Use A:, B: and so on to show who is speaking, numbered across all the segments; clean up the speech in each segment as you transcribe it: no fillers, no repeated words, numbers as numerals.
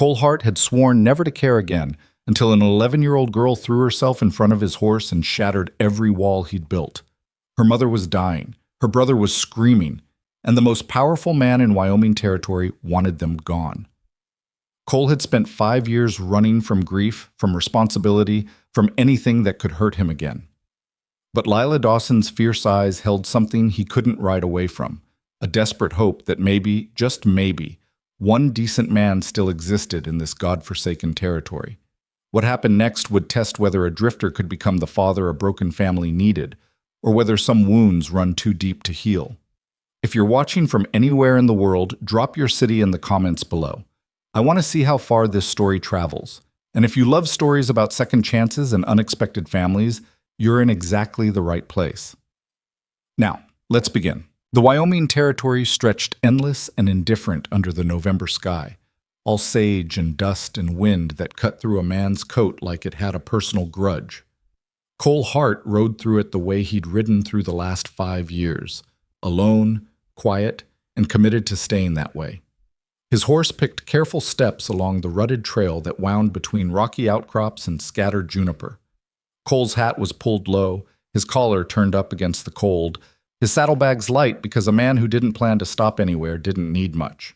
A: Cole Hart had sworn never to care again until an 11-year-old girl threw herself in front of his horse and shattered every wall he'd built. Her mother was dying, her brother was screaming, and the most powerful man in Wyoming territory wanted them gone. Cole had spent 5 years running from grief, from responsibility, from anything that could hurt him again. But Lila Dawson's fierce eyes held something he couldn't ride away from, a desperate hope that maybe, just maybe, one decent man still existed in this godforsaken territory. What happened next would test whether a drifter could become the father a broken family needed, or whether some wounds run too deep to heal. If you're watching from anywhere in the world, drop your city in the comments below. I want to see how far this story travels. And if you love stories about second chances and unexpected families, you're in exactly the right place. Now, let's begin. The Wyoming territory stretched endless and indifferent under the November sky, all sage and dust and wind that cut through a man's coat like it had a personal grudge. Cole Hart rode through it the way he'd ridden through the last 5 years, alone, quiet, and committed to staying that way. His horse picked careful steps along the rutted trail that wound between rocky outcrops and scattered juniper. Cole's hat was pulled low, his collar turned up against the cold, his saddlebags light because a man who didn't plan to stop anywhere didn't need much.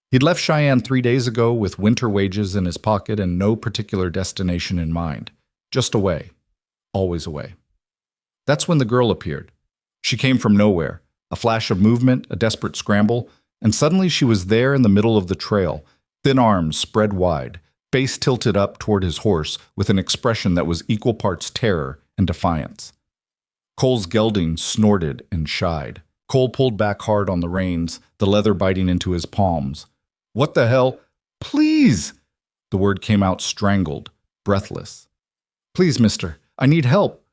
A: He'd left Cheyenne 3 days ago with winter wages in his pocket and no particular destination in mind. Just away. Always away. That's when the girl appeared. She came from nowhere, a flash of movement, a desperate scramble, and suddenly she was there in the middle of the trail, thin arms spread wide, face tilted up toward his horse with an expression that was equal parts terror and defiance. Cole's gelding snorted and shied. Cole pulled back hard on the reins, the leather biting into his palms. "What the hell? Please!" The word came out strangled, breathless. "Please, mister, I need help."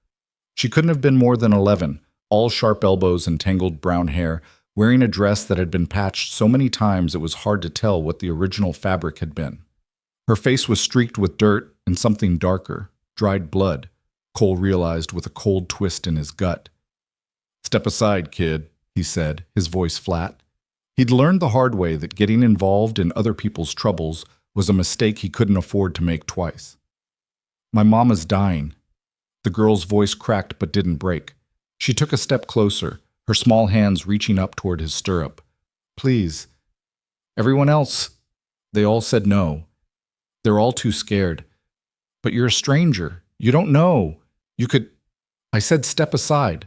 A: She couldn't have been more than 11, all sharp elbows and tangled brown hair, wearing a dress that had been patched so many times it was hard to tell what the original fabric had been. Her face was streaked with dirt and something darker, dried blood, Cole realized with a cold twist in his gut. "Step aside, kid," he said, his voice flat. He'd learned the hard way that getting involved in other people's troubles was a mistake he couldn't afford to make twice. "My mama's dying." The girl's voice cracked but didn't break. She took a step closer, her small hands reaching up toward his stirrup. "Please." Everyone else, they all said no. They're all too scared. "But you're a stranger. You don't know. You could—" I said step aside.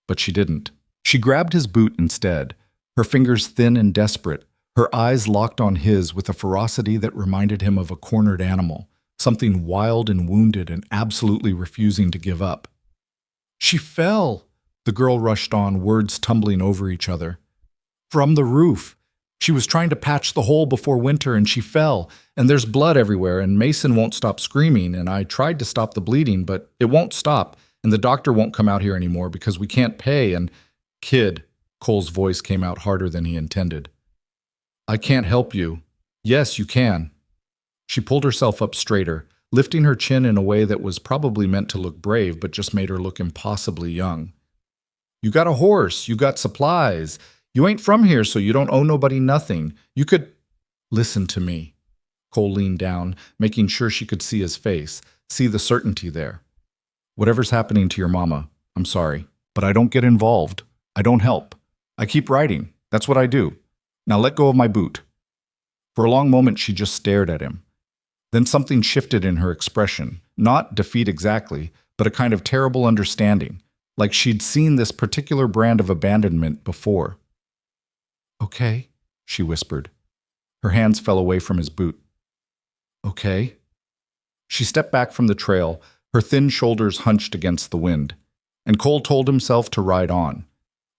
A: But she didn't. She grabbed his boot instead, her fingers thin and desperate, her eyes locked on his with a ferocity that reminded him of a cornered animal, something wild and wounded and absolutely refusing to give up. "She fell," the girl rushed on, words tumbling over each other. "From the roof. She was trying to patch the hole before winter and she fell, and there's blood everywhere, and Mason won't stop screaming, and I tried to stop the bleeding, but it won't stop, and the doctor won't come out here anymore because we can't pay, and—" "Kid," Cole's voice came out harder than he intended. "I can't help you." "Yes, you can." She pulled herself up straighter, lifting her chin in a way that was probably meant to look brave but just made her look impossibly young. "You got a horse, you got supplies. You ain't from here, so you don't owe nobody nothing. You could—" "Listen to me." Cole leaned down, making sure she could see his face, see the certainty there. "Whatever's happening to your mama, I'm sorry, but I don't get involved. I don't help. I keep riding. That's what I do. Now let go of my boot." For a long moment she just stared at him. Then something shifted in her expression, not defeat exactly, but a kind of terrible understanding, like she'd seen this particular brand of abandonment before. "Okay," she whispered. Her hands fell away from his boot. "Okay." She stepped back from the trail, her thin shoulders hunched against the wind, and Cole told himself to ride on.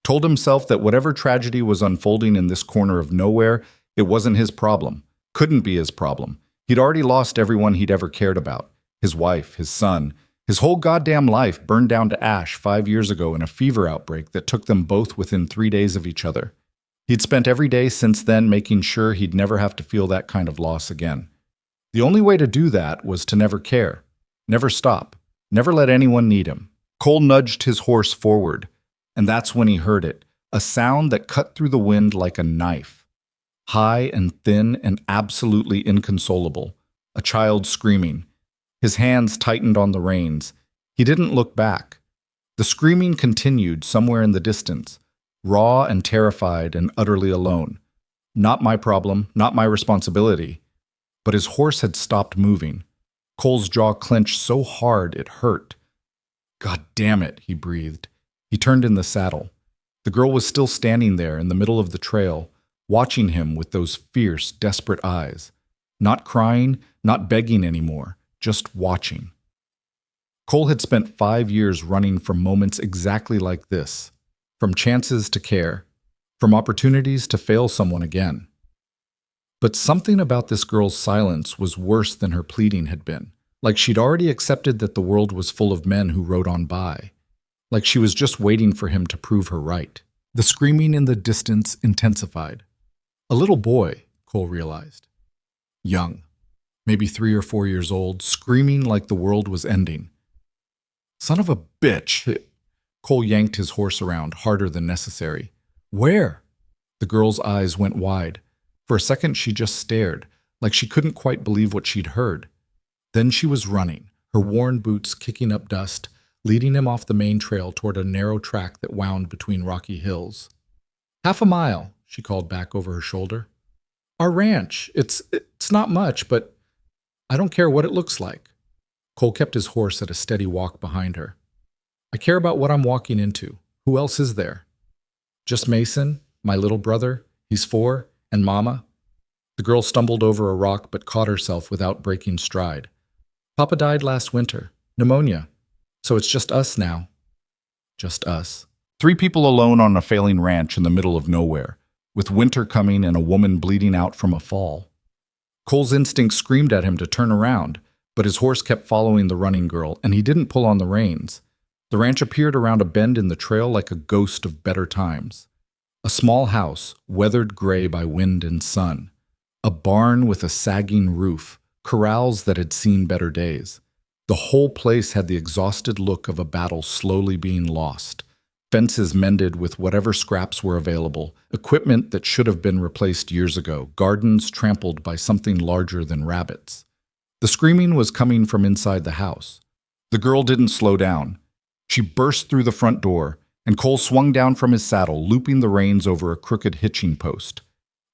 A: Told himself that whatever tragedy was unfolding in this corner of nowhere, it wasn't his problem, couldn't be his problem. He'd already lost everyone he'd ever cared about. His wife, his son, his whole goddamn life burned down to ash 5 years ago in a fever outbreak that took them both within 3 days of each other. He'd spent every day since then making sure he'd never have to feel that kind of loss again. The only way to do that was to never care, never stop, never let anyone need him. Cole nudged his horse forward, and that's when he heard it, a sound that cut through the wind like a knife. high and thin and absolutely inconsolable, a child screaming. His hands tightened on the reins. He didn't look back. The screaming continued somewhere in the distance, raw and terrified and utterly alone. Not my problem, not my responsibility. But his horse had stopped moving. Cole's jaw clenched so hard it hurt. God damn it, he breathed. He turned in the saddle. The girl was still standing there in the middle of the trail, watching him with those fierce, desperate eyes. Not crying, not begging anymore, just watching. Cole had spent 5 years running from moments exactly like this, from chances to care, from opportunities to fail someone again. But something about this girl's silence was worse than her pleading had been, like she'd already accepted that the world was full of men who rode on by, like she was just waiting for him to prove her right. The screaming in the distance intensified. A little boy, Cole realized. Young, maybe 3 or 4 years old, screaming like the world was ending. Son of a bitch! Cole yanked his horse around, harder than necessary. Where? The girl's eyes went wide. For a second she just stared, like she couldn't quite believe what she'd heard. Then she was running, her worn boots kicking up dust, leading him off the main trail toward a narrow track that wound between rocky hills. "Half a mile," she called back over her shoulder. "Our ranch. It's not much, but I don't care what it looks like." Cole kept his horse at a steady walk behind her. "I care about what I'm walking into. Who else is there?" "Just Mason, my little brother. He's 4, and Mama." The girl stumbled over a rock but caught herself without breaking stride. "Papa died last winter. Pneumonia. So it's just us now." Just us. 3 people alone on a failing ranch in the middle of nowhere, with winter coming and a woman bleeding out from a fall. Cole's instinct screamed at him to turn around, but his horse kept following the running girl, and he didn't pull on the reins. The ranch appeared around a bend in the trail like a ghost of better times. A small house, weathered gray by wind and sun. A barn with a sagging roof, corrals that had seen better days. The whole place had the exhausted look of a battle slowly being lost. Fences mended with whatever scraps were available, equipment that should have been replaced years ago, gardens trampled by something larger than rabbits. The screaming was coming from inside the house. The girl didn't slow down. She burst through the front door, and Cole swung down from his saddle, looping the reins over a crooked hitching post.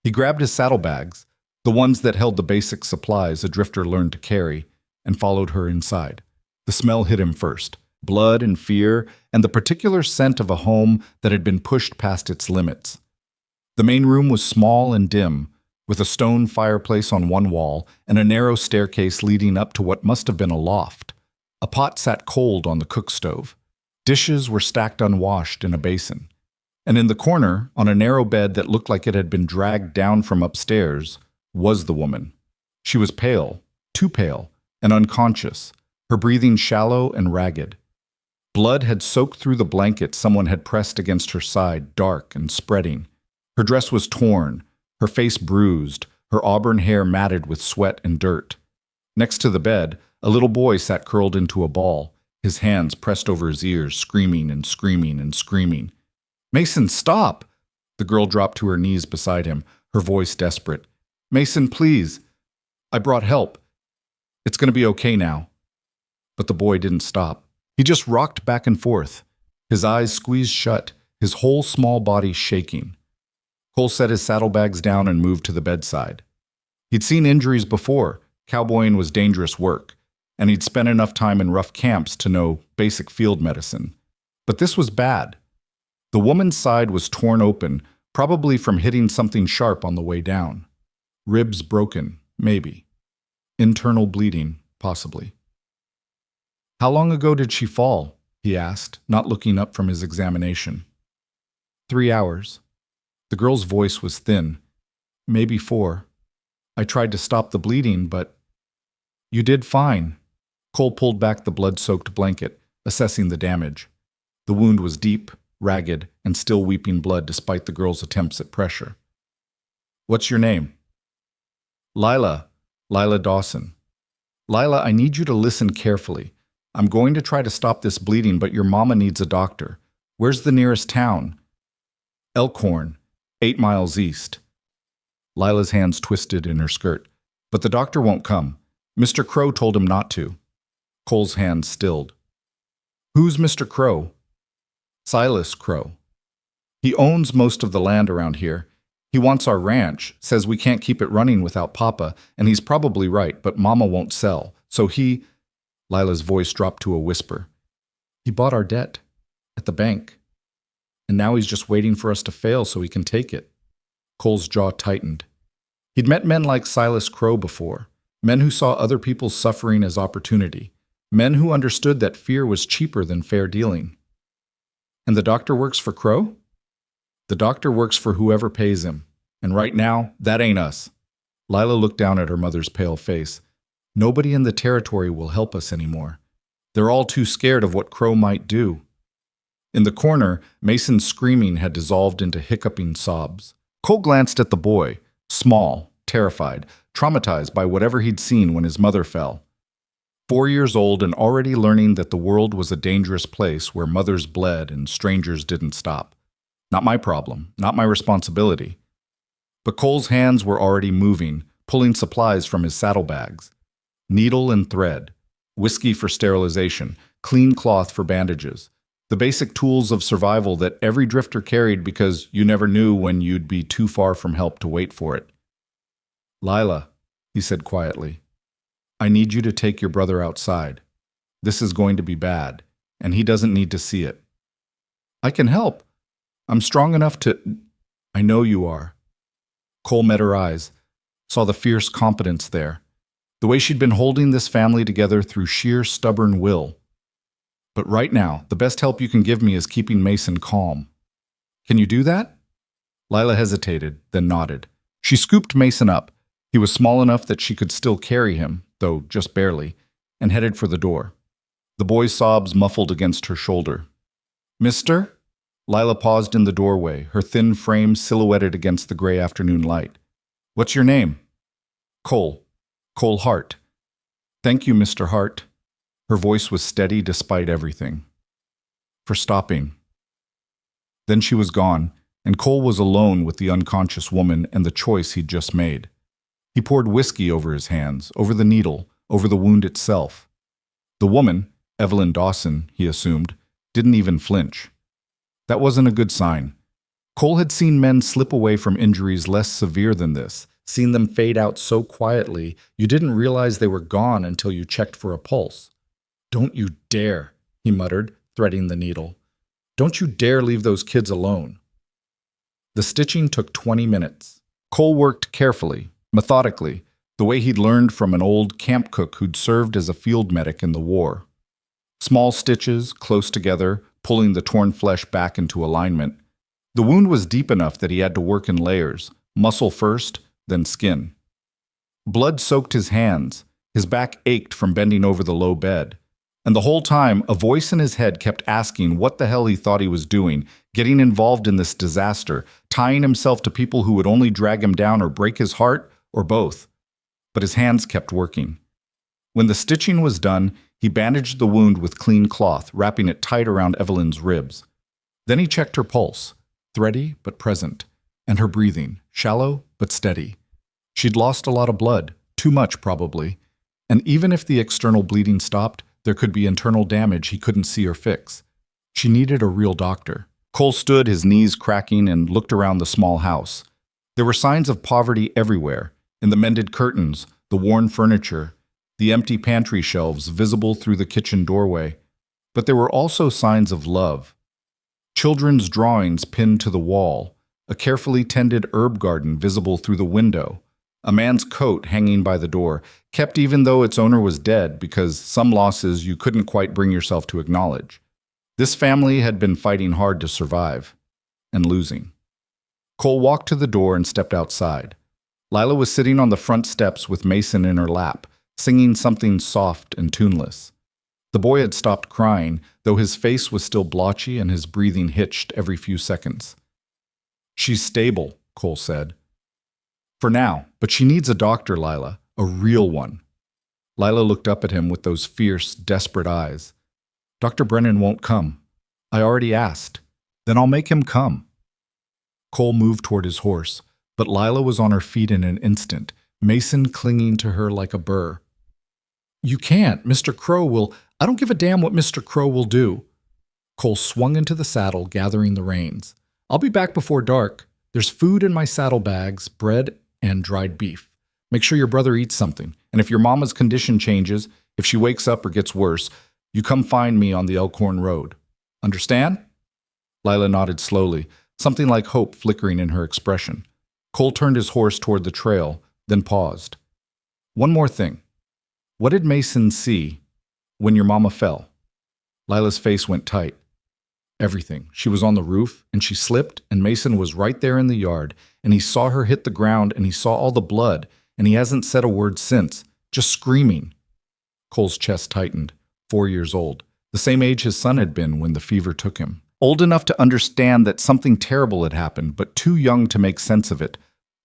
A: He grabbed his saddlebags, the ones that held the basic supplies a drifter learned to carry, and followed her inside. The smell hit him first. Blood and fear, and the particular scent of a home that had been pushed past its limits. The main room was small and dim, with a stone fireplace on one wall and a narrow staircase leading up to what must have been a loft. A pot sat cold on the cook stove. Dishes were stacked unwashed in a basin. And in the corner, on a narrow bed that looked like it had been dragged down from upstairs, was the woman. She was pale, too pale, and unconscious, her breathing shallow and ragged. Blood had soaked through the blanket someone had pressed against her side, dark and spreading. Her dress was torn, her face bruised, her auburn hair matted with sweat and dirt. Next to the bed, a little boy sat curled into a ball, his hands pressed over his ears, screaming and screaming and screaming. "Mason, stop!" The girl dropped to her knees beside him, her voice desperate. "Mason, please. I brought help. It's going to be okay now." But the boy didn't stop. He just rocked back and forth, his eyes squeezed shut, his whole small body shaking. Cole set his saddlebags down and moved to the bedside. He'd seen injuries before. Cowboying was dangerous work, and he'd spent enough time in rough camps to know basic field medicine. But this was bad. The woman's side was torn open, probably from hitting something sharp on the way down. Ribs broken, maybe. Internal bleeding, possibly. "How long ago did she fall?" he asked, not looking up from his examination. 3 hours. The girl's voice was thin. "Maybe 4. I tried to stop the bleeding, but—" "You did fine." Cole pulled back the blood-soaked blanket, assessing the damage. The wound was deep, ragged, and still weeping blood despite the girl's attempts at pressure. "What's your name?" "Lila Dawson." "Lila, I need you to listen carefully. I'm going to try to stop this bleeding, but your mama needs a doctor. Where's the nearest town?" "Elkhorn, 8 miles east." Lila's hands twisted in her skirt. But the doctor won't come. Mr. Crow told him not to. Cole's hands stilled. Who's Mr. Crow? Silas Crow. He owns most of the land around here. He wants our ranch, says we can't keep it running without Papa, and he's probably right, but Mama won't sell. So he... Lila's voice dropped to a whisper. He bought our debt at the bank. And now he's just waiting for us to fail so he can take it. Cole's jaw tightened. He'd met men like Silas Crow before, men who saw other people's suffering as opportunity, men who understood that fear was cheaper than fair dealing. And the doctor works for Crow? The doctor works for whoever pays him. And right now, that ain't us. Lila looked down at her mother's pale face. Nobody in the territory will help us anymore. They're all too scared of what Crow might do. In the corner, Mason's screaming had dissolved into hiccuping sobs. Cole glanced at the boy, small, terrified, traumatized by whatever he'd seen when his mother fell. 4 years old and already learning that the world was a dangerous place where mothers bled and strangers didn't stop. Not my problem, not my responsibility. But Cole's hands were already moving, pulling supplies from his saddlebags. Needle and thread, whiskey for sterilization, clean cloth for bandages, the basic tools of survival that every drifter carried because you never knew when you'd be too far from help to wait for it. Lila, he said quietly, I need you to take your brother outside. This is going to be bad, and he doesn't need to see it. I can help. I'm strong enough to... I know you are. Cole met her eyes, saw the fierce competence there, the way she'd been holding this family together through sheer stubborn will. But right now, the best help you can give me is keeping Mason calm. Can you do that? Lila hesitated, then nodded. She scooped Mason up. He was small enough that she could still carry him, though just barely, and headed for the door. The boy's sobs muffled against her shoulder. Mister? Lila paused in the doorway, her thin frame silhouetted against the gray afternoon light. What's your name? Cole. Cole Hart. Thank you, Mr. Hart. Her voice was steady despite everything. For stopping. Then she was gone, and Cole was alone with the unconscious woman and the choice he'd just made. He poured whiskey over his hands, over the needle, over the wound itself. The woman, Evelyn Dawson, he assumed, didn't even flinch. That wasn't a good sign. Cole had seen men slip away from injuries less severe than this, seen them fade out so quietly you didn't realize they were gone until you checked for a pulse. Don't you dare, he muttered, threading the needle. Don't you dare leave those kids alone. The stitching took 20 minutes. Cole worked carefully, methodically, the way he'd learned from an old camp cook who'd served as a field medic in the war. Small stitches, close together, pulling the torn flesh back into alignment. The wound was deep enough that he had to work in layers, muscle first, then skin. Blood soaked his hands. His back ached from bending over the low bed. And the whole time, a voice in his head kept asking what the hell he thought he was doing, getting involved in this disaster, tying himself to people who would only drag him down or break his heart, or both. But his hands kept working. When the stitching was done, he bandaged the wound with clean cloth, wrapping it tight around Evelyn's ribs. Then he checked her pulse, thready but present, and her breathing, shallow but steady. She'd lost a lot of blood, too much probably, and even if the external bleeding stopped, there could be internal damage he couldn't see or fix. She needed a real doctor. Cole stood, his knees cracking, and looked around the small house. There were signs of poverty everywhere, in the mended curtains, the worn furniture, the empty pantry shelves visible through the kitchen doorway. But there were also signs of love. Children's drawings pinned to the wall, a carefully tended herb garden visible through the window, a man's coat hanging by the door, kept even though its owner was dead because some losses you couldn't quite bring yourself to acknowledge. This family had been fighting hard to survive, and losing. Cole walked to the door and stepped outside. Lila was sitting on the front steps with Mason in her lap, singing something soft and tuneless. The boy had stopped crying, though his face was still blotchy and his breathing hitched every few seconds. She's stable, Cole said. For now, but she needs a doctor, Lila, a real one. Lila looked up at him with those fierce, desperate eyes. Dr. Brennan won't come. I already asked. Then I'll make him come. Cole moved toward his horse, But Lila was on her feet in an instant, Mason clinging to her like a burr. "You can't. Mr. Crow will— I don't give a damn what Mr. Crow will do." Cole swung into the saddle, gathering the reins. "I'll be back before dark. There's food in my saddlebags, bread and dried beef. Make sure your brother eats something. And if your mama's condition changes, if she wakes up or gets worse, you come find me on the Elkhorn Road. Understand?" Lila nodded slowly, something like hope flickering in her expression. Cole turned his horse toward the trail, then paused. "One more thing. What did Mason see when your mama fell?" Lila's face went tight. "Everything. She was on the roof, and she slipped, and Mason was right there in the yard, and he saw her hit the ground, and he saw all the blood, and he hasn't said a word since, just screaming." Cole's chest tightened. 4 years old, the same age his son had been when the fever took him. Old enough to understand that something terrible had happened, but too young to make sense of it.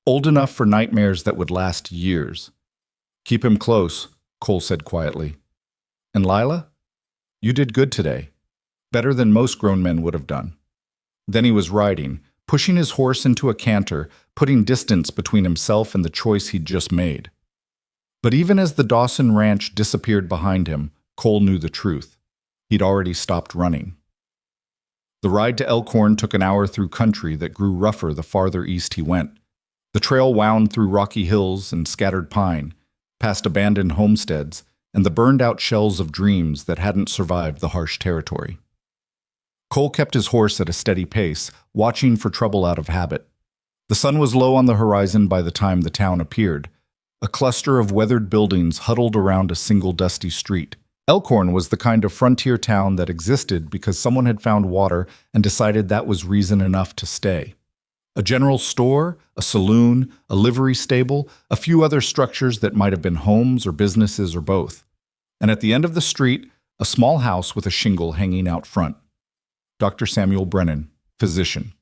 A: Old enough for nightmares that would last years. "Keep him close," Cole said quietly. "And Lila, you did good today. Better than most grown men would have done." Then he was riding, pushing his horse into a canter, putting distance between himself and the choice he'd just made. But even as the Dawson Ranch disappeared behind him, Cole knew the truth. He'd already stopped running. The ride to Elkhorn took an hour through country that grew rougher the farther east he went. The trail wound through rocky hills and scattered pine, past abandoned homesteads and the burned-out shells of dreams that hadn't survived the harsh territory. Cole kept his horse at a steady pace, watching for trouble out of habit. The sun was low on the horizon by the time the town appeared, a cluster of weathered buildings huddled around a single dusty street. Elkhorn was the kind of frontier town that existed because someone had found water and decided that was reason enough to stay. A general store, a saloon, a livery stable, a few other structures that might have been homes or businesses or both. And at the end of the street, a small house with a shingle hanging out front. Dr. Samuel Brennan, physician.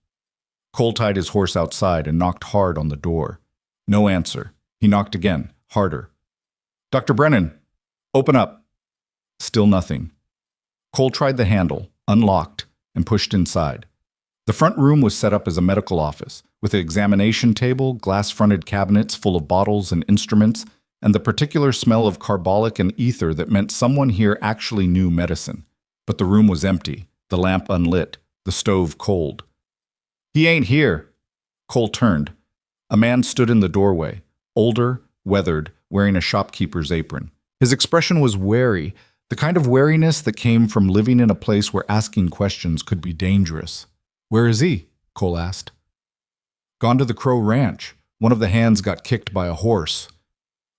A: Cole tied his horse outside and knocked hard on the door. No answer. He knocked again, harder. "Dr. Brennan, open up." Still nothing. Cole tried the handle, unlocked, and pushed inside. The front room was set up as a medical office, with an examination table, glass-fronted cabinets full of bottles and instruments, and the particular smell of carbolic and ether that meant someone here actually knew medicine. But the room was empty, the lamp unlit, the stove cold. "He ain't here." Cole turned. A man stood in the doorway, older, weathered, wearing a shopkeeper's apron. His expression was wary, the kind of wariness that came from living in a place where asking questions could be dangerous. "Where is he?" Cole asked. "Gone to the Crow Ranch. One of the hands got kicked by a horse."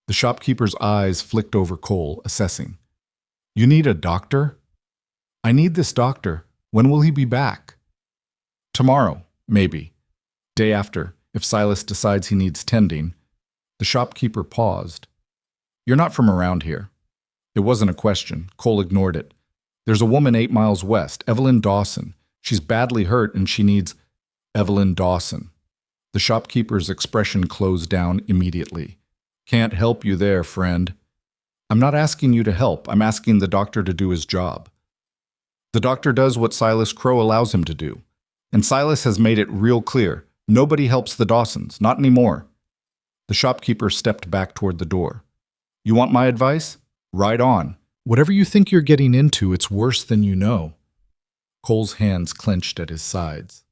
A: The shopkeeper's eyes flicked over Cole, assessing. "You need a doctor?" "I need this doctor. When will he be back?" "Tomorrow, maybe. Day after, if Silas decides he needs tending." The shopkeeper paused. "You're not from around here." It wasn't a question. Cole ignored it. "There's a woman 8 miles west, Evelyn Dawson. She's badly hurt and she needs—" Evelyn Dawson. The shopkeeper's expression closed down immediately. "Can't help you there, friend." "I'm not asking you to help. I'm asking the doctor to do his job." "The doctor does what Silas Crow allows him to do. And Silas has made it real clear. Nobody helps the Dawsons. Not anymore." The shopkeeper stepped back toward the door. "You want my advice? Ride on. Whatever you think you're getting into, it's worse than you know." Cole's hands clenched at his sides.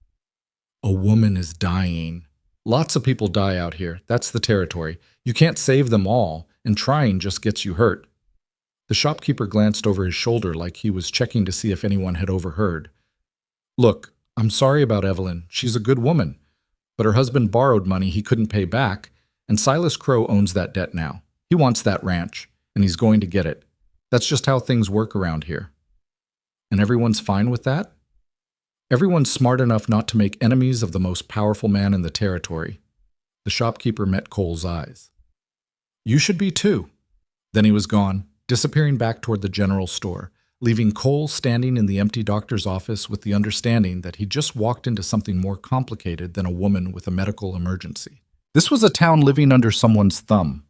A: "A woman is dying. Lots of people die out here. That's the territory. You can't save them all, and trying just gets you hurt." The shopkeeper glanced over his shoulder like he was checking to see if anyone had overheard. "Look, I'm sorry about Evelyn. She's a good woman. But her husband borrowed money he couldn't pay back, and Silas Crow owns that debt now. He wants that ranch, and he's going to get it. That's just how things work around here." "And everyone's fine with that?" "Everyone's smart enough not to make enemies of the most powerful man in the territory." The shopkeeper met Cole's eyes. "You should be too." Then he was gone, disappearing back toward the general store, leaving Cole standing in the empty doctor's office with the understanding that he just walked into something more complicated than a woman with a medical emergency. This was a town living under someone's thumb,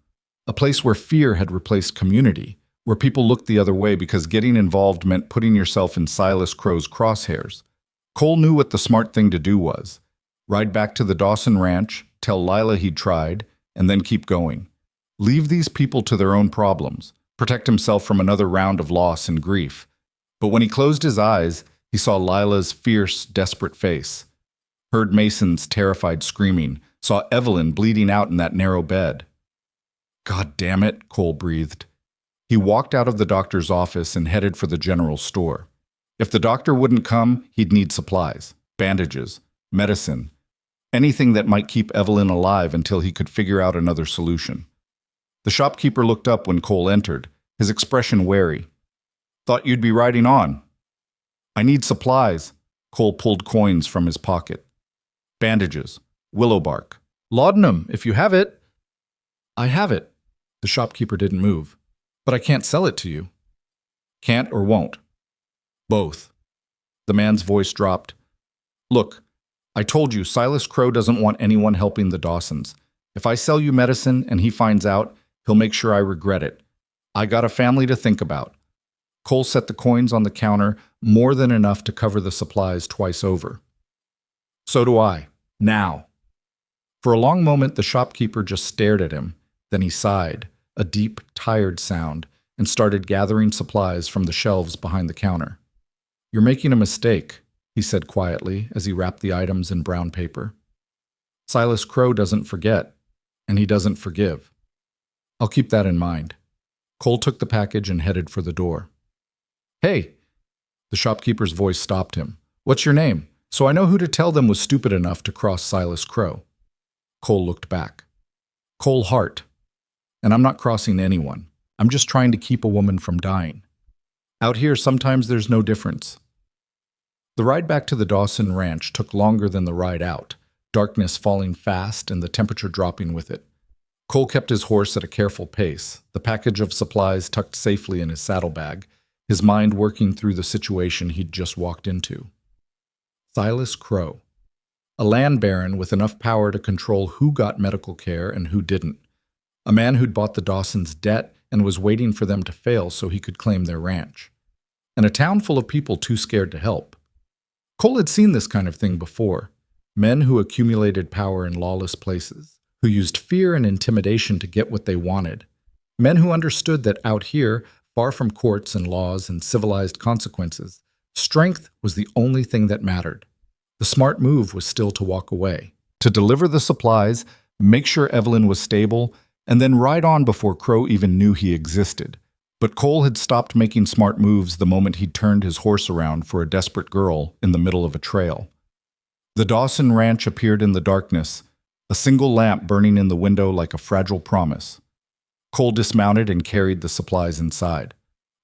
A: a place where fear had replaced community, where people looked the other way because getting involved meant putting yourself in Silas Crow's crosshairs. Cole knew what the smart thing to do was. Ride back to the Dawson Ranch, tell Lila he'd tried, and then keep going. Leave these people to their own problems, protect himself from another round of loss and grief. But when he closed his eyes, he saw Lila's fierce, desperate face, heard Mason's terrified screaming, saw Evelyn bleeding out in that narrow bed. God damn it, Cole breathed. He walked out of the doctor's office and headed for the general store. If the doctor wouldn't come, he'd need supplies, bandages, medicine, anything that might keep Evelyn alive until he could figure out another solution. The shopkeeper looked up when Cole entered, his expression wary. Thought you'd be riding on. I need supplies. Cole pulled coins from his pocket. Bandages, willow bark, laudanum, if you have it. I have it. The shopkeeper didn't move. But I can't sell it to you. Can't or won't? Both. The man's voice dropped. Look, I told you Silas Crow doesn't want anyone helping the Dawsons. If I sell you medicine and he finds out, he'll make sure I regret it. I got a family to think about. Cole set the coins on the counter, more than enough to cover the supplies twice over. So do I. Now. For a long moment, the shopkeeper just stared at him. Then he sighed, a deep, tired sound, and started gathering supplies from the shelves behind the counter. You're making a mistake, he said quietly as he wrapped the items in brown paper. Silas Crow doesn't forget, and he doesn't forgive. I'll keep that in mind. Cole took the package and headed for the door. Hey! The shopkeeper's voice stopped him. What's your name? So I know who to tell them was stupid enough to cross Silas Crow. Cole looked back. Cole Hart. And I'm not crossing anyone. I'm just trying to keep a woman from dying. Out here, sometimes there's no difference. The ride back to the Dawson Ranch took longer than the ride out, darkness falling fast and the temperature dropping with it. Cole kept his horse at a careful pace, the package of supplies tucked safely in his saddlebag, his mind working through the situation he'd just walked into. Silas Crow. A land baron with enough power to control who got medical care and who didn't. A man who'd bought the Dawsons' debt and was waiting for them to fail so he could claim their ranch. And a town full of people too scared to help. Cole had seen this kind of thing before. Men who accumulated power in lawless places, who used fear and intimidation to get what they wanted. Men who understood that out here, far from courts and laws and civilized consequences, strength was the only thing that mattered. The smart move was still to walk away, to deliver the supplies, make sure Evelyn was stable, and then ride on before Crow even knew he existed. But Cole had stopped making smart moves the moment he'd turned his horse around for a desperate girl in the middle of a trail. The Dawson Ranch appeared in the darkness, a single lamp burning in the window like a fragile promise. Cole dismounted and carried the supplies inside.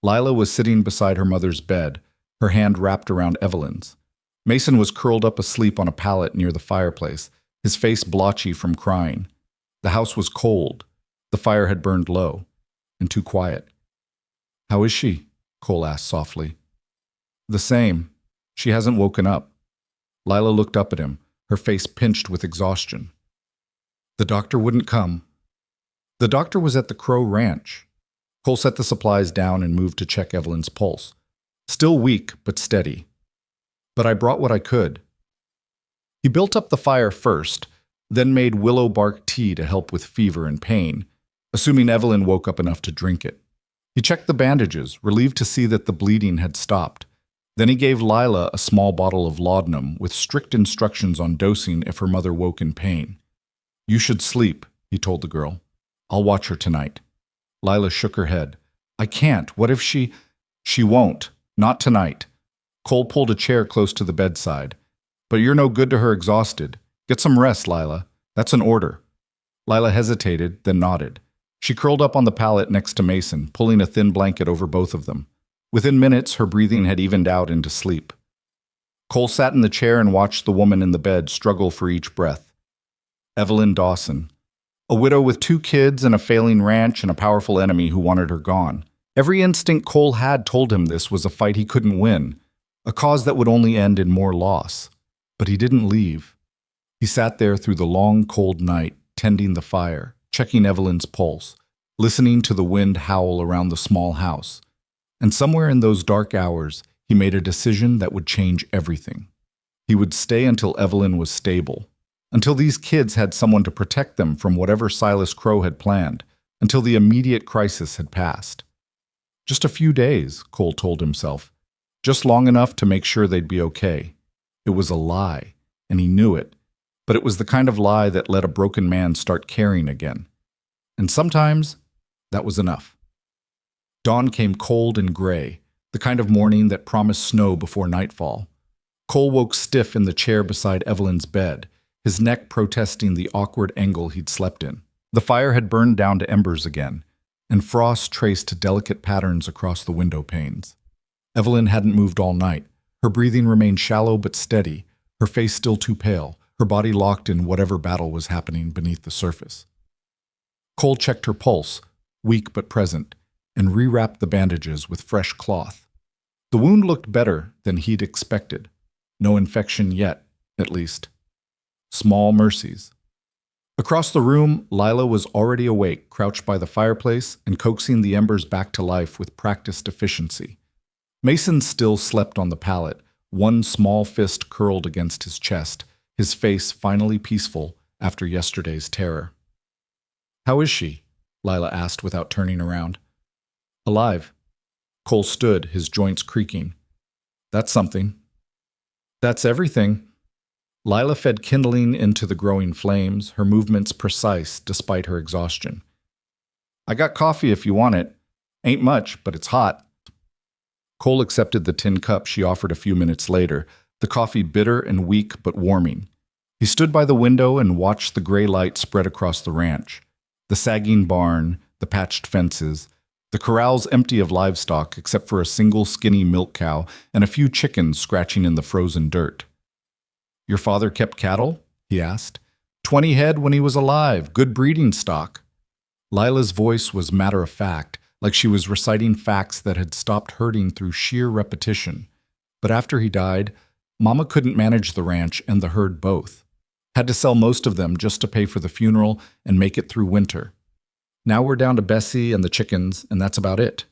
A: Lila was sitting beside her mother's bed, her hand wrapped around Evelyn's. Mason was curled up asleep on a pallet near the fireplace, his face blotchy from crying. The house was cold. The fire had burned low, and too quiet. How is she? Cole asked softly. The same. She hasn't woken up. Lila looked up at him, her face pinched with exhaustion. The doctor wouldn't come. The doctor was at the Crow Ranch. Cole set the supplies down and moved to check Evelyn's pulse. Still weak, but steady. But I brought what I could. He built up the fire first, then made willow bark tea to help with fever and pain, assuming Evelyn woke up enough to drink it. He checked the bandages, relieved to see that the bleeding had stopped. Then he gave Lila a small bottle of laudanum with strict instructions on dosing if her mother woke in pain. You should sleep, he told the girl. I'll watch her tonight. Lila shook her head. I can't. What if she... She won't. Not tonight. Cole pulled a chair close to the bedside. But you're no good to her exhausted. Get some rest, Lila. That's an order. Lila hesitated, then nodded. She curled up on the pallet next to Mason, pulling a thin blanket over both of them. Within minutes, her breathing had evened out into sleep. Cole sat in the chair and watched the woman in the bed struggle for each breath. Evelyn Dawson. A widow with 2 kids and a failing ranch and a powerful enemy who wanted her gone. Every instinct Cole had told him this was a fight he couldn't win, a cause that would only end in more loss. But he didn't leave. He sat there through the long, cold night, tending the fire, checking Evelyn's pulse, listening to the wind howl around the small house. And somewhere in those dark hours, he made a decision that would change everything. He would stay until Evelyn was stable, until these kids had someone to protect them from whatever Silas Crow had planned, until the immediate crisis had passed. Just a few days, Cole told himself. Just long enough to make sure they'd be okay. It was a lie, and he knew it, but it was the kind of lie that let a broken man start caring again. And sometimes, that was enough. Dawn came cold and gray, the kind of morning that promised snow before nightfall. Cole woke stiff in the chair beside Evelyn's bed, his neck protesting the awkward angle he'd slept in. The fire had burned down to embers again, and frost traced delicate patterns across the window panes. Evelyn hadn't moved all night. Her breathing remained shallow but steady, her face still too pale, her body locked in whatever battle was happening beneath the surface. Cole checked her pulse, weak but present, and rewrapped the bandages with fresh cloth. The wound looked better than he'd expected. No infection yet, at least. Small mercies. Across the room, Lila was already awake, crouched by the fireplace and coaxing the embers back to life with practiced efficiency. Mason still slept on the pallet, one small fist curled against his chest, his face finally peaceful after yesterday's terror. "How is she?" Lila asked without turning around. "Alive." Cole stood, his joints creaking. "That's something." "That's everything." Lila fed kindling into the growing flames, her movements precise despite her exhaustion. "I got coffee if you want it. Ain't much, but it's hot." Cole accepted the tin cup she offered a few minutes later, the coffee bitter and weak but warming. He stood by the window and watched the gray light spread across the ranch. The sagging barn, the patched fences, the corrals empty of livestock except for a single skinny milk cow and a few chickens scratching in the frozen dirt. "Your father kept cattle?" he asked. 20 head when he was alive, good breeding stock." Lila's voice was matter-of-fact, like she was reciting facts that had stopped hurting through sheer repetition. But after he died, Mama couldn't manage the ranch and the herd both. Had to sell most of them just to pay for the funeral and make it through winter. Now we're down to Bessie and the chickens, and that's about it.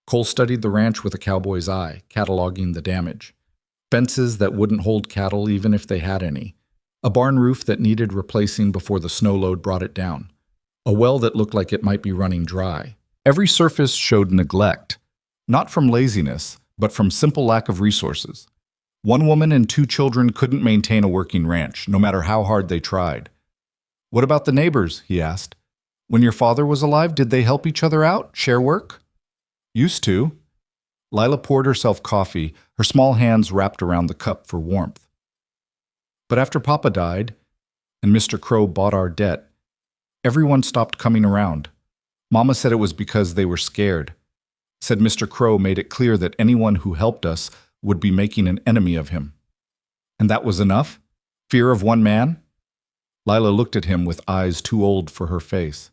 A: Cole studied the ranch with a cowboy's eye, cataloging the damage. Fences that wouldn't hold cattle even if they had any. A barn roof that needed replacing before the snow load brought it down. A well that looked like it might be running dry. Every surface showed neglect, not from laziness, but from simple lack of resources. One woman and 2 children couldn't maintain a working ranch, no matter how hard they tried. "What about the neighbors?" he asked. "When your father was alive, did they help each other out, share work?" "Used to." Lila poured herself coffee, her small hands wrapped around the cup for warmth. "But after Papa died, and Mr. Crow bought our debt, everyone stopped coming around. Mama said it was because they were scared. Said Mr. Crow made it clear that anyone who helped us would be making an enemy of him. And that was enough? Fear of one man?" Lila looked at him with eyes too old for her face.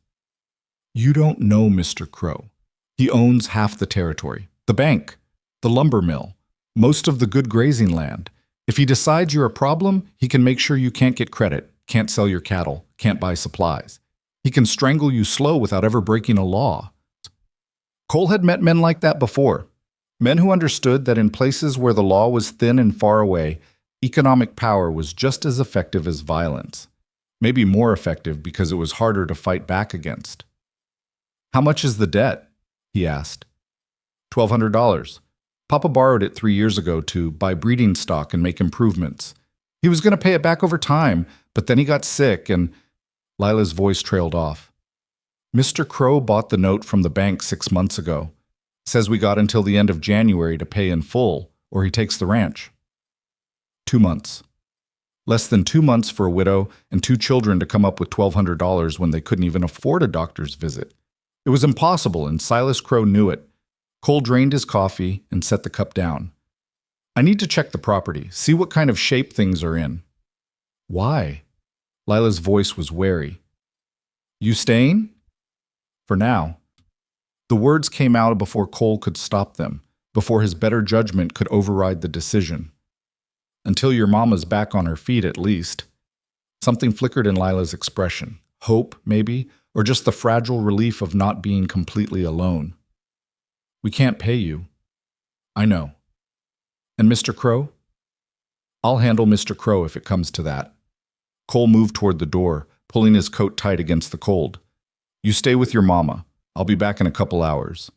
A: "You don't know Mr. Crow. He owns half the territory, the bank, the lumber mill, most of the good grazing land. If he decides you're a problem, he can make sure you can't get credit, can't sell your cattle, can't buy supplies. He can strangle you slow without ever breaking a law." Cole had met men like that before. Men who understood that in places where the law was thin and far away, economic power was just as effective as violence. Maybe more effective because it was harder to fight back against. "How much is the debt?" he asked. $1,200. Papa borrowed it 3 years ago to buy breeding stock and make improvements. He was going to pay it back over time, but then he got sick and... Lila's voice trailed off. "Mr. Crow bought the note from the bank 6 months ago. Says we got until the end of January to pay in full, or he takes the ranch." 2 months. Less than 2 months for a widow and 2 children to come up with $1,200 when they couldn't even afford a doctor's visit. It was impossible, and Silas Crow knew it. Cole drained his coffee and set the cup down. "I need to check the property, see what kind of shape things are in." "Why?" Lila's voice was wary. "You staying?" "For now." The words came out before Cole could stop them, before his better judgment could override the decision. "Until your mama's back on her feet, at least." Something flickered in Lila's expression. Hope, maybe, or just the fragile relief of not being completely alone. "We can't pay you." "I know." "And Mr. Crow?" "I'll handle Mr. Crow if it comes to that." Cole moved toward the door, pulling his coat tight against the cold. You stay with your mama. I'll be back in a couple hours.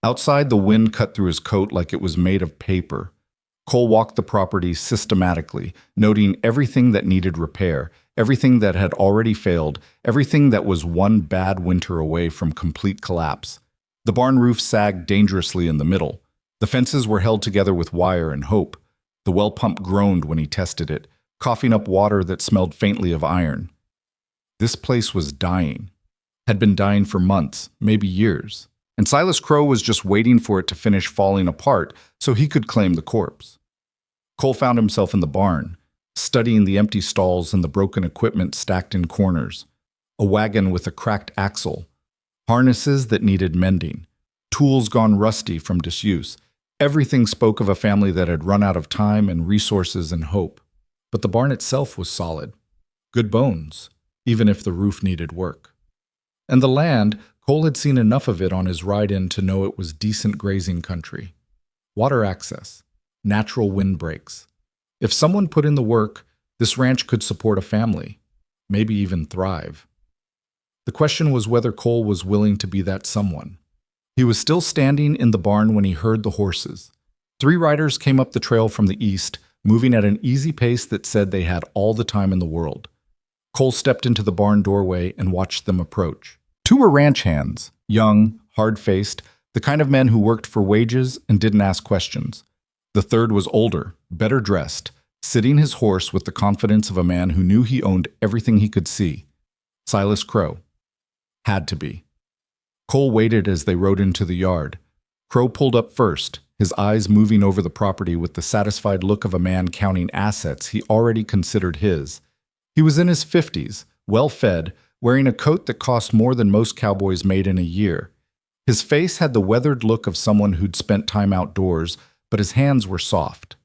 A: Outside, the wind cut through his coat like it was made of paper. Cole walked the property systematically, noting everything that needed repair, everything that had already failed, everything that was one bad winter away from complete collapse. The barn roof sagged dangerously in the middle. The fences were held together with wire and hope. The well pump groaned when he tested it, coughing up water that smelled faintly of iron. This place was dying. Had been dying for months, maybe years. And Silas Crow was just waiting for it to finish falling apart so he could claim the corpse. Cole found himself in the barn, studying the empty stalls and the broken equipment stacked in corners. A wagon with a cracked axle, harnesses that needed mending, tools gone rusty from disuse. Everything spoke of a family that had run out of time and resources and hope. But the barn itself was solid. Good bones, even if the roof needed work. And the land, Cole had seen enough of it on his ride in to know it was decent grazing country. Water access, natural windbreaks. If someone put in the work, this ranch could support a family, maybe even thrive. The question was whether Cole was willing to be that someone. He was still standing in the barn when he heard the horses. 3 riders came up the trail from the east, moving at an easy pace that said they had all the time in the world. Cole stepped into the barn doorway and watched them approach. 2 were ranch hands, young, hard-faced, the kind of men who worked for wages and didn't ask questions. The third was older, better dressed, sitting his horse with the confidence of a man who knew he owned everything he could see. Silas Crow. Had to be. Cole waited as they rode into the yard. Crow pulled up first, his eyes moving over the property with the satisfied look of a man counting assets he already considered his. He was in his 50s, well-fed, wearing a coat that cost more than most cowboys made in a year. His face had the weathered look of someone who'd spent time outdoors, but his hands were soft.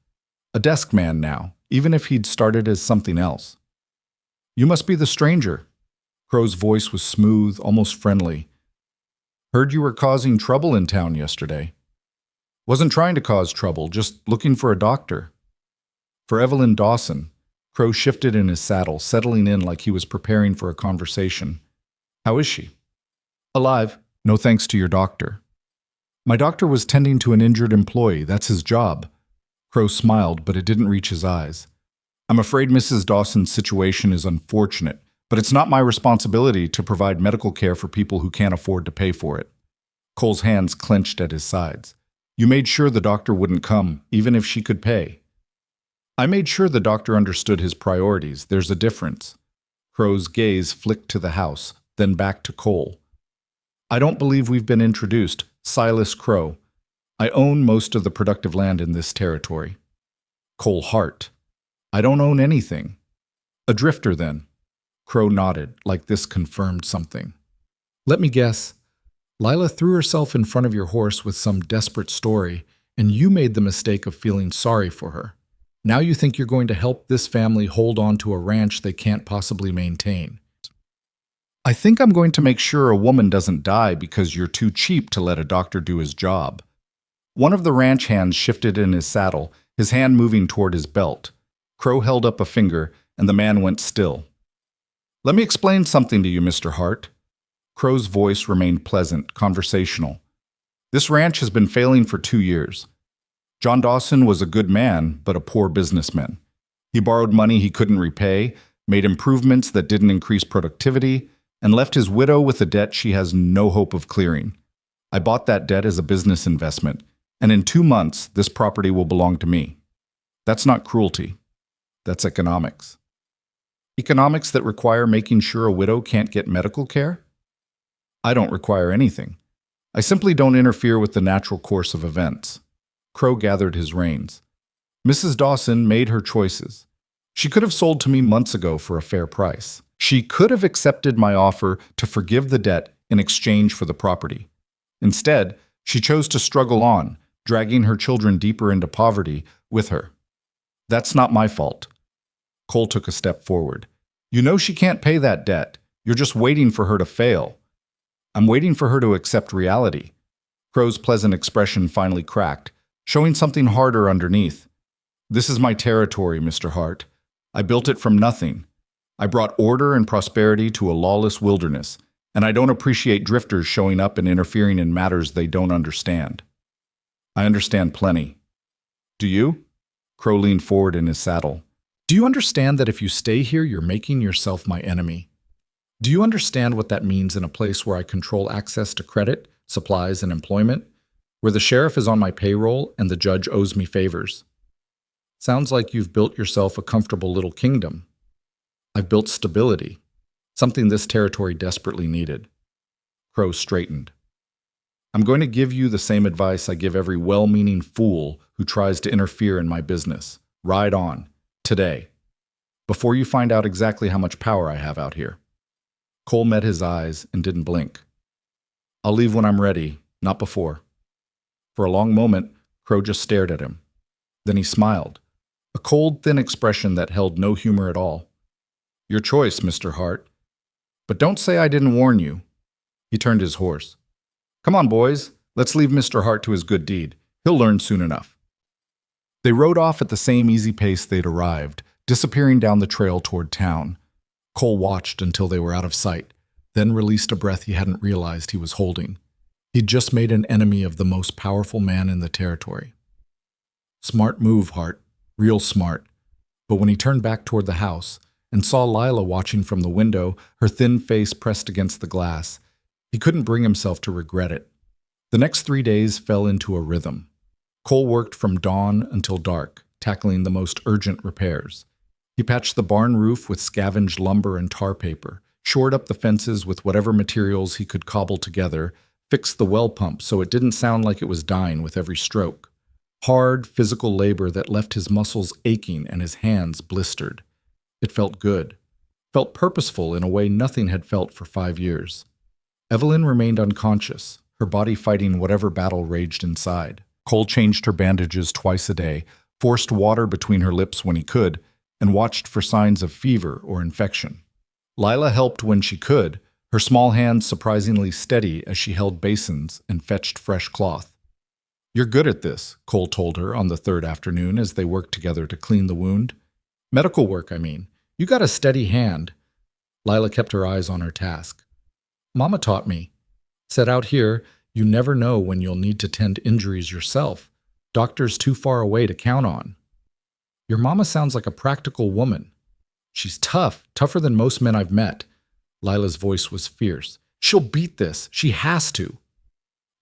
A: A desk man now, even if he'd started as something else. You must be the stranger. Crow's voice was smooth, almost friendly. Heard you were causing trouble in town yesterday. Wasn't trying to cause trouble, just looking for a doctor. For Evelyn Dawson. Crow shifted in his saddle, settling in like he was preparing for a conversation. How is she? Alive. No thanks to your doctor. My doctor was tending to an injured employee. That's his job. Crow smiled, but it didn't reach his eyes. I'm afraid Mrs. Dawson's situation is unfortunate, but it's not my responsibility to provide medical care for people who can't afford to pay for it. Cole's hands clenched at his sides. You made sure the doctor wouldn't come, even if she could pay. I made sure the doctor understood his priorities. There's a difference. Crow's gaze flicked to the house, then back to Cole. I don't believe we've been introduced. Silas Crow. I own most of the productive land in this territory. Cole Hart. I don't own anything. A drifter, then. Crow nodded, like this confirmed something. Let me guess. Lila threw herself in front of your horse with some desperate story, and you made the mistake of feeling sorry for her. Now you think you're going to help this family hold on to a ranch they can't possibly maintain. I think I'm going to make sure a woman doesn't die because you're too cheap to let a doctor do his job. One of the ranch hands shifted in his saddle, his hand moving toward his belt. Crow held up a finger, and the man went still. Let me explain something to you, Mr. Hart. Crow's voice remained pleasant, conversational. This ranch has been failing for 2 years. John Dawson was a good man, but a poor businessman. He borrowed money he couldn't repay, made improvements that didn't increase productivity, and left his widow with a debt she has no hope of clearing. I bought that debt as a business investment, and in 2 months, this property will belong to me. That's not cruelty. That's economics. Economics that require making sure a widow can't get medical care? I don't require anything. I simply don't interfere with the natural course of events. Crow gathered his reins. Mrs. Dawson made her choices. She could have sold to me months ago for a fair price. She could have accepted my offer to forgive the debt in exchange for the property. Instead, she chose to struggle on, dragging her children deeper into poverty with her. That's not my fault. Cole took a step forward. You know she can't pay that debt. You're just waiting for her to fail. I'm waiting for her to accept reality. Crow's pleasant expression finally cracked, showing something harder underneath. This is my territory, Mr. Hart. I built it from nothing. I brought order and prosperity to a lawless wilderness, and I don't appreciate drifters showing up and interfering in matters they don't understand. I understand plenty. Do you? Crow leaned forward in his saddle. Do you understand that if you stay here, you're making yourself my enemy? Do you understand what that means in a place where I control access to credit, supplies, and employment? Where the sheriff is on my payroll and the judge owes me favors? Sounds like you've built yourself a comfortable little kingdom. I've built stability, something this territory desperately needed. Crow straightened. I'm going to give you the same advice I give every well-meaning fool who tries to interfere in my business. Ride on. Today. Before you find out exactly how much power I have out here. Cole met his eyes and didn't blink. I'll leave when I'm ready, not before. For a long moment, Crow just stared at him. Then he smiled, a cold, thin expression that held no humor at all. Your choice, Mr. Hart. But don't say I didn't warn you. He turned his horse. Come on, boys. Let's leave Mr. Hart to his good deed. He'll learn soon enough. They rode off at the same easy pace they'd arrived, disappearing down the trail toward town. Cole watched until they were out of sight, then released a breath he hadn't realized he was holding. He'd just made an enemy of the most powerful man in the territory. Smart move, Hart. Real smart. But when he turned back toward the house and saw Lila watching from the window, her thin face pressed against the glass, he couldn't bring himself to regret it. The next 3 days fell into a rhythm. Cole worked from dawn until dark, tackling the most urgent repairs. He patched the barn roof with scavenged lumber and tar paper, shored up the fences with whatever materials he could cobble together, fixed the well pump so it didn't sound like it was dying with every stroke. Hard, physical labor that left his muscles aching and his hands blistered. It felt good. Felt purposeful in a way nothing had felt for 5 years. Evelyn remained unconscious, her body fighting whatever battle raged inside. Cole changed her bandages twice a day, forced water between her lips when he could, and watched for signs of fever or infection. Lila helped when she could, her small hands surprisingly steady as she held basins and fetched fresh cloth. You're good at this, Cole told her on the third afternoon as they worked together to clean the wound. Medical work, I mean. You got a steady hand. Lila kept her eyes on her task. Mama taught me. Said out here, you never know when you'll need to tend injuries yourself. Doctors too far away to count on. Your mama sounds like a practical woman. She's tough, tougher than most men I've met. Lila's voice was fierce. She'll beat this. She has to.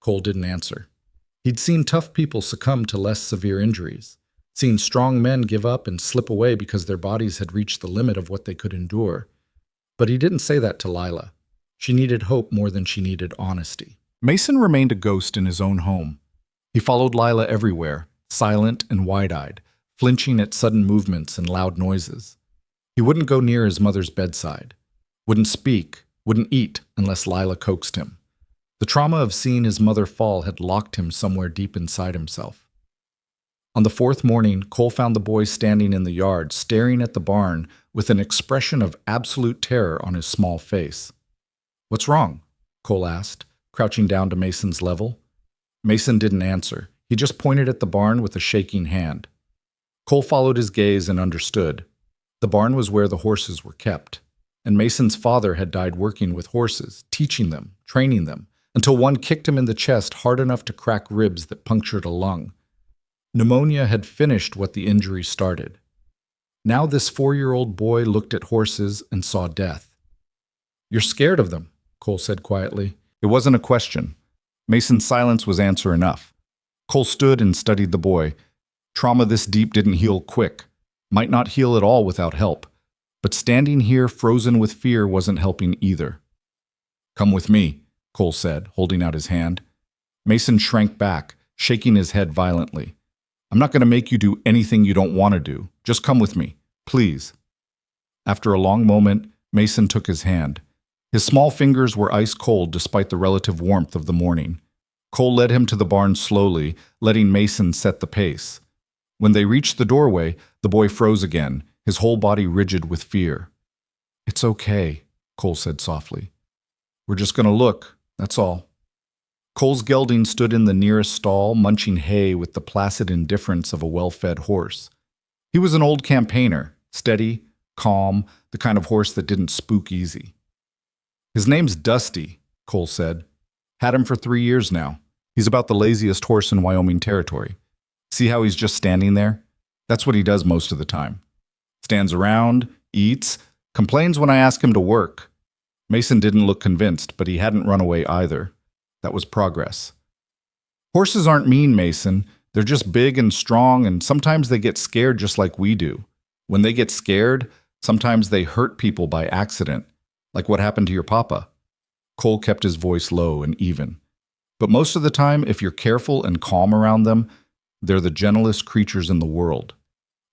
A: Cole didn't answer. He'd seen tough people succumb to less severe injuries, seen strong men give up and slip away because their bodies had reached the limit of what they could endure. But he didn't say that to Lila. She needed hope more than she needed honesty. Mason remained a ghost in his own home. He followed Lila everywhere, silent and wide-eyed, flinching at sudden movements and loud noises. He wouldn't go near his mother's bedside, wouldn't speak, wouldn't eat unless Lila coaxed him. The trauma of seeing his mother fall had locked him somewhere deep inside himself. On the fourth morning, Cole found the boy standing in the yard, staring at the barn with an expression of absolute terror on his small face. What's wrong? Cole asked, crouching down to Mason's level. Mason didn't answer. He just pointed at the barn with a shaking hand. Cole followed his gaze and understood. The barn was where the horses were kept, and Mason's father had died working with horses, teaching them, training them, until one kicked him in the chest hard enough to crack ribs that punctured a lung. Pneumonia had finished what the injury started. Now this 4-year-old boy looked at horses and saw death. You're scared of them, Cole said quietly. It wasn't a question. Mason's silence was answer enough. Cole stood and studied the boy. Trauma this deep didn't heal quick. Might not heal at all without help. But standing here frozen with fear wasn't helping either. Come with me, Cole said, holding out his hand. Mason shrank back, shaking his head violently. I'm not going to make you do anything you don't want to do. Just come with me, please. After a long moment, Mason took his hand. His small fingers were ice cold despite the relative warmth of the morning. Cole led him to the barn slowly, letting Mason set the pace. When they reached the doorway, the boy froze again, his whole body rigid with fear. It's okay, Cole said softly. We're just going to look, that's all. Cole's gelding stood in the nearest stall, munching hay with the placid indifference of a well-fed horse. He was an old campaigner, steady, calm, the kind of horse that didn't spook easy. His name's Dusty, Cole said. Had him for 3 years now. He's about the laziest horse in Wyoming territory. See how he's just standing there? That's what he does most of the time. Stands around, eats, complains when I ask him to work. Mason didn't look convinced, but he hadn't run away either. That was progress. Horses aren't mean, Mason. They're just big and strong, and sometimes they get scared just like we do. When they get scared, sometimes they hurt people by accident, like what happened to your papa. Cole kept his voice low and even. But most of the time, if you're careful and calm around them, they're the gentlest creatures in the world.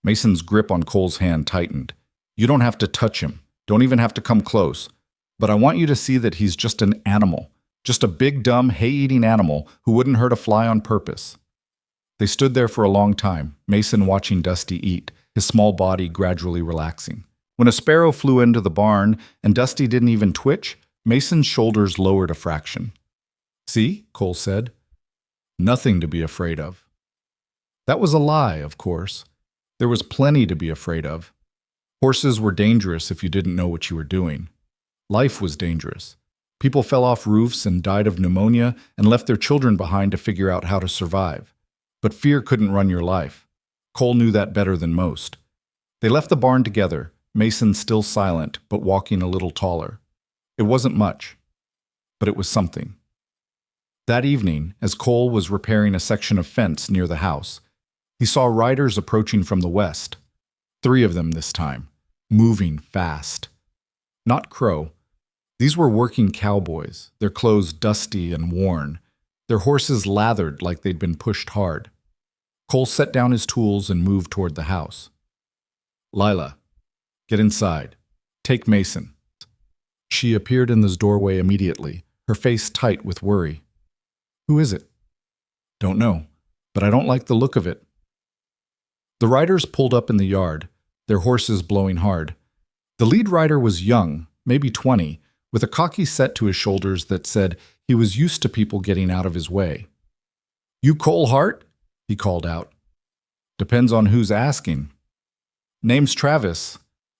A: Mason's grip on Cole's hand tightened. You don't have to touch him. Don't even have to come close. But I want you to see that he's just an animal. Just a big, dumb, hay-eating animal who wouldn't hurt a fly on purpose. They stood there for a long time, Mason watching Dusty eat, his small body gradually relaxing. When a sparrow flew into the barn and Dusty didn't even twitch, Mason's shoulders lowered a fraction. See, Cole said. Nothing to be afraid of. That was a lie, of course. There was plenty to be afraid of. Horses were dangerous if you didn't know what you were doing. Life was dangerous. People fell off roofs and died of pneumonia and left their children behind to figure out how to survive. But fear couldn't run your life. Cole knew that better than most. They left the barn together, Mason still silent, but walking a little taller. It wasn't much, but it was something. That evening, as Cole was repairing a section of fence near the house, he saw riders approaching from the west. 3 of them this time, moving fast. Not Crow. These were working cowboys, their clothes dusty and worn, their horses lathered like they'd been pushed hard. Cole set down his tools and moved toward the house. Lila, get inside. Take Mason. She appeared in the doorway immediately, her face tight with worry. Who is it? Don't know, but I don't like the look of it. The riders pulled up in the yard, their horses blowing hard. The lead rider was young, maybe 20, with a cocky set to his shoulders that said he was used to people getting out of his way. You Cole Hart? He called out. Depends on who's asking. Name's Travis.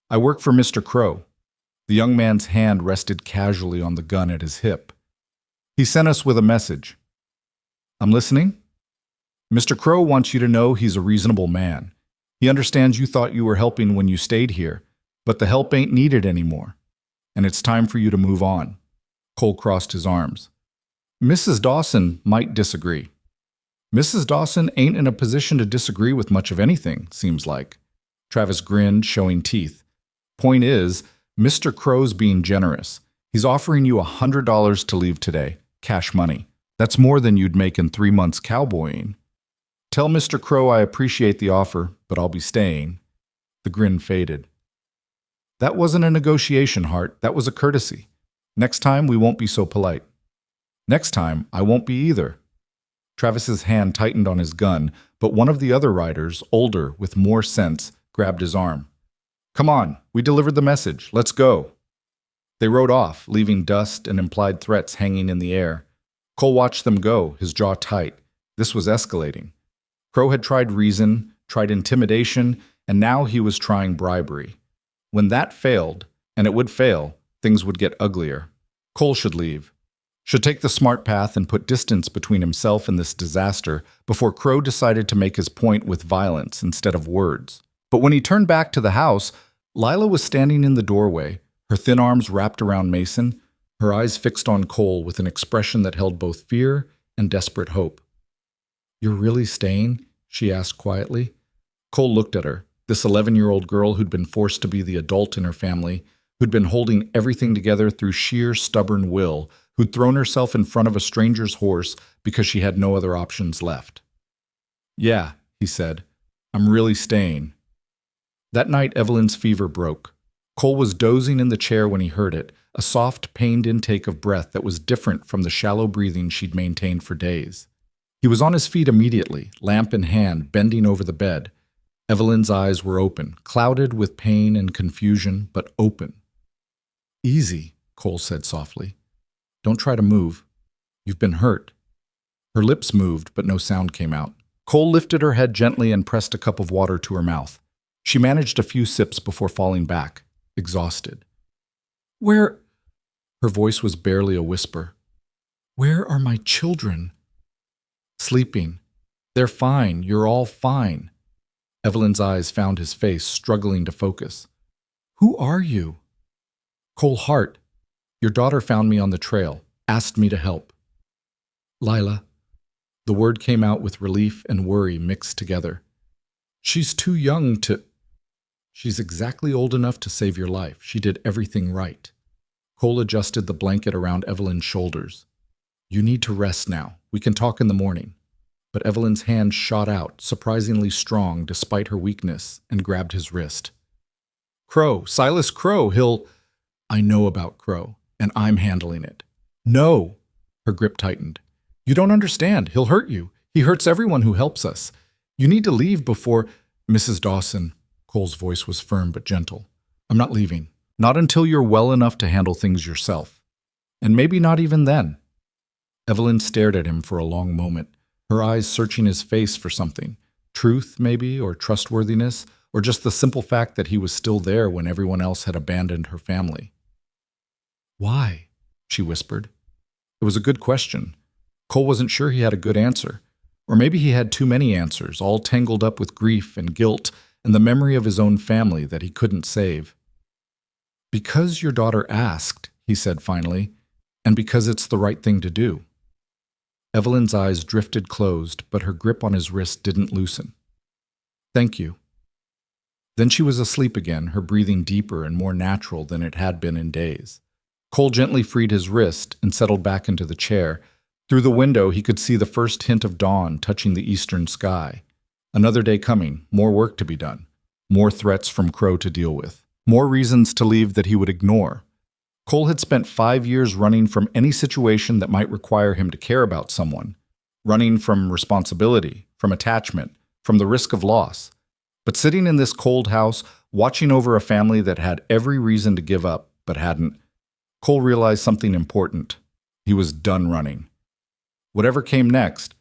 A: I work for Mr. Crow. The young man's hand rested casually on the gun at his hip. He sent us with a message. I'm listening. Mr. Crow wants you to know he's a reasonable man. He understands you thought you were helping when you stayed here, but the help ain't needed anymore, and it's time for you to move on. Cole crossed his arms. Mrs. Dawson might disagree. Mrs. Dawson ain't in a position to disagree with much of anything, seems like. Travis grinned, showing teeth. Point is, Mr. Crow's being generous. He's offering you $100 to leave today, cash money. That's more than you'd make in 3 months cowboying. Tell Mr. Crow I appreciate the offer, but I'll be staying. The grin faded. That wasn't a negotiation, Hart. That was a courtesy. Next time, we won't be so polite. Next time, I won't be either. Travis's hand tightened on his gun, but one of the other riders, older, with more sense, grabbed his arm. Come on, we delivered the message. Let's go. They rode off, leaving dust and implied threats hanging in the air. Cole watched them go, his jaw tight. This was escalating. Crow had tried reason, tried intimidation, and now he was trying bribery. When that failed, and it would fail, things would get uglier. Cole should leave. Should take the smart path and put distance between himself and this disaster before Crow decided to make his point with violence instead of words. But when he turned back to the house, Lila was standing in the doorway, her thin arms wrapped around Mason, her eyes fixed on Cole with an expression that held both fear and desperate hope. You're really staying? She asked quietly. Cole looked at her, this 11-year-old girl who'd been forced to be the adult in her family, who'd been holding everything together through sheer stubborn will, who'd thrown herself in front of a stranger's horse because she had no other options left. Yeah, he said, I'm really staying. That night, Evelyn's fever broke. Cole was dozing in the chair when he heard it, a soft, pained intake of breath that was different from the shallow breathing she'd maintained for days. He was on his feet immediately, lamp in hand, bending over the bed. Evelyn's eyes were open, clouded with pain and confusion, but open. Easy, Cole said softly. Don't try to move. You've been hurt. Her lips moved, but no sound came out. Cole lifted her head gently and pressed a cup of water to her mouth. She managed a few sips before falling back. exhausted. Where? Her voice was barely a whisper. Where are my children? Sleeping. They're fine. You're all fine. Evelyn's eyes found his face, struggling to focus. Who are you? Cole Hart. Your daughter found me on the trail, asked me to help. Lila. The word came out with relief and worry mixed together. She's too young to... She's exactly old enough to save your life. She did everything right. Cole adjusted the blanket around Evelyn's shoulders. You need to rest now. We can talk in the morning. But Evelyn's hand shot out, surprisingly strong despite her weakness, and grabbed his wrist. Crow, Silas Crow, he'll... I know about Crow, and I'm handling it. No! Her grip tightened. You don't understand. He'll hurt you. He hurts everyone who helps us. You need to leave before... Mrs. Dawson, Cole's voice was firm but gentle. I'm not leaving. Not until you're well enough to handle things yourself. And maybe not even then. Evelyn stared at him for a long moment, her eyes searching his face for something. Truth, maybe, or trustworthiness, or just the simple fact that he was still there when everyone else had abandoned her family. Why? She whispered. It was a good question. Cole wasn't sure he had a good answer. Or maybe he had too many answers, all tangled up with grief and guilt and the memory of his own family that he couldn't save. Because your daughter asked, he said finally, and because it's the right thing to do. Evelyn's eyes drifted closed, but her grip on his wrist didn't loosen. Thank you. Then she was asleep again, her breathing deeper and more natural than it had been in days. Cole gently freed his wrist and settled back into the chair. Through the window, he could see the first hint of dawn touching the eastern sky. Another day coming, more work to be done, more threats from Crow to deal with, more reasons to leave that he would ignore. Cole had spent 5 years running from any situation that might require him to care about someone, running from responsibility, from attachment, from the risk of loss. But sitting in this cold house, watching over a family that had every reason to give up but hadn't, Cole realized something important. He was done running. Whatever came next,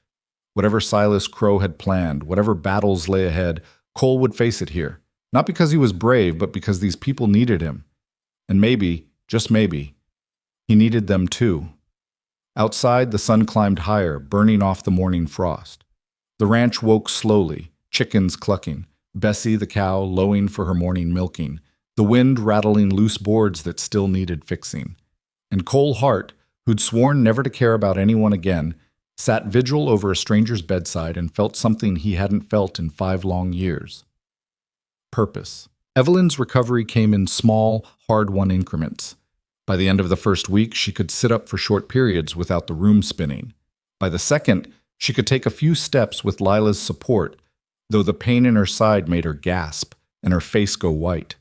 A: whatever Silas Crow had planned, whatever battles lay ahead, Cole would face it here. Not because he was brave, but because these people needed him. And maybe, just maybe, he needed them too. Outside, the sun climbed higher, burning off the morning frost. The ranch woke slowly, chickens clucking, Bessie the cow lowing for her morning milking, the wind rattling loose boards that still needed fixing. And Cole Hart, who'd sworn never to care about anyone again, sat vigil over a stranger's bedside and felt something he hadn't felt in 5 long years. Purpose. Evelyn's recovery came in small, hard-won increments. By the end of the first week, she could sit up for short periods without the room spinning. By the second, she could take a few steps with Lila's support, though the pain in her side made her gasp and her face go white.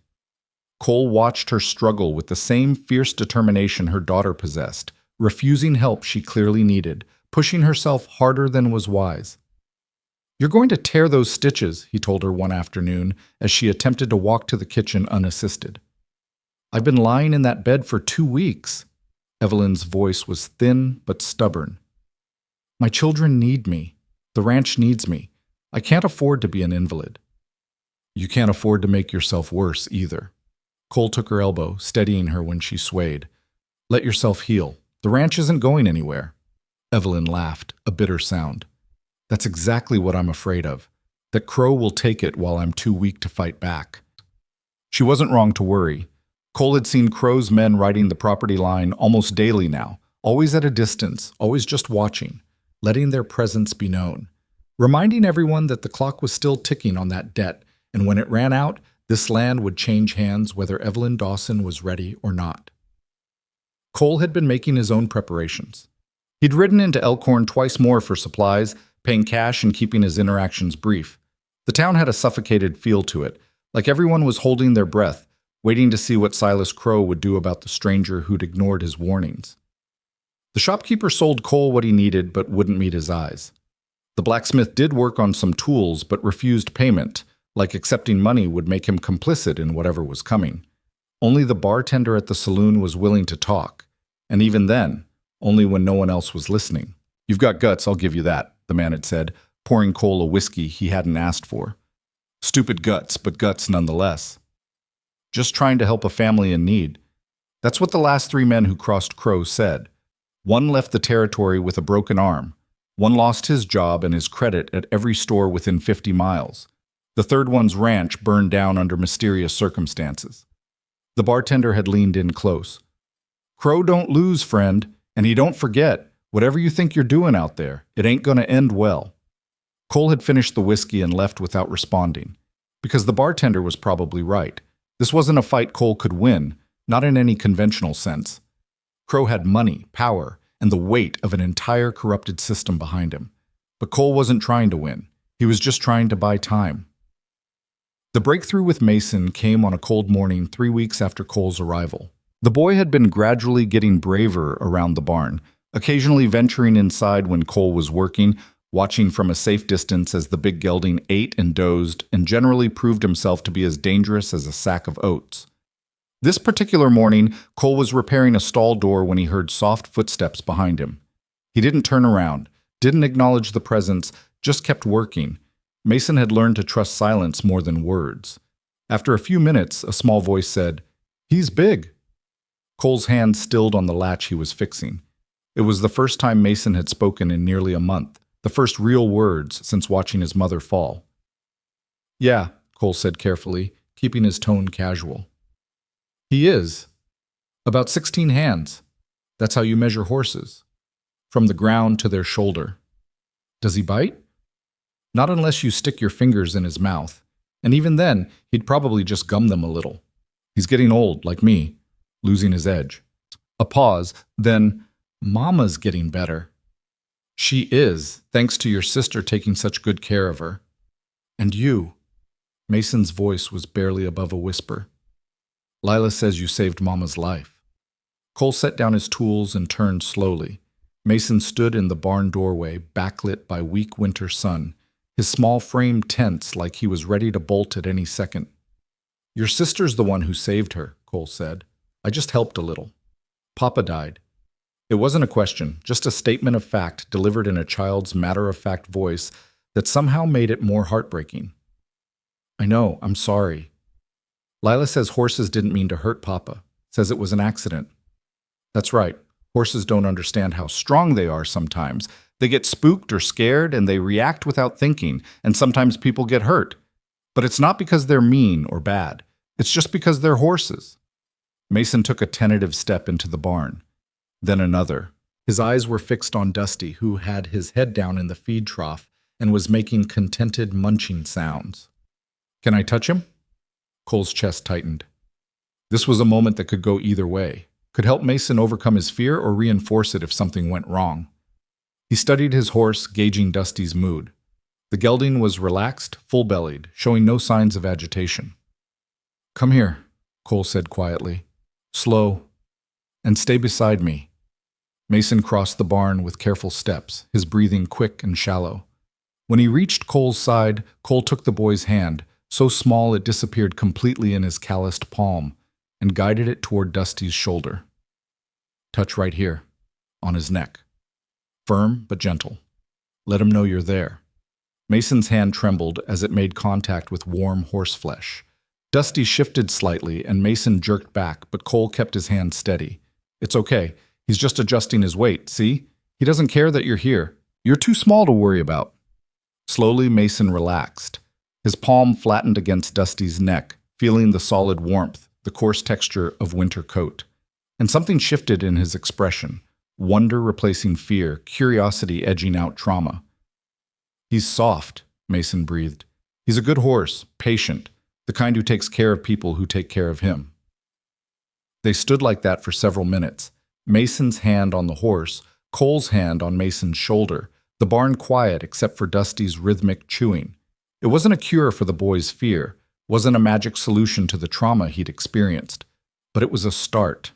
A: Cole watched her struggle with the same fierce determination her daughter possessed, refusing help she clearly needed, pushing herself harder than was wise. You're going to tear those stitches, he told her one afternoon as she attempted to walk to the kitchen unassisted. I've been lying in that bed for 2 weeks. Evelyn's voice was thin but stubborn. My children need me. The ranch needs me. I can't afford to be an invalid. You can't afford to make yourself worse either. Cole took her elbow, steadying her when she swayed. Let yourself heal. The ranch isn't going anywhere. Evelyn laughed, a bitter sound. That's exactly what I'm afraid of, that Crow will take it while I'm too weak to fight back. She wasn't wrong to worry. Cole had seen Crow's men riding the property line almost daily now, always at a distance, always just watching, letting their presence be known, reminding everyone that the clock was still ticking on that debt, and when it ran out, this land would change hands whether Evelyn Dawson was ready or not. Cole had been making his own preparations. He'd ridden into Elkhorn twice more for supplies, paying cash and keeping his interactions brief. The town had a suffocated feel to it, like everyone was holding their breath, waiting to see what Silas Crow would do about the stranger who'd ignored his warnings. The shopkeeper sold Cole what he needed but wouldn't meet his eyes. The blacksmith did work on some tools but refused payment, like accepting money would make him complicit in whatever was coming. Only the bartender at the saloon was willing to talk, and even then, only when no one else was listening. You've got guts, I'll give you that, the man had said, pouring Cole a whiskey he hadn't asked for. Stupid guts, but guts nonetheless. just trying to help a family in need. That's what the last 3 men who crossed Crow said. One left the territory with a broken arm. One lost his job and his credit at every store within 50 miles. The third one's ranch burned down under mysterious circumstances. The bartender had leaned in close. Crow don't lose, friend, and he don't forget. Whatever you think you're doing out there, it ain't gonna end well. Cole had finished the whiskey and left without responding. Because the bartender was probably right. This wasn't a fight Cole could win, not in any conventional sense. Crow had money, power, and the weight of an entire corrupted system behind him. But Cole wasn't trying to win. He was just trying to buy time. The breakthrough with Mason came on a cold morning 3 weeks after Cole's arrival. The boy had been gradually getting braver around the barn, occasionally venturing inside when Cole was working, watching from a safe distance as the big gelding ate and dozed, and generally proved himself to be as dangerous as a sack of oats. This particular morning, Cole was repairing a stall door when he heard soft footsteps behind him. He didn't turn around, didn't acknowledge the presence, just kept working. Mason had learned to trust silence more than words. After a few minutes, a small voice said, "He's big." Cole's hand stilled on the latch he was fixing. It was the first time Mason had spoken in nearly a month, the first real words since watching his mother fall. "Yeah," Cole said carefully, keeping his tone casual. "He is. About 16 hands. That's how you measure horses. From the ground to their shoulder. Does he bite?" "Not unless you stick your fingers in his mouth. And even then, he'd probably just gum them a little. He's getting old, like me, losing his edge." A pause, then, "Mama's getting better." "She is, thanks to your sister taking such good care of her. And you." Mason's voice was barely above a whisper. "Lila says you saved Mama's life." Cole set down his tools and turned slowly. Mason stood in the barn doorway, backlit by weak winter sun, his small frame tense like he was ready to bolt at any second. "Your sister's the one who saved her," Cole said. "I just helped a little. Papa died." It wasn't a question, just a statement of fact delivered in a child's matter-of-fact voice that somehow made it more heartbreaking. "I know, I'm sorry. Lila says horses didn't mean to hurt Papa, says it was an accident." "That's right. Horses don't understand how strong they are sometimes. They get spooked or scared and they react without thinking, and sometimes people get hurt. But it's not because they're mean or bad. It's just because they're horses." Mason took a tentative step into the barn. Then another. His eyes were fixed on Dusty, who had his head down in the feed trough and was making contented munching sounds. "Can I touch him?" Cole's chest tightened. This was a moment that could go either way, could help Mason overcome his fear or reinforce it if something went wrong. He studied his horse, gauging Dusty's mood. The gelding was relaxed, full-bellied, showing no signs of agitation. "Come here," Cole said quietly. "Slow. And stay beside me." Mason crossed the barn with careful steps, his breathing quick and shallow. When he reached Cole's side, Cole took the boy's hand, so small it disappeared completely in his calloused palm, and guided it toward Dusty's shoulder. "Touch right here, on his neck. Firm but gentle. Let him know you're there." Mason's hand trembled as it made contact with warm horseflesh. Dusty shifted slightly and Mason jerked back, but Cole kept his hand steady. "It's okay. He's just adjusting his weight, see? He doesn't care that you're here. You're too small to worry about." Slowly, Mason relaxed. His palm flattened against Dusty's neck, feeling the solid warmth, the coarse texture of winter coat. And something shifted in his expression, wonder replacing fear, curiosity edging out trauma. "He's soft," Mason breathed. "He's a good horse, patient, the kind who takes care of people who take care of him." They stood like that for several minutes, Mason's hand on the horse, Cole's hand on Mason's shoulder, the barn quiet except for Dusty's rhythmic chewing. It wasn't a cure for the boy's fear, wasn't a magic solution to the trauma he'd experienced, but it was a start.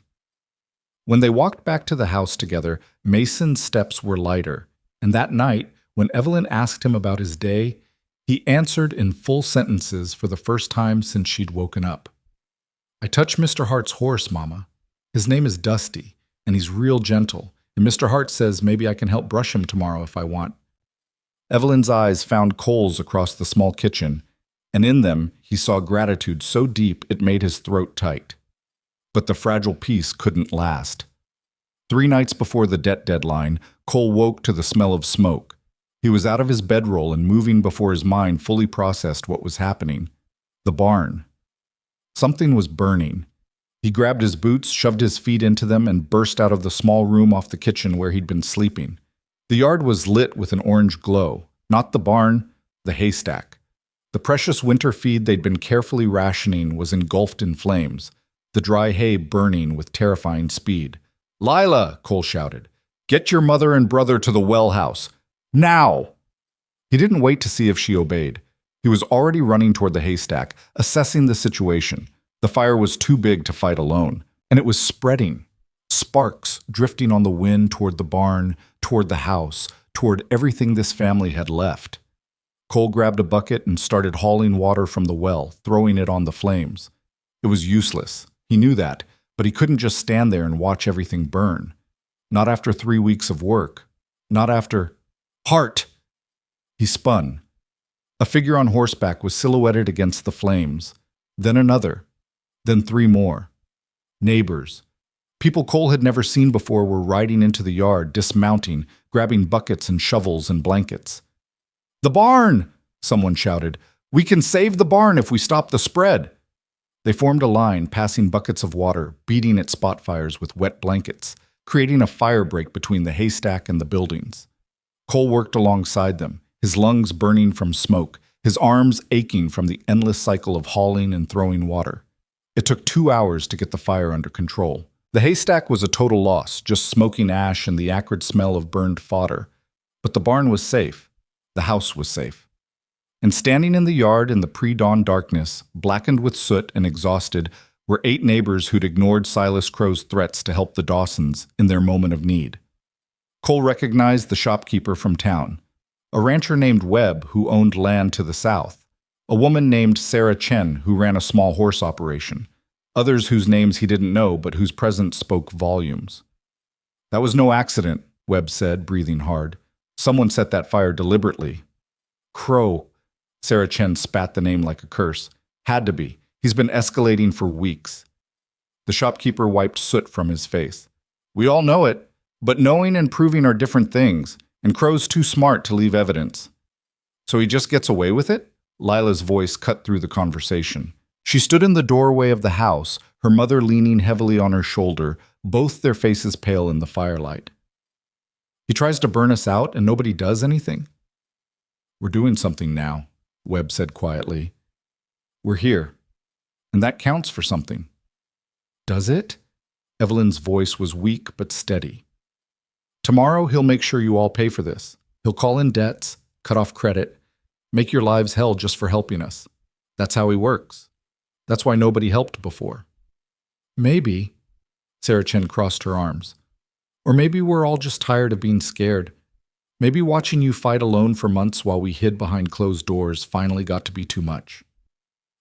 A: When they walked back to the house together, Mason's steps were lighter, and that night, when Evelyn asked him about his day, he answered in full sentences for the first time since she'd woken up. "I touched Mr. Hart's horse, Mama. His name is Dusty, and he's real gentle, and Mr. Hart says maybe I can help brush him tomorrow if I want." Evelyn's eyes found Cole's across the small kitchen, and in them he saw gratitude so deep it made his throat tight. But the fragile peace couldn't last. 3 nights before the debt deadline, Cole woke to the smell of smoke. He was out of his bedroll and moving before his mind fully processed what was happening. The barn. Something was burning. He grabbed his boots, shoved his feet into them, and burst out of the small room off the kitchen where he'd been sleeping. The yard was lit with an orange glow. Not the barn, the haystack. The precious winter feed they'd been carefully rationing was engulfed in flames, the dry hay burning with terrifying speed. "Lila!" Cole shouted. "Get your mother and brother to the well house. Now!" He didn't wait to see if she obeyed. He was already running toward the haystack, assessing the situation. The fire was too big to fight alone, and it was spreading. Sparks drifting on the wind toward the barn, toward the house, toward everything this family had left. Cole grabbed a bucket and started hauling water from the well, throwing it on the flames. It was useless. He knew that, but he couldn't just stand there and watch everything burn. Not after 3 weeks of work. Not after... Heart! He spun. A figure on horseback was silhouetted against the flames. Then another. Then 3 more. Neighbors. People Cole had never seen before were riding into the yard, dismounting, grabbing buckets and shovels and blankets. "The barn!" someone shouted. "We can save the barn if we stop the spread." They formed a line, passing buckets of water, beating at spot fires with wet blankets, creating a fire break between the haystack and the buildings. Cole worked alongside them, his lungs burning from smoke, his arms aching from the endless cycle of hauling and throwing water. It took 2 hours to get the fire under control. The haystack was a total loss, just smoking ash and the acrid smell of burned fodder. But the barn was safe. The house was safe. And standing in the yard in the pre-dawn darkness, blackened with soot and exhausted, were 8 neighbors who'd ignored Silas Crow's threats to help the Dawsons in their moment of need. Cole recognized the shopkeeper from town, a rancher named Webb who owned land to the south, a woman named Sarah Chen who ran a small horse operation, others whose names he didn't know but whose presence spoke volumes. "That was no accident," Webb said, breathing hard. "Someone set that fire deliberately." "Crow," Sarah Chen spat the name like a curse. "Had to be. He's been escalating for weeks." The shopkeeper wiped soot from his face. "We all know it, but knowing and proving are different things, and Crow's too smart to leave evidence." "So he just gets away with it?" Lila's voice cut through the conversation. She stood in the doorway of the house, her mother leaning heavily on her shoulder, both their faces pale in the firelight. "He tries to burn us out and nobody does anything?" "We're doing something now," Webb said quietly. "We're here, and that counts for something." "Does it?" Evelyn's voice was weak but steady. "Tomorrow he'll make sure you all pay for this. He'll call in debts, cut off credit, make your lives hell just for helping us. That's how he works. That's why nobody helped before." "Maybe," Sarah Chen crossed her arms. "Or maybe we're all just tired of being scared. Maybe watching you fight alone for months while we hid behind closed doors finally got to be too much."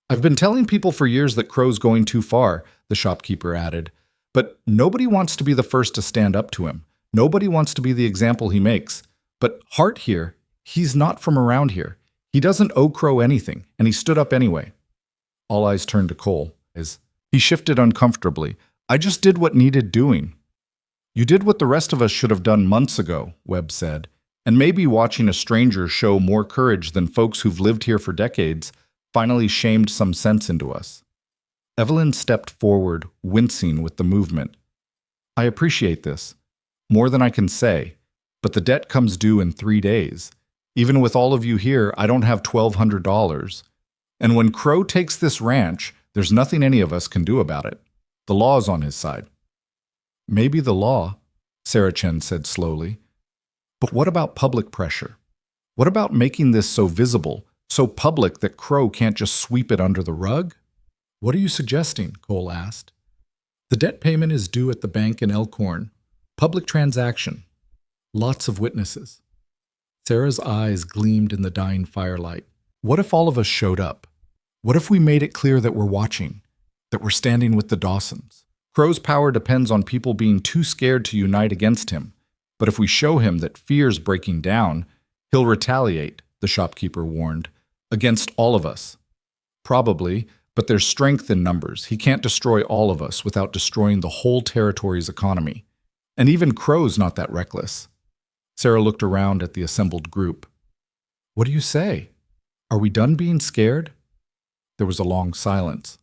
A: "I've been telling people for years that Crow's going too far," the shopkeeper added. "But nobody wants to be the first to stand up to him. Nobody wants to be the example he makes. But Hart here, he's not from around here. He doesn't owe Crow anything, and he stood up anyway." All eyes turned to Cole. He shifted uncomfortably. "I just did what needed doing." "You did what the rest of us should have done months ago," Webb said. "And maybe watching a stranger show more courage than folks who've lived here for decades finally shamed some sense into us." Evelyn stepped forward, wincing with the movement. "I appreciate this. More than I can say. But the debt comes due in 3 days. Even with all of you here, I don't have $1,200. And when Crow takes this ranch, there's nothing any of us can do about it. The law's on his side." "Maybe the law," Sarah Chen said slowly. "But what about public pressure? What about making this so visible, so public that Crow can't just sweep it under the rug?" "What are you suggesting?" Cole asked. "The debt payment is due at the bank in Elkhorn. Public transaction. Lots of witnesses." Sarah's eyes gleamed in the dying firelight. "What if all of us showed up? What if we made it clear that we're watching, that we're standing with the Dawsons? Crow's power depends on people being too scared to unite against him. But if we show him that fear's breaking down, he'll retaliate," the shopkeeper warned, "against all of us. Probably, but there's strength in numbers. He can't destroy all of us without destroying the whole territory's economy. And even Crow's not that reckless. Sarah looked around at the assembled group. What do you say? Are we done being scared? There was a long silence.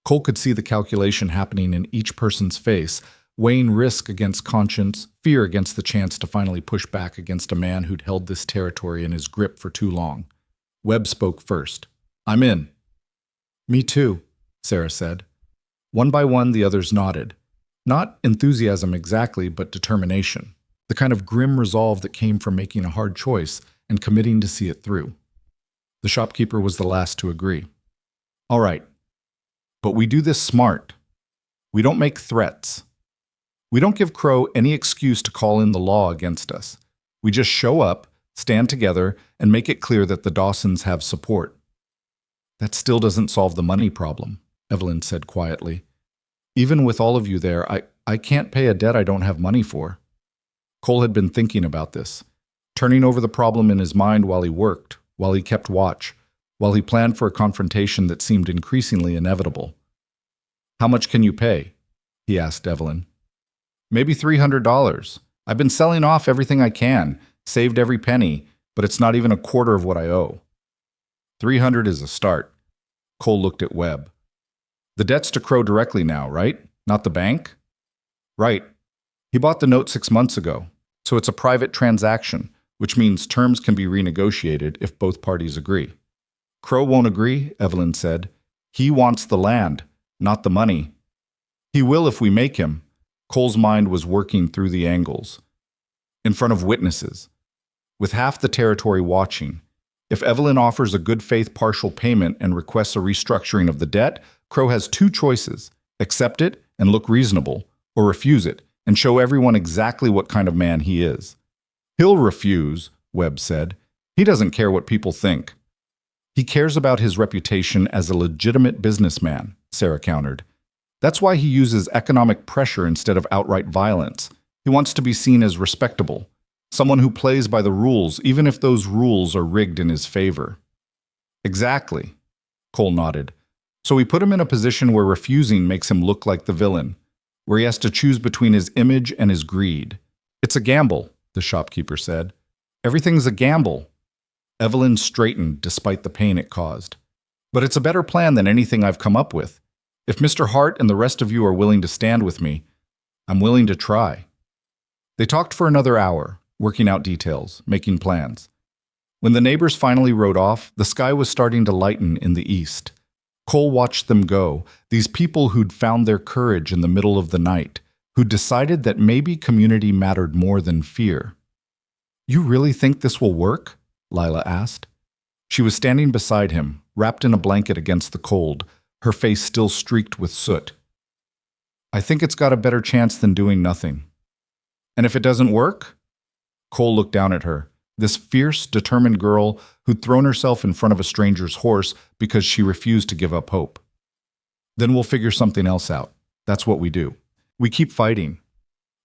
A: Cole could see the calculation happening in each person's face, weighing risk against conscience, fear against the chance to finally push back against a man who'd held this territory in his grip for too long. Webb spoke first. I'm in. Me too, Sarah said. One by one, the others nodded. Not enthusiasm exactly, but determination. The kind of grim resolve that came from making a hard choice and committing to see it through. The shopkeeper was the last to agree. All right, but we do this smart. We don't make threats. We don't give Crow any excuse to call in the law against us. We just show up, stand together, and make it clear that the Dawsons have support. That still doesn't solve the money problem, Evelyn said quietly. Even with all of you there, I can't pay a debt I don't have money for. Cole had been thinking about this, turning over the problem in his mind while he worked, while he kept watch, while he planned for a confrontation that seemed increasingly inevitable. How much can you pay? He asked Evelyn. Maybe $300. I've been selling off everything I can, saved every penny, but it's not even a quarter of what I owe. 300 is a start. Cole looked at Webb. The debt's to Crow directly now, right? Not the bank? Right. He bought the note 6 months ago, so it's a private transaction, which means terms can be renegotiated if both parties agree. Crow won't agree, Evelyn said. He wants the land, not the money. He will if we make him. Cole's mind was working through the angles. In front of witnesses. With half the territory watching. If Evelyn offers a good faith partial payment and requests a restructuring of the debt, Crow has two choices: accept it and look reasonable, or refuse it and show everyone exactly what kind of man he is. He'll refuse, Webb said. He doesn't care what people think. He cares about his reputation as a legitimate businessman, Sarah countered. That's why he uses economic pressure instead of outright violence. He wants to be seen as respectable, someone who plays by the rules, even if those rules are rigged in his favor. Exactly, Cole nodded. So we put him in a position where refusing makes him look like the villain, where he has to choose between his image and his greed. It's a gamble, the shopkeeper said. Everything's a gamble. Evelyn straightened despite the pain it caused. But it's a better plan than anything I've come up with. If Mr. Hart and the rest of you are willing to stand with me, I'm willing to try. They talked for another hour, working out details, making plans. When the neighbors finally rode off, the sky was starting to lighten in the east. Cole watched them go, these people who'd found their courage in the middle of the night, who'd decided that maybe community mattered more than fear. You really think this will work? Lila asked. She was standing beside him, wrapped in a blanket against the cold, her face still streaked with soot. I think it's got a better chance than doing nothing. And if it doesn't work? Cole looked down at her, this fierce, determined girl who'd thrown herself in front of a stranger's horse because she refused to give up hope. Then we'll figure something else out. That's what we do. We keep fighting.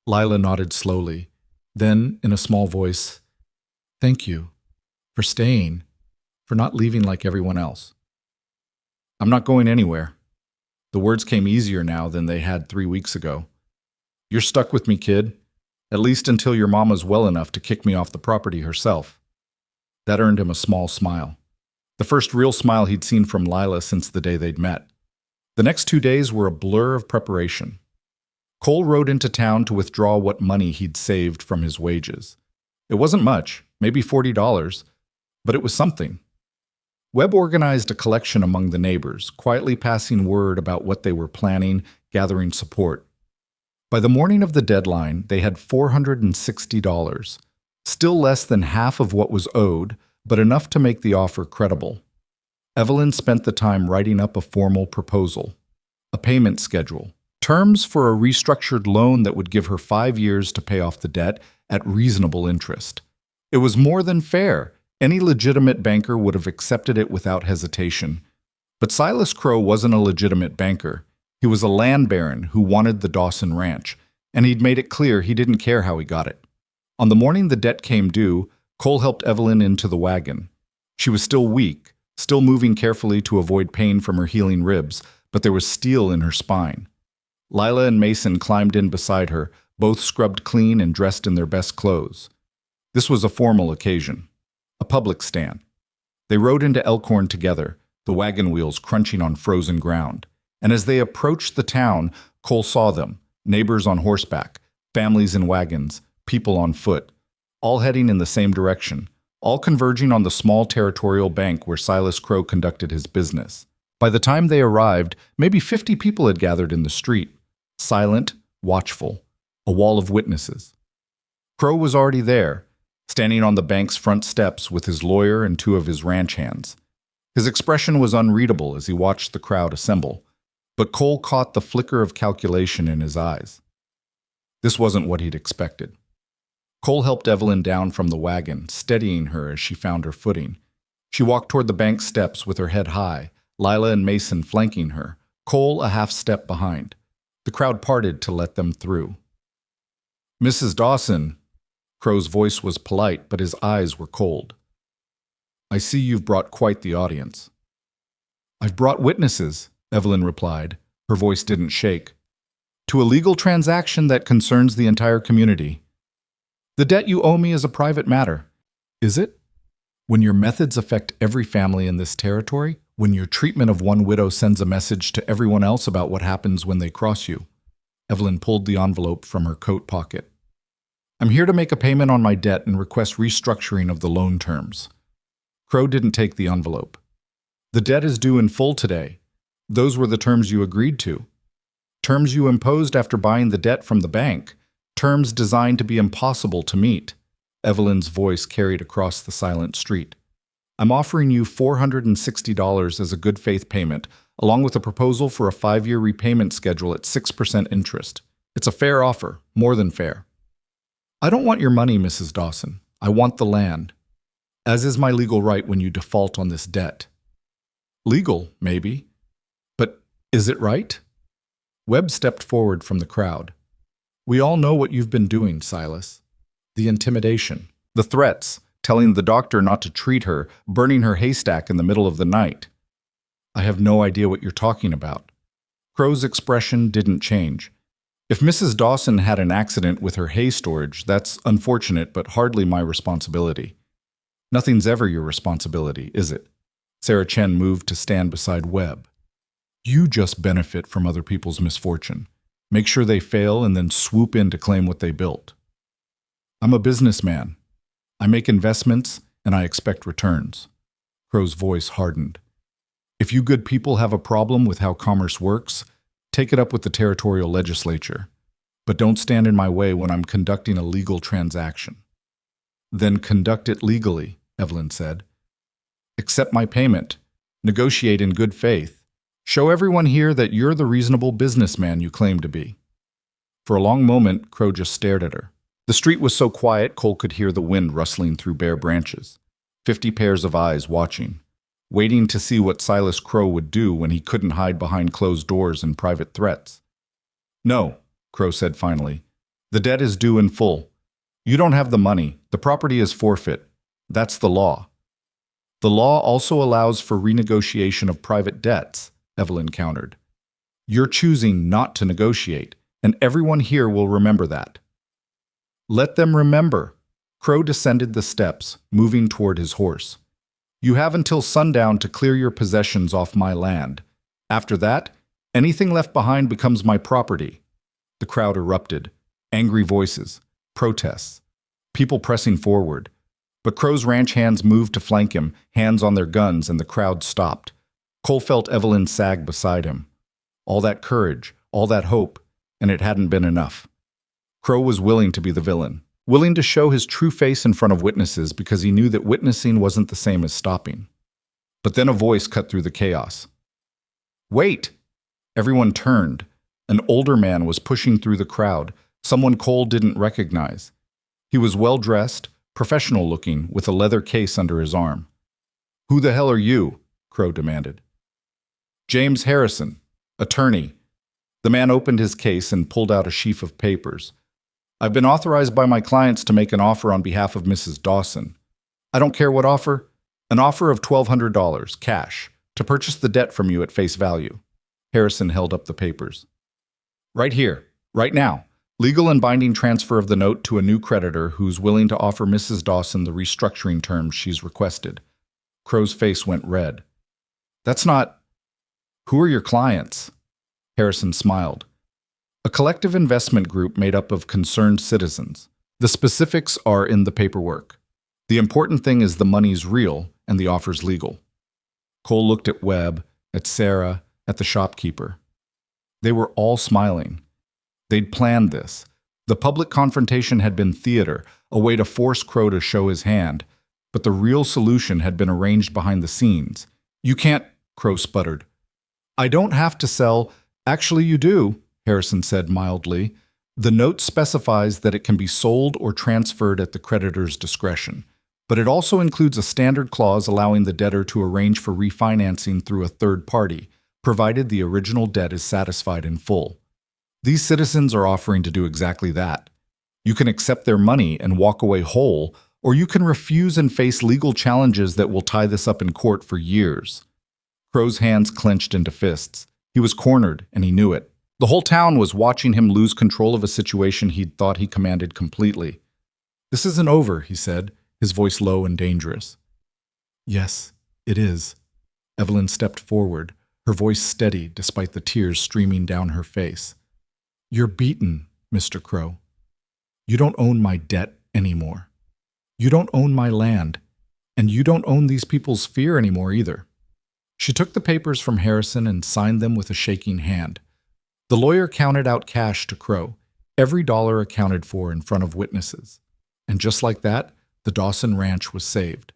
A: Lila nodded slowly. Then, in a small voice, thank you for staying, for not leaving like everyone else. I'm not going anywhere. The words came easier now than they had 3 weeks ago. You're stuck with me, kid. At least until your mama's well enough to kick me off the property herself. That earned him a small smile. The first real smile he'd seen from Lila since the day they'd met. The next 2 days were a blur of preparation. Cole rode into town to withdraw what money he'd saved from his wages. It wasn't much, maybe $40, but it was something. Webb organized a collection among the neighbors, quietly passing word about what they were planning, gathering support. By the morning of the deadline, they had $460, still less than half of what was owed, but enough to make the offer credible. Evelyn spent the time writing up a formal proposal, a payment schedule, terms for a restructured loan that would give her 5 years to pay off the debt at reasonable interest. It was more than fair. Any legitimate banker would have accepted it without hesitation. But Silas Crow wasn't a legitimate banker. He was a land baron who wanted the Dawson Ranch, and he'd made it clear he didn't care how he got it. On the morning the debt came due, Cole helped Evelyn into the wagon. She was still weak, still moving carefully to avoid pain from her healing ribs, but there was steel in her spine. Lila and Mason climbed in beside her, both scrubbed clean and dressed in their best clothes. This was a formal occasion, a public stand. They rode into Elkhorn together, the wagon wheels crunching on frozen ground. And as they approached the town, Cole saw them, neighbors on horseback, families in wagons, people on foot, all heading in the same direction, all converging on the small territorial bank where Silas Crow conducted his business. By the time they arrived, maybe 50 people had gathered in the street, silent, watchful, a wall of witnesses. Crow was already there, standing on the bank's front steps with his lawyer and two of his ranch hands. His expression was unreadable as he watched the crowd assemble, but Cole caught the flicker of calculation in his eyes. This wasn't what he'd expected. Cole helped Evelyn down from the wagon, steadying her as she found her footing. She walked toward the bank steps with her head high, Lila and Mason flanking her, Cole a half step behind. The crowd parted to let them through. "Mrs. Dawson," Crow's voice was polite, but his eyes were cold. "I see you've brought quite the audience." "I've brought witnesses," Evelyn replied. Her voice didn't shake. "To a legal transaction that concerns the entire community. The debt you owe me is a private matter." "Is it? When your methods affect every family in this territory? When your treatment of one widow sends a message to everyone else about what happens when they cross you?" Evelyn pulled the envelope from her coat pocket. "I'm here to make a payment on my debt and request restructuring of the loan terms." Crow didn't take the envelope. "The debt is due in full today. Those were the terms you agreed to. Terms you imposed after buying the debt from the bank. Terms designed to be impossible to meet." Evelyn's voice carried across the silent street. "I'm offering you $460 as a good faith payment, along with a proposal for a 5-year repayment schedule at 6% interest. It's a fair offer, more than fair." "I don't want your money, Mrs. Dawson. I want the land, as is my legal right when you default on this debt." "Legal, maybe. But is it right?" Webb stepped forward from the crowd. "We all know what you've been doing, Silas. The intimidation, the threats, telling the doctor not to treat her, burning her haystack in the middle of the night." "I have no idea what you're talking about." Crow's expression didn't change. "If Mrs. Dawson had an accident with her hay storage, that's unfortunate but hardly my responsibility." "Nothing's ever your responsibility, is it?" Sarah Chen moved to stand beside Webb. "You just benefit from other people's misfortune. Make sure they fail and then swoop in to claim what they built." "I'm a businessman. I make investments and I expect returns." Crow's voice hardened. "If you good people have a problem with how commerce works, take it up with the territorial legislature. But don't stand in my way when I'm conducting a legal transaction." "Then conduct it legally," Evelyn said. "Accept my payment. Negotiate in good faith. Show everyone here that you're the reasonable businessman you claim to be." For a long moment, Crow just stared at her. The street was so quiet, Cole could hear the wind rustling through bare branches. 50 pairs of eyes watching, waiting to see what Silas Crow would do when he couldn't hide behind closed doors and private threats. "No," Crow said finally. "The debt is due in full. You don't have the money. The property is forfeit. That's the law." "The law also allows for renegotiation of private debts," Evelyn countered. "You're choosing not to negotiate, and everyone here will remember that." "Let them remember." Crow descended the steps, moving toward his horse. "You have until sundown to clear your possessions off my land. After that, anything left behind becomes my property." The crowd erupted. Angry voices, protests, people pressing forward. But Crow's ranch hands moved to flank him, hands on their guns, and the crowd stopped. Cole felt Evelyn sag beside him. All that courage, all that hope, and it hadn't been enough. Crow was willing to be the villain, willing to show his true face in front of witnesses because he knew that witnessing wasn't the same as stopping. But then a voice cut through the chaos. "Wait!" Everyone turned. An older man was pushing through the crowd, someone Cole didn't recognize. He was well-dressed, professional-looking, with a leather case under his arm. "Who the hell are you?" Crow demanded. "James Harrison, attorney." The man opened his case and pulled out a sheaf of papers. "I've been authorized by my clients to make an offer on behalf of Mrs. Dawson. I don't care what offer. An offer of $1,200, cash, to purchase the debt from you at face value. Harrison held up the papers. Right here, right now. Legal and binding transfer of the note to a new creditor who's willing to offer Mrs. Dawson the restructuring terms she's requested. Crow's face went red. That's not... Who are your clients? Harrison smiled. A collective investment group made up of concerned citizens. The specifics are in the paperwork. The important thing is the money's real and the offer's legal. Cole looked at Webb, at Sarah, at the shopkeeper. They were all smiling. They'd planned this. The public confrontation had been theater, a way to force Crow to show his hand, but the real solution had been arranged behind the scenes. You can't, Crow sputtered. I don't have to sell. Actually, you do, Harrison said mildly. The note specifies that it can be sold or transferred at the creditor's discretion, but it also includes a standard clause allowing the debtor to arrange for refinancing through a third party, provided the original debt is satisfied in full. These citizens are offering to do exactly that. You can accept their money and walk away whole, or you can refuse and face legal challenges that will tie this up in court for years. Crow's hands clenched into fists. He was cornered, and he knew it. The whole town was watching him lose control of a situation he'd thought he commanded completely. This isn't over, he said, his voice low and dangerous. Yes, it is. Evelyn stepped forward, her voice steady despite the tears streaming down her face. You're beaten, Mr. Crow. You don't own my debt anymore. You don't own my land, and you don't own these people's fear anymore either. She took the papers from Harrison and signed them with a shaking hand. The lawyer counted out cash to Crow, every dollar accounted for in front of witnesses. And just like that, the Dawson Ranch was saved.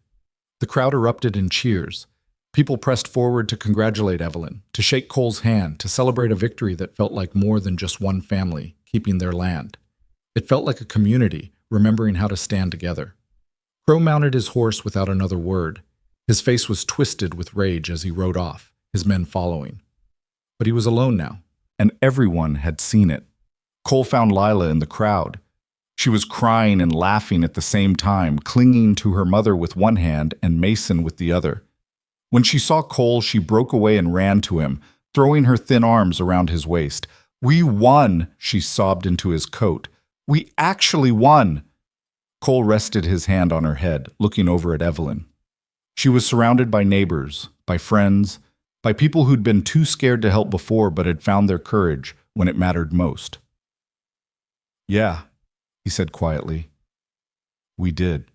A: The crowd erupted in cheers. People pressed forward to congratulate Evelyn, to shake Cole's hand, to celebrate a victory that felt like more than just one family keeping their land. It felt like a community, remembering how to stand together. Crow mounted his horse without another word. His face was twisted with rage as he rode off, his men following. But he was alone now, and everyone had seen it. Cole found Lila in the crowd. She was crying and laughing at the same time, clinging to her mother with one hand and Mason with the other. When she saw Cole, she broke away and ran to him, throwing her thin arms around his waist. We won, she sobbed into his coat. We actually won. Cole rested his hand on her head, looking over at Evelyn. She was surrounded by neighbors, by friends, by people who'd been too scared to help before but had found their courage when it mattered most. Yeah, he said quietly. We did.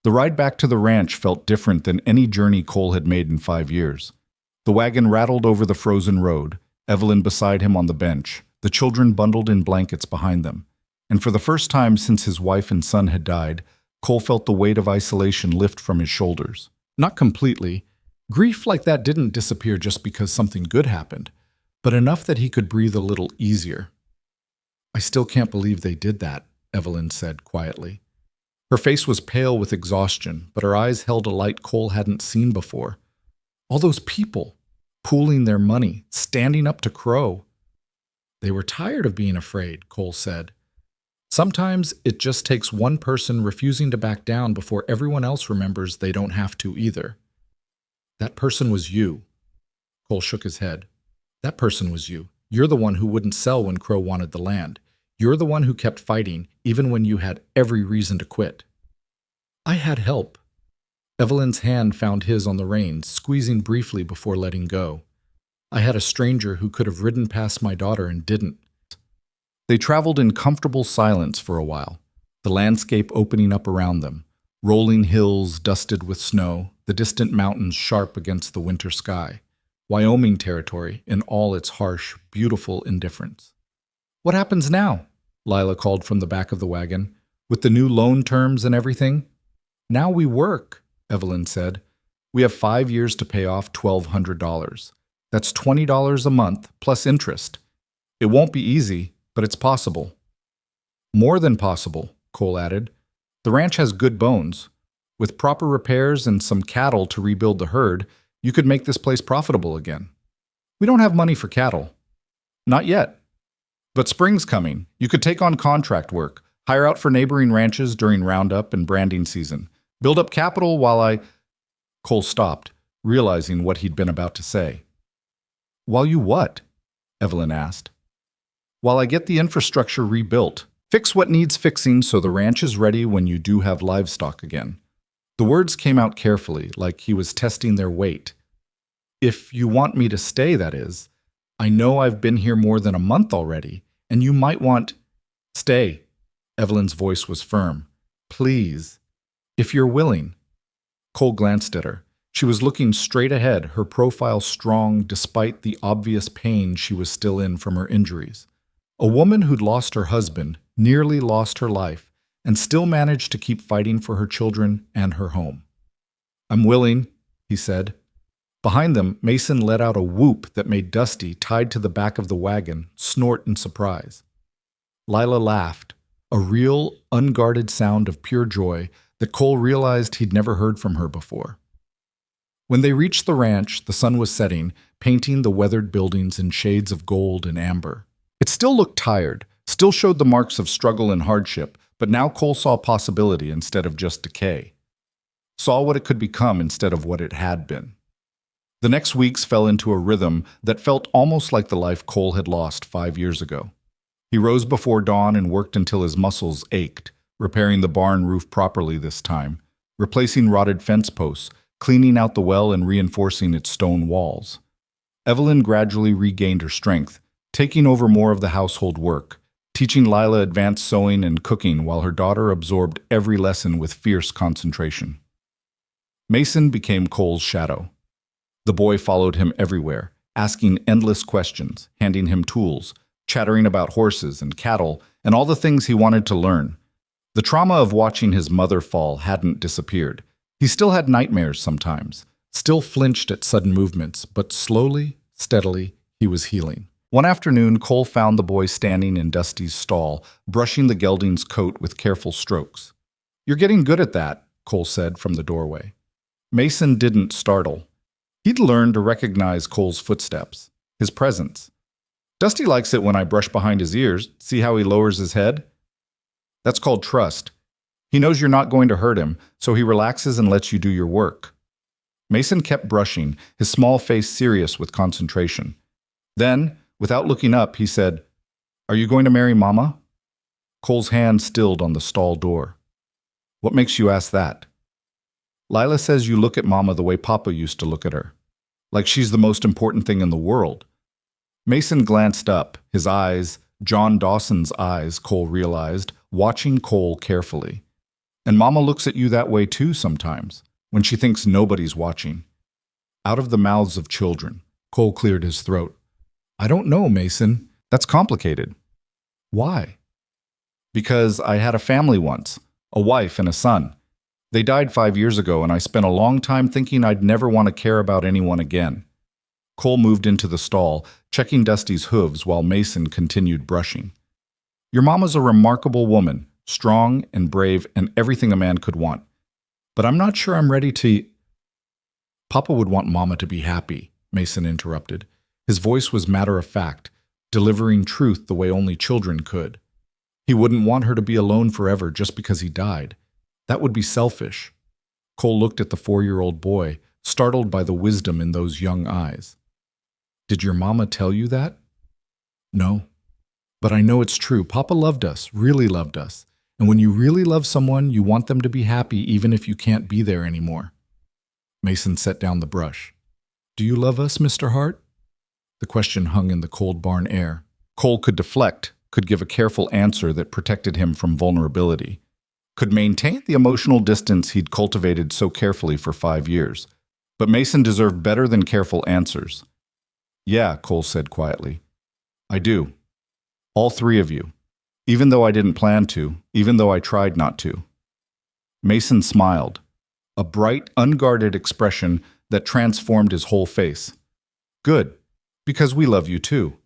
A: The ride back to the ranch felt different than any journey Cole had made in 5 years. The wagon rattled over the frozen road, Evelyn beside him on the bench, the children bundled in blankets behind them. And for the first time since his wife and son had died, Cole felt the weight of isolation lift from his shoulders. Not completely. Grief like that didn't disappear just because something good happened, but enough that he could breathe a little easier. I still can't believe they did that, Evelyn said quietly. Her face was pale with exhaustion, but her eyes held a light Cole hadn't seen before. All those people, pooling their money, standing up to Crow. They were tired of being afraid, Cole said. Sometimes it just takes one person refusing to back down before everyone else remembers they don't have to either. That person was you. Cole shook his head. That person was you. You're the one who wouldn't sell when Crow wanted the land. You're the one who kept fighting, even when you had every reason to quit. I had help. Evelyn's hand found his on the reins, squeezing briefly before letting go. I had a stranger who could have ridden past my daughter and didn't. They traveled in comfortable silence for a while, the landscape opening up around them, rolling hills dusted with snow, the distant mountains sharp against the winter sky, Wyoming territory in all its harsh, beautiful indifference. What happens now? Lila called from the back of the wagon. With the new loan terms and everything? Now we work, Evelyn said. We have 5 years to pay off $1,200. That's $20 a month plus interest. It won't be easy, but it's possible. More than possible, Cole added. The ranch has good bones. With proper repairs and some cattle to rebuild the herd, you could make this place profitable again. We don't have money for cattle. Not yet. But spring's coming. You could take on contract work, hire out for neighboring ranches during roundup and branding season. Build up capital while Cole stopped, realizing what he'd been about to say. While you what? Evelyn asked. While I get the infrastructure rebuilt. Fix what needs fixing so the ranch is ready when you do have livestock again. The words came out carefully, like he was testing their weight. If you want me to stay, that is. I know I've been here more than a month already, and you might want... Stay. Evelyn's voice was firm. Please. If you're willing. Cole glanced at her. She was looking straight ahead, her profile strong despite the obvious pain she was still in from her injuries. A woman who'd lost her husband, nearly lost her life, and still managed to keep fighting for her children and her home. I'm willing, he said. Behind them, Mason let out a whoop that made Dusty, tied to the back of the wagon, snort in surprise. Lila laughed, a real, unguarded sound of pure joy that Cole realized he'd never heard from her before. When they reached the ranch, the sun was setting, painting the weathered buildings in shades of gold and amber. It still looked tired, still showed the marks of struggle and hardship, but now Cole saw possibility instead of just decay. Saw what it could become instead of what it had been. The next weeks fell into a rhythm that felt almost like the life Cole had lost 5 years ago. He rose before dawn and worked until his muscles ached, repairing the barn roof properly this time, replacing rotted fence posts, cleaning out the well and reinforcing its stone walls. Evelyn gradually regained her strength, taking over more of the household work, teaching Lila advanced sewing and cooking while her daughter absorbed every lesson with fierce concentration. Mason became Cole's shadow. The boy followed him everywhere, asking endless questions, handing him tools, chattering about horses and cattle and all the things he wanted to learn. The trauma of watching his mother fall hadn't disappeared. He still had nightmares sometimes, still flinched at sudden movements, but slowly, steadily, he was healing. One afternoon, Cole found the boy standing in Dusty's stall, brushing the gelding's coat with careful strokes. You're getting good at that, Cole said from the doorway. Mason didn't startle. He'd learned to recognize Cole's footsteps, his presence. Dusty likes it when I brush behind his ears. See how he lowers his head? That's called trust. He knows you're not going to hurt him, so he relaxes and lets you do your work. Mason kept brushing, his small face serious with concentration. Then, without looking up, he said, Are you going to marry Mama? Cole's hand stilled on the stall door. What makes you ask that? Lila says you look at Mama the way Papa used to look at her, like she's the most important thing in the world. Mason glanced up, his eyes, John Dawson's eyes, Cole realized, watching Cole carefully. And Mama looks at you that way too sometimes, when she thinks nobody's watching. Out of the mouths of children, Cole cleared his throat. I don't know, Mason. That's complicated. Why? Because I had a family once, a wife and a son. They died 5 years ago, and I spent a long time thinking I'd never want to care about anyone again. Cole moved into the stall, checking Dusty's hooves while Mason continued brushing. Your mama's a remarkable woman, strong and brave and everything a man could want. But I'm not sure I'm ready to... Papa would want Mama to be happy, Mason interrupted. His voice was matter-of-fact, delivering truth the way only children could. He wouldn't want her to be alone forever just because he died. That would be selfish. Cole looked at the 4-year-old boy, startled by the wisdom in those young eyes. Did your mama tell you that? No. But I know it's true. Papa loved us, really loved us. And when you really love someone, you want them to be happy even if you can't be there anymore. Mason set down the brush. Do you love us, Mr. Hart? The question hung in the cold barn air. Cole could deflect, could give a careful answer that protected him from vulnerability, could maintain the emotional distance he'd cultivated so carefully for 5 years. But Mason deserved better than careful answers. Yeah, Cole said quietly. I do. All 3 of you. Even though I didn't plan to, even though I tried not to. Mason smiled, a bright, unguarded expression that transformed his whole face. Good, because we love you too.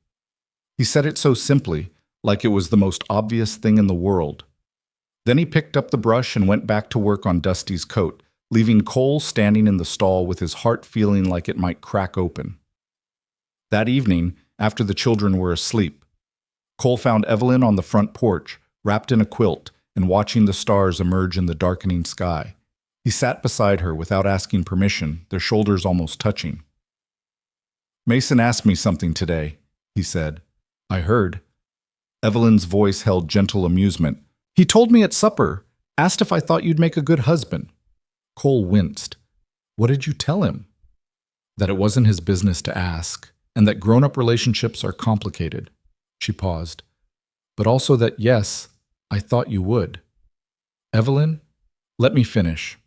A: He said it so simply, like it was the most obvious thing in the world. Then he picked up the brush and went back to work on Dusty's coat, leaving Cole standing in the stall with his heart feeling like it might crack open. That evening, after the children were asleep, Cole found Evelyn on the front porch, wrapped in a quilt and watching the stars emerge in the darkening sky. He sat beside her without asking permission, their shoulders almost touching. "Mason asked me something today," he said. "I heard." Evelyn's voice held gentle amusement. "He told me at supper, asked if I thought you'd make a good husband." Cole winced. "What did you tell him?" "That it wasn't his business to ask, and that grown-up relationships are complicated." She paused. "But also that, yes, I thought you would." "Evelyn, let me finish."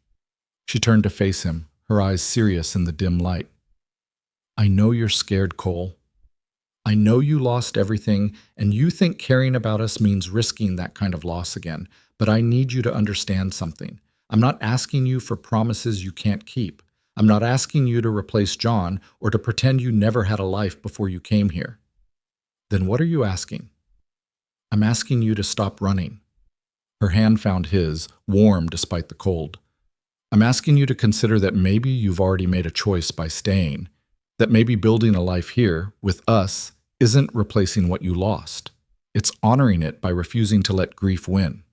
A: She turned to face him, her eyes serious in the dim light. "I know you're scared, Cole. I know you lost everything, and you think caring about us means risking that kind of loss again. But I need you to understand something. I'm not asking you for promises you can't keep. I'm not asking you to replace John or to pretend you never had a life before you came here." "Then what are you asking?" "I'm asking you to stop running." Her hand found his, warm despite the cold. "I'm asking you to consider that maybe you've already made a choice by staying, that maybe building a life here, with us, isn't replacing what you lost. It's honoring it by refusing to let grief win."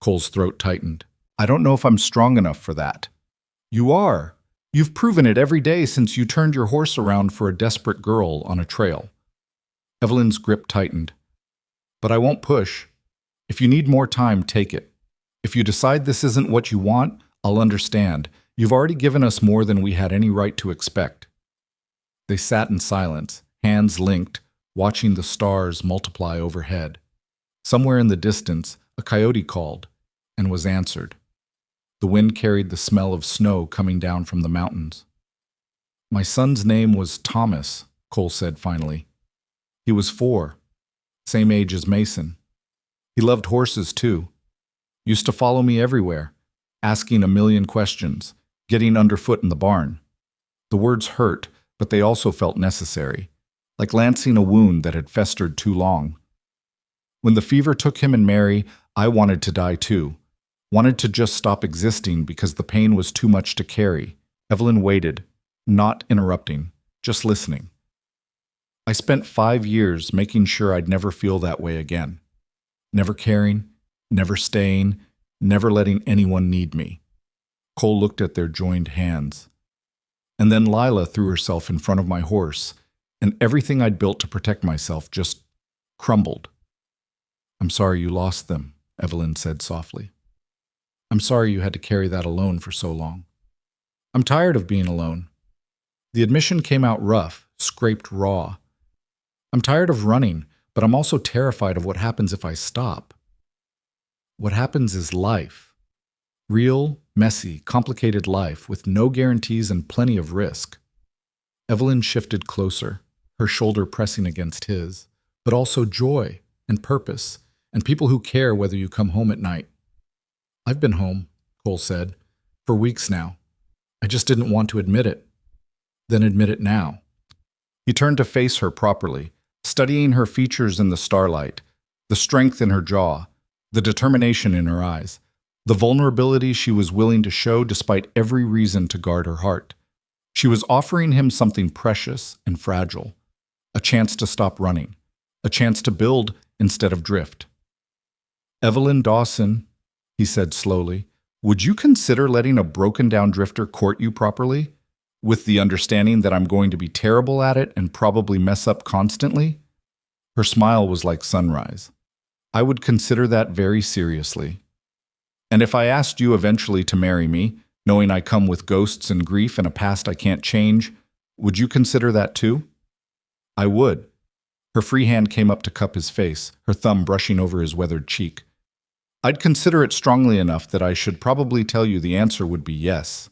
A: Cole's throat tightened. "I don't know if I'm strong enough for that." "You are. You've proven it every day since you turned your horse around for a desperate girl on a trail." Evelyn's grip tightened. "But I won't push. If you need more time, take it. If you decide this isn't what you want, I'll understand. You've already given us more than we had any right to expect." They sat in silence, hands linked, watching the stars multiply overhead. Somewhere in the distance, a coyote called, and was answered. The wind carried the smell of snow coming down from the mountains. "My son's name was Thomas," Cole said finally. "He was 4, same age as Mason. He loved horses too. Used to follow me everywhere, asking a million questions, getting underfoot in the barn. The words hurt, but they also felt necessary, like lancing a wound that had festered too long. When the fever took him and Mary, I wanted to die too. Wanted to just stop existing because the pain was too much to carry." Evelyn waited, not interrupting, just listening. "I spent 5 years making sure I'd never feel that way again. Never caring, never staying, never letting anyone need me." Cole looked at their joined hands. "And then Lila threw herself in front of my horse, and everything I'd built to protect myself just crumbled." "I'm sorry you lost them," Evelyn said softly. "I'm sorry you had to carry that alone for so long. I'm tired of being alone. The admission came out rough, scraped raw. I'm tired of running, but I'm also terrified of what happens if I stop. What happens is life. Real, messy, complicated life with no guarantees and plenty of risk." Evelyn shifted closer, her shoulder pressing against his, but also joy and purpose and people who care whether you come home at night. "I've been home," Cole said, "for weeks now. I just didn't want to admit it. Then admit it now." He turned to face her properly, studying her features in the starlight, the strength in her jaw, the determination in her eyes, the vulnerability she was willing to show despite every reason to guard her heart. She was offering him something precious and fragile, a chance to stop running, a chance to build instead of drift. "Evelyn Dawson," he said slowly, "would you consider letting a broken-down drifter court you properly, with the understanding that I'm going to be terrible at it and probably mess up constantly?" Her smile was like sunrise. "I would consider that very seriously. And if I asked you eventually to marry me, knowing I come with ghosts and grief and a past I can't change, would you consider that too?" "I would." Her free hand came up to cup his face, her thumb brushing over his weathered cheek. "I'd consider it strongly enough that I should probably tell you the answer would be yes."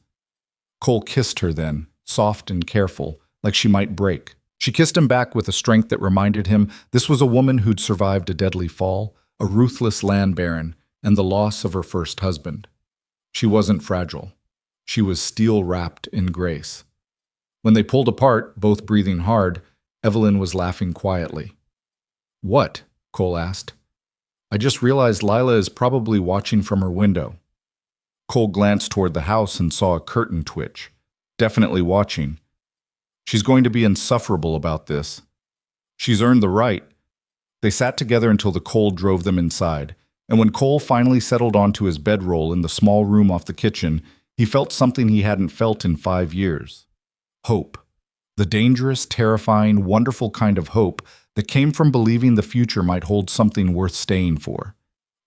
A: Cole kissed her then, soft and careful, like she might break. She kissed him back with a strength that reminded him this was a woman who'd survived a deadly fall, a ruthless land baron, and the loss of her first husband. She wasn't fragile. She was steel-wrapped in grace. When they pulled apart, both breathing hard, Evelyn was laughing quietly. "What?" Cole asked. "I just realized Lila is probably watching from her window." Cole glanced toward the house and saw a curtain twitch. Definitely watching. "She's going to be insufferable about this. She's earned the right." They sat together until the cold drove them inside, and when Cole finally settled onto his bedroll in the small room off the kitchen, He felt something he hadn't felt in 5 years. Hope. The dangerous, terrifying, wonderful kind of hope that came from believing the future might hold something worth staying for.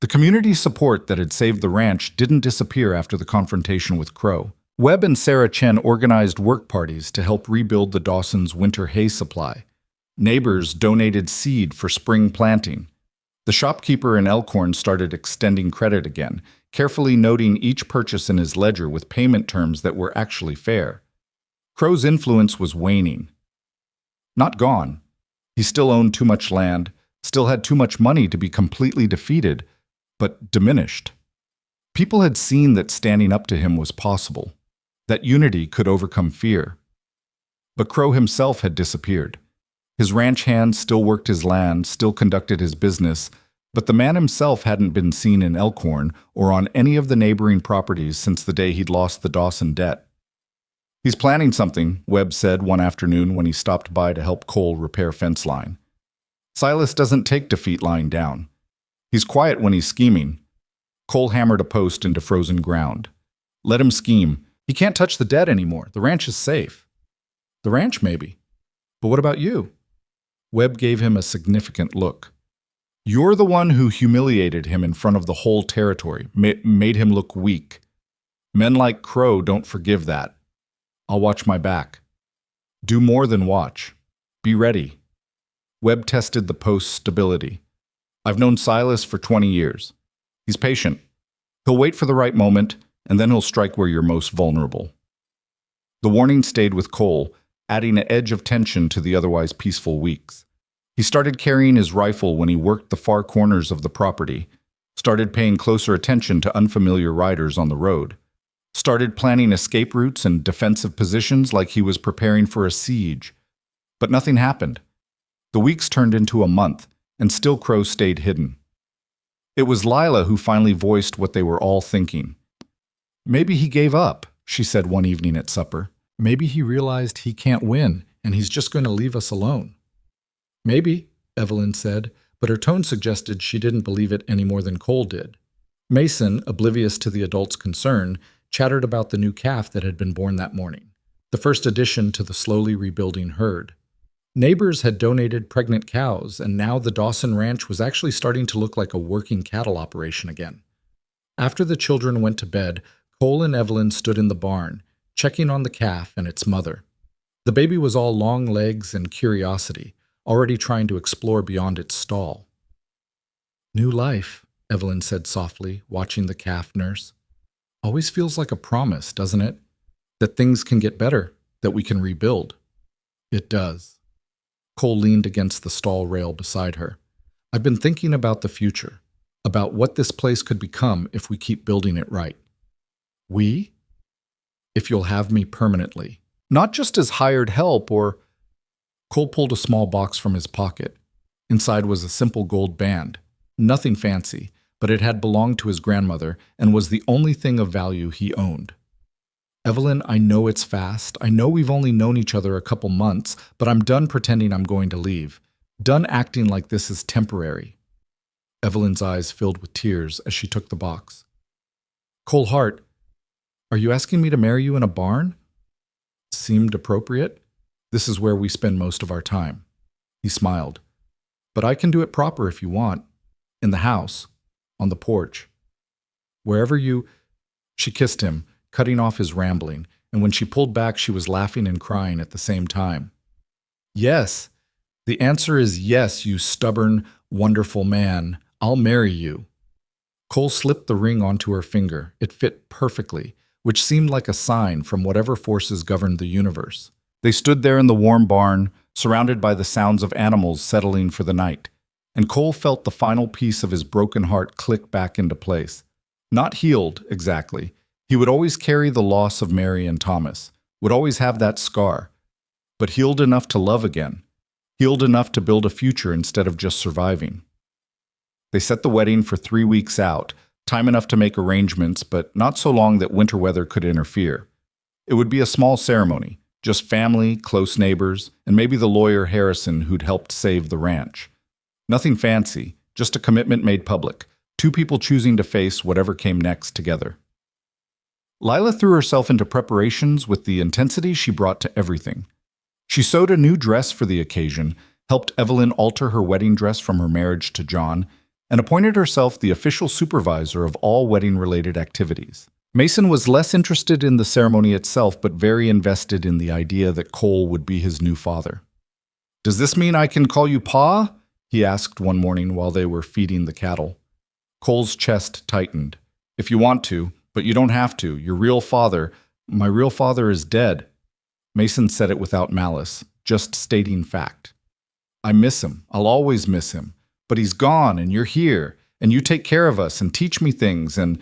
A: The community support that had saved the ranch didn't disappear after the confrontation with Crow. Webb and Sarah Chen organized work parties to help rebuild the Dawsons' winter hay supply. Neighbors donated seed for spring planting. The shopkeeper in Elkhorn started extending credit again, carefully noting each purchase in his ledger with payment terms that were actually fair. Crow's influence was waning. Not gone. He still owned too much land, still had too much money to be completely defeated, but diminished. People had seen that standing up to him was possible, that unity could overcome fear. But Crow himself had disappeared. His ranch hand still worked his land, still conducted his business, but the man himself hadn't been seen in Elkhorn or on any of the neighboring properties since the day he'd lost the Dawson debt. "He's planning something," Webb said one afternoon when he stopped by to help Cole repair fence line. "Silas doesn't take defeat lying down. He's quiet when he's scheming." Cole hammered a post into frozen ground. "Let him scheme. He can't touch the debt anymore. The ranch is safe." "The ranch, maybe. But what about you?" Webb gave him a significant look. "You're the one who humiliated him in front of the whole territory, made him look weak. Men like Crow don't forgive that. I'll watch my back. Do more than watch. Be ready." Webb tested the post's stability. "I've known Silas for 20 years. He's patient. He'll wait for the right moment, and then he'll strike where you're most vulnerable." The warning stayed with Cole, adding an edge of tension to the otherwise peaceful weeks. He started carrying his rifle when he worked the far corners of the property, started paying closer attention to unfamiliar riders on the road, started planning escape routes and defensive positions like he was preparing for a siege. But nothing happened. The weeks turned into a month, and still Crow stayed hidden. It was Lila who finally voiced what they were all thinking. "Maybe he gave up," she said one evening at supper. "Maybe he realized he can't win, and he's just going to leave us alone." "Maybe," Evelyn said, but her tone suggested she didn't believe it any more than Cole did. Mason, oblivious to the adults' concern, chattered about the new calf that had been born that morning, the first addition to the slowly rebuilding herd. Neighbors had donated pregnant cows, and now the Dawson Ranch was actually starting to look like a working cattle operation again. After the children went to bed, Cole and Evelyn stood in the barn, checking on the calf and its mother. The baby was all long legs and curiosity, already trying to explore beyond its stall. "New life," Evelyn said softly, watching the calf nurse. "Always feels like a promise, doesn't it? That things can get better, that we can rebuild." "It does." Cole leaned against the stall rail beside her. "I've been thinking about the future, about what this place could become if we keep building it right." "We?" "If you'll have me permanently. Not just as hired help or—" Cole pulled a small box from his pocket. Inside was a simple gold band. Nothing fancy, but it had belonged to his grandmother and was the only thing of value he owned. "Evelyn, I know it's fast. I know we've only known each other a couple months, but I'm done pretending I'm going to leave. Done acting like this is temporary." Evelyn's eyes filled with tears as she took the box. "Cole Hart, are you asking me to marry you in a barn?" Seemed appropriate. This is where we spend most of our time. He smiled. "But I can do it proper if you want. In the house. On the porch. Wherever you—" She kissed him, cutting off his rambling, and when she pulled back she was laughing and crying at the same time. "Yes. The answer is yes, you stubborn, wonderful man. I'll marry you." Cole slipped the ring onto her finger. It fit perfectly, which seemed like a sign from whatever forces governed the universe. They stood there in the warm barn, surrounded by the sounds of animals settling for the night, and Cole felt the final piece of his broken heart click back into place. Not healed, exactly. He would always carry the loss of Mary and Thomas, would always have that scar, but healed enough to love again, healed enough to build a future instead of just surviving. They set the wedding for 3 weeks out, time enough to make arrangements, but not so long that winter weather could interfere. It would be a small ceremony, just family, close neighbors, and maybe the lawyer Harrison who'd helped save the ranch. Nothing fancy, just a commitment made public, 2 people choosing to face whatever came next together. Lila threw herself into preparations with the intensity she brought to everything. She sewed a new dress for the occasion, helped Evelyn alter her wedding dress from her marriage to John, and appointed herself the official supervisor of all wedding-related activities. Mason was less interested in the ceremony itself, but very invested in the idea that Cole would be his new father. "Does this mean I can call you Pa?" he asked one morning while they were feeding the cattle. Cole's chest tightened. "If you want to, but you don't have to. Your real father, my real father is dead." Mason said it without malice, just stating fact. "I miss him. I'll always miss him. But he's gone, and you're here, and you take care of us and teach me things, and—"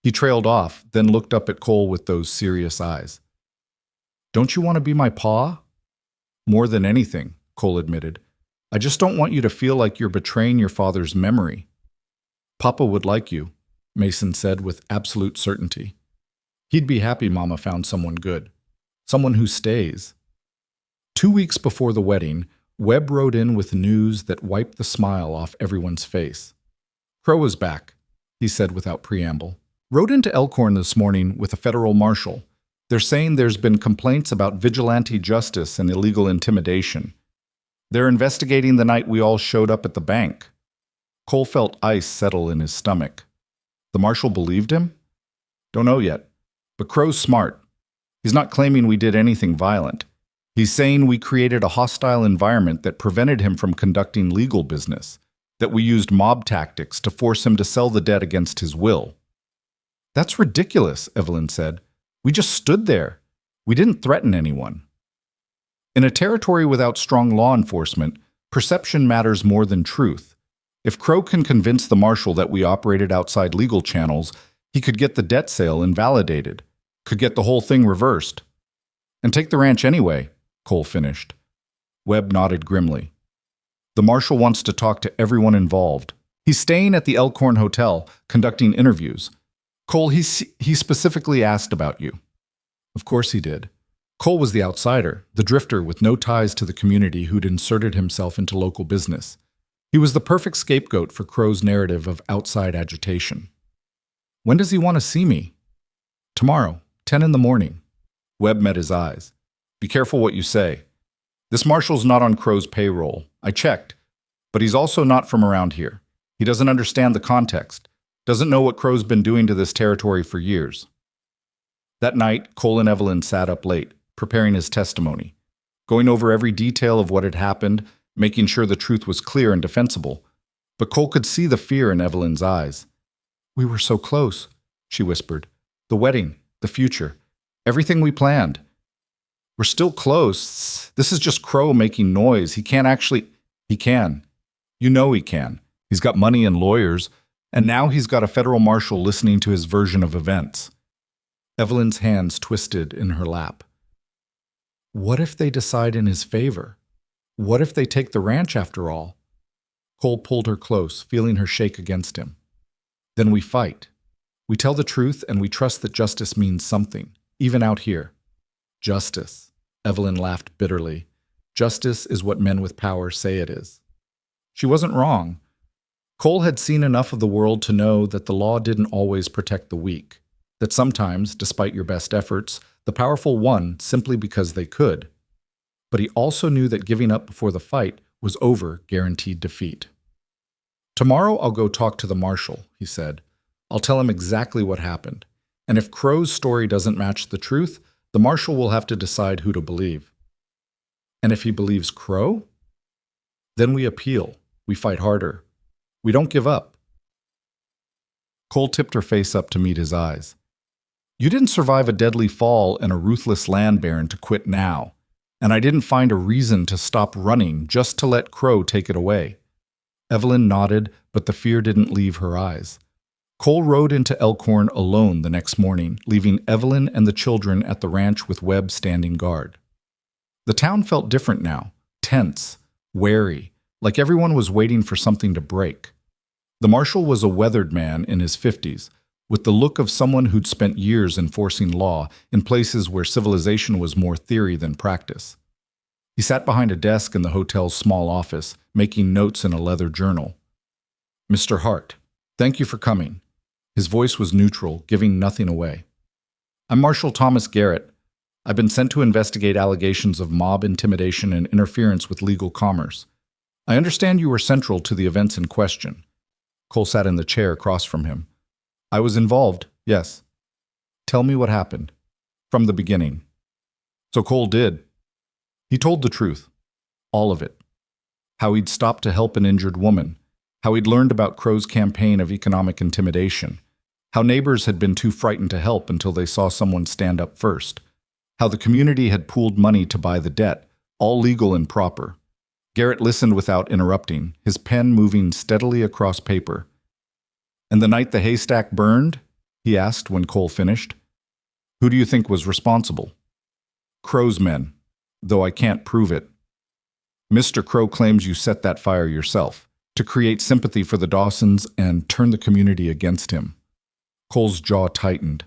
A: He trailed off, then looked up at Cole with those serious eyes. "Don't you want to be my pa?" "More than anything," Cole admitted. "I just don't want you to feel like you're betraying your father's memory." "Papa would like you," Mason said with absolute certainty. "He'd be happy Mama found someone good. Someone who stays." 2 weeks before the wedding, Webb rode in with news that wiped the smile off everyone's face. "Crow is back," he said without preamble. "Rode into Elkhorn this morning with a federal marshal. They're saying there's been complaints about vigilante justice and illegal intimidation. They're investigating the night we all showed up at the bank." Cole felt ice settle in his stomach. The marshal believed him? Don't know yet. But Crow's smart. He's not claiming we did anything violent. He's saying we created a hostile environment that prevented him from conducting legal business, that we used mob tactics to force him to sell the debt against his will. "That's ridiculous," Evelyn said. "We just stood there. We didn't threaten anyone." In a territory without strong law enforcement, perception matters more than truth. If Crow can convince the marshal that we operated outside legal channels, he could get the debt sale invalidated, could get the whole thing reversed. "And take the ranch anyway," Cole finished. Webb nodded grimly. "The marshal wants to talk to everyone involved. He's staying at the Elkhorn Hotel, conducting interviews. Cole, he specifically asked about you." Of course he did. Cole was the outsider, the drifter with no ties to the community who'd inserted himself into local business. He was the perfect scapegoat for Crow's narrative of outside agitation. "When does he want to see me?" "Tomorrow, 10 in the morning." Webb met his eyes. "Be careful what you say. This marshal's not on Crow's payroll. I checked. But he's also not from around here. He doesn't understand the context. Doesn't know what Crow's been doing to this territory for years." That night, Cole and Evelyn sat up late, preparing his testimony, going over every detail of what had happened, making sure the truth was clear and defensible. But Cole could see the fear in Evelyn's eyes. "We were so close," she whispered. "The wedding, the future, everything we planned. We're still close. This is just Crow making noise. He can't actually—" "He can. You know he can. He's got money and lawyers. And now he's got a federal marshal listening to his version of events." Evelyn's hands twisted in her lap. "What if they decide in his favor? What if they take the ranch after all?" Cole pulled her close, feeling her shake against him. "Then we fight. We tell the truth and we trust that justice means something, even out here." "Justice," Evelyn laughed bitterly. "Justice is what men with power say it is." She wasn't wrong. Cole had seen enough of the world to know that the law didn't always protect the weak, that sometimes, despite your best efforts, the powerful won simply because they could. But he also knew that giving up before the fight was over guaranteed defeat. "Tomorrow I'll go talk to the marshal," he said. "I'll tell him exactly what happened. And if Crow's story doesn't match the truth, the marshal will have to decide who to believe." "And if he believes Crow?" "Then we appeal. We fight harder. We don't give up." Cole tipped her face up to meet his eyes. "You didn't survive a deadly fall and a ruthless land baron to quit now, and I didn't find a reason to stop running just to let Crow take it away." Evelyn nodded, but the fear didn't leave her eyes. Cole rode into Elkhorn alone the next morning, leaving Evelyn and the children at the ranch with Webb standing guard. The town felt different now, tense, wary, like everyone was waiting for something to break. The marshal was a weathered man in his 50s, with the look of someone who'd spent years enforcing law in places where civilization was more theory than practice. He sat behind a desk in the hotel's small office, making notes in a leather journal. "Mr. Hart, thank you for coming." His voice was neutral, giving nothing away. I'm Marshal Thomas Garrett. I've been sent to investigate allegations of mob intimidation and interference with legal commerce. I understand you were central to the events in question. Cole sat in the chair across from him. I was involved, yes. Tell me what happened. From the beginning. So Cole did. He told the truth. All of it. How he'd stopped to help an injured woman. How he'd learned about Crow's campaign of economic intimidation. How neighbors had been too frightened to help until they saw someone stand up first. How the community had pooled money to buy the debt, all legal and proper. Garrett listened without interrupting, his pen moving steadily across paper. And the night the haystack burned? He asked when Cole finished. Who do you think was responsible? Crow's men, though I can't prove it. Mr. Crow claims you set that fire yourself, to create sympathy for the Dawsons and turn the community against him. Cole's jaw tightened.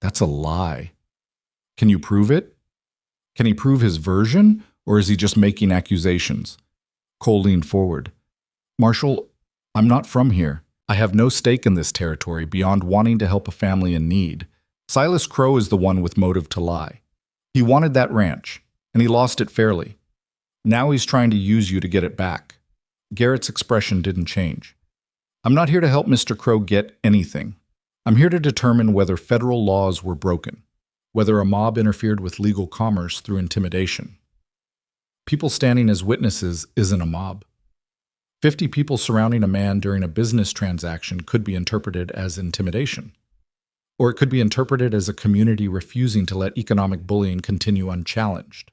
A: That's a lie. Can you prove it? Can he prove his version, or is he just making accusations? Cole leaned forward. Marshal, I'm not from here. I have no stake in this territory beyond wanting to help a family in need. Silas Crow is the one with motive to lie. He wanted that ranch, and he lost it fairly. Now he's trying to use you to get it back. Garrett's expression didn't change. I'm not here to help Mr. Crow get anything. I'm here to determine whether federal laws were broken, whether a mob interfered with legal commerce through intimidation. People standing as witnesses isn't a mob. 50 people surrounding a man during a business transaction could be interpreted as intimidation. Or it could be interpreted as a community refusing to let economic bullying continue unchallenged.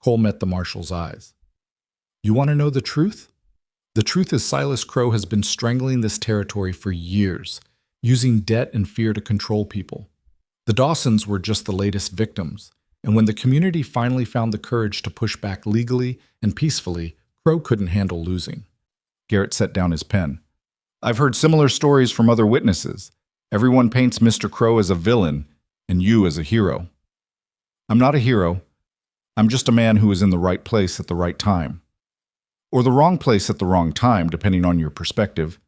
A: Cole met the marshal's eyes. You want to know the truth? The truth is Silas Crow has been strangling this territory for years, using debt and fear to control people. The Dawsons were just the latest victims, and when the community finally found the courage to push back legally and peacefully, Crow couldn't handle losing. Garrett set down his pen. I've heard similar stories from other witnesses. Everyone paints Mr. Crow as a villain, and you as a hero. I'm not a hero. I'm just a man who was in the right place at the right time. Or the wrong place at the wrong time, depending on your perspective.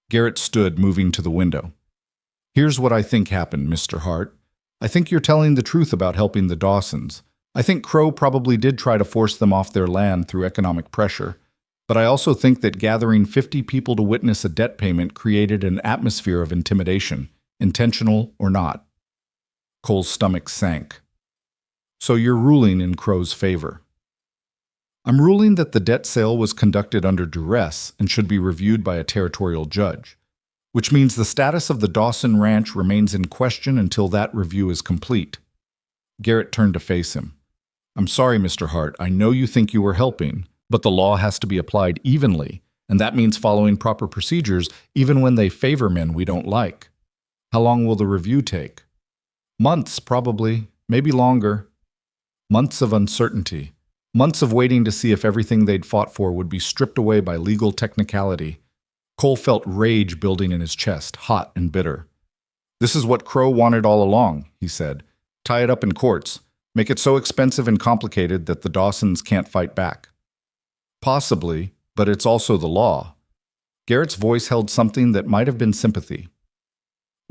A: Garrett stood, moving to the window. Here's what I think happened, Mr. Hart. I think you're telling the truth about helping the Dawsons. I think Crow probably did try to force them off their land through economic pressure. But I also think that gathering 50 people to witness a debt payment created an atmosphere of intimidation, intentional or not. Cole's stomach sank. So you're ruling in Crow's favor. I'm ruling that the debt sale was conducted under duress and should be reviewed by a territorial judge, which means the status of the Dawson Ranch remains in question until that review is complete. Garrett turned to face him. I'm sorry, Mr. Hart, I know you think you were helping, but the law has to be applied evenly, and that means following proper procedures even when they favor men we don't like. How long will the review take? Months, probably, maybe longer. Months of uncertainty. Months of waiting to see if everything they'd fought for would be stripped away by legal technicality. Cole felt rage building in his chest, hot and bitter. This is what Crow wanted all along, he said. Tie it up in courts. Make it so expensive and complicated that the Dawsons can't fight back. Possibly, but it's also the law. Garrett's voice held something that might have been sympathy.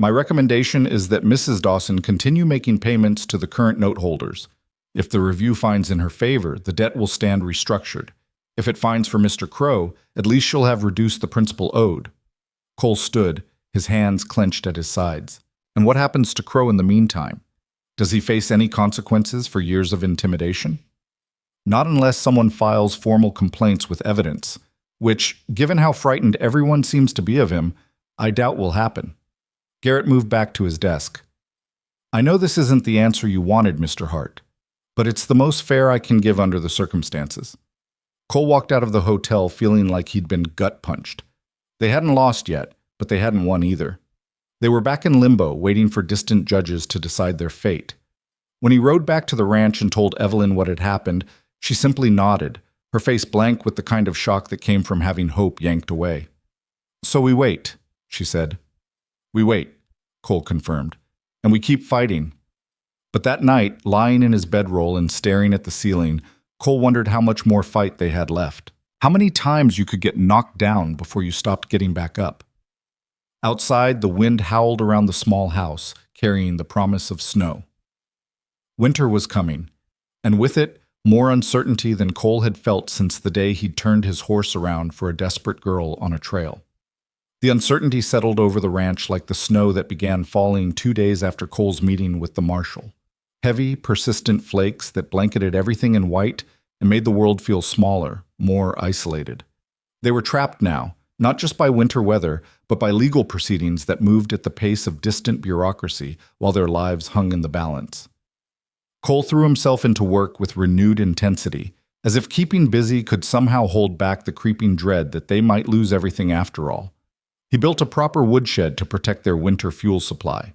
A: My recommendation is that Mrs. Dawson continue making payments to the current note holders. If the review finds in her favor, the debt will stand restructured. If it finds for Mr. Crow, at least she'll have reduced the principal owed. Cole stood, his hands clenched at his sides. And what happens to Crow in the meantime? Does he face any consequences for years of intimidation? Not unless someone files formal complaints with evidence, which, given how frightened everyone seems to be of him, I doubt will happen. Garrett moved back to his desk. I know this isn't the answer you wanted, Mr. Hart, but it's the most fair I can give under the circumstances. Cole walked out of the hotel feeling like he'd been gut-punched. They hadn't lost yet, but they hadn't won either. They were back in limbo, waiting for distant judges to decide their fate. When he rode back to the ranch and told Evelyn what had happened, she simply nodded, her face blank with the kind of shock that came from having hope yanked away. So we wait, she said. We wait, Cole confirmed, and we keep fighting. But that night, lying in his bedroll and staring at the ceiling, Cole wondered how much more fight they had left. How many times you could get knocked down before you stopped getting back up. Outside, the wind howled around the small house, carrying the promise of snow. Winter was coming, and with it, more uncertainty than Cole had felt since the day he'd turned his horse around for a desperate girl on a trail. The uncertainty settled over the ranch like the snow that began falling 2 days after Cole's meeting with the marshal. Heavy, persistent flakes that blanketed everything in white and made the world feel smaller, more isolated. They were trapped now, not just by winter weather, but by legal proceedings that moved at the pace of distant bureaucracy while their lives hung in the balance. Cole threw himself into work with renewed intensity, as if keeping busy could somehow hold back the creeping dread that they might lose everything after all. He built a proper woodshed to protect their winter fuel supply,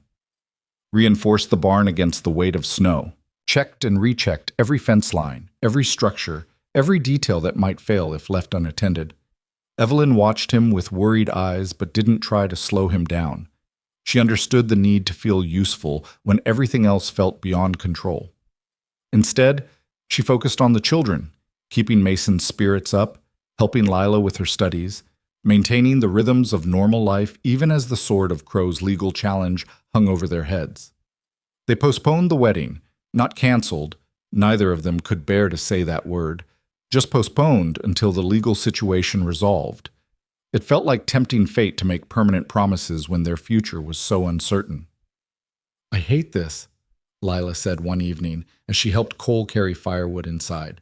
A: reinforced the barn against the weight of snow, checked and rechecked every fence line, every structure, every detail that might fail if left unattended. Evelyn watched him with worried eyes but didn't try to slow him down. She understood the need to feel useful when everything else felt beyond control. Instead, she focused on the children, keeping Mason's spirits up, helping Lila with her studies, maintaining the rhythms of normal life even as the sword of Crow's legal challenge hung over their heads. They postponed the wedding, not canceled. Neither of them could bear to say that word, just postponed until the legal situation resolved. It felt like tempting fate to make permanent promises when their future was so uncertain. "I hate this," Lila said one evening as she helped Cole carry firewood inside.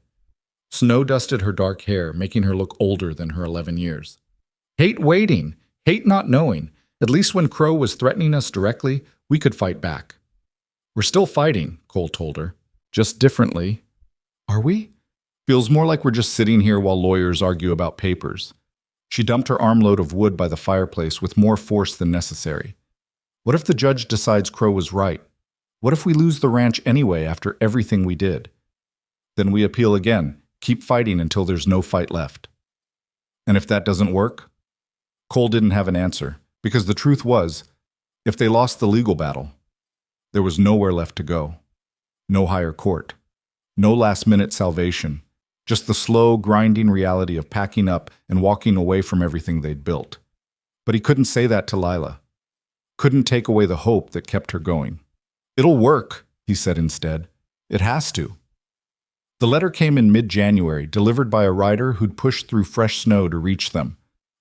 A: Snow dusted her dark hair, making her look older than her 11 years. "Hate waiting, hate not knowing. At least when Crow was threatening us directly, we could fight back." "We're still fighting," Cole told her. "Just differently." "Are we?" "Feels more like we're just sitting here while lawyers argue about papers." She dumped her armload of wood by the fireplace with more force than necessary. "What if the judge decides Crow was right? What if we lose the ranch anyway after everything we did?" "Then we appeal again, keep fighting until there's no fight left." "And if that doesn't work?" Cole didn't have an answer, because the truth was, if they lost the legal battle, there was nowhere left to go. No higher court. No last-minute salvation. Just the slow, grinding reality of packing up and walking away from everything they'd built. But he couldn't say that to Lila. Couldn't take away the hope that kept her going. "It'll work," he said instead. "It has to." The letter came in mid-January, delivered by a rider who'd pushed through fresh snow to reach them.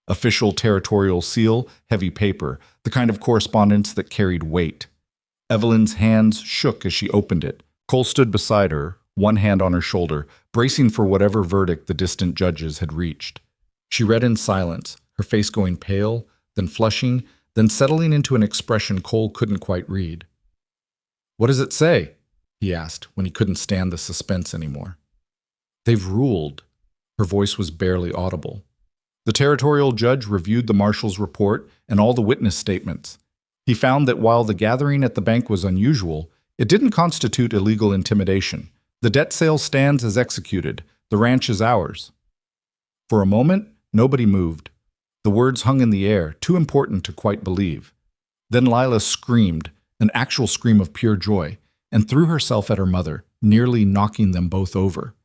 A: Official territorial seal, heavy paper, the kind of correspondence that carried weight. Evelyn's hands shook as she opened it. Cole stood beside her, one hand on her shoulder, bracing for whatever verdict the distant judges had reached. She read in silence, her face going pale, then flushing, then settling into an expression Cole couldn't quite read. "What does it say?" he asked when he couldn't stand the suspense anymore. "They've ruled." Her voice was barely audible. The territorial judge reviewed the marshal's report and all the witness statements. He found that while the gathering at the bank was unusual, it didn't constitute illegal intimidation. The debt sale stands as executed. The ranch is ours. For a moment, nobody moved. The words hung in the air, too important to quite believe. Then Lila screamed, an actual scream of pure joy, and threw herself at her mother, nearly knocking them both over.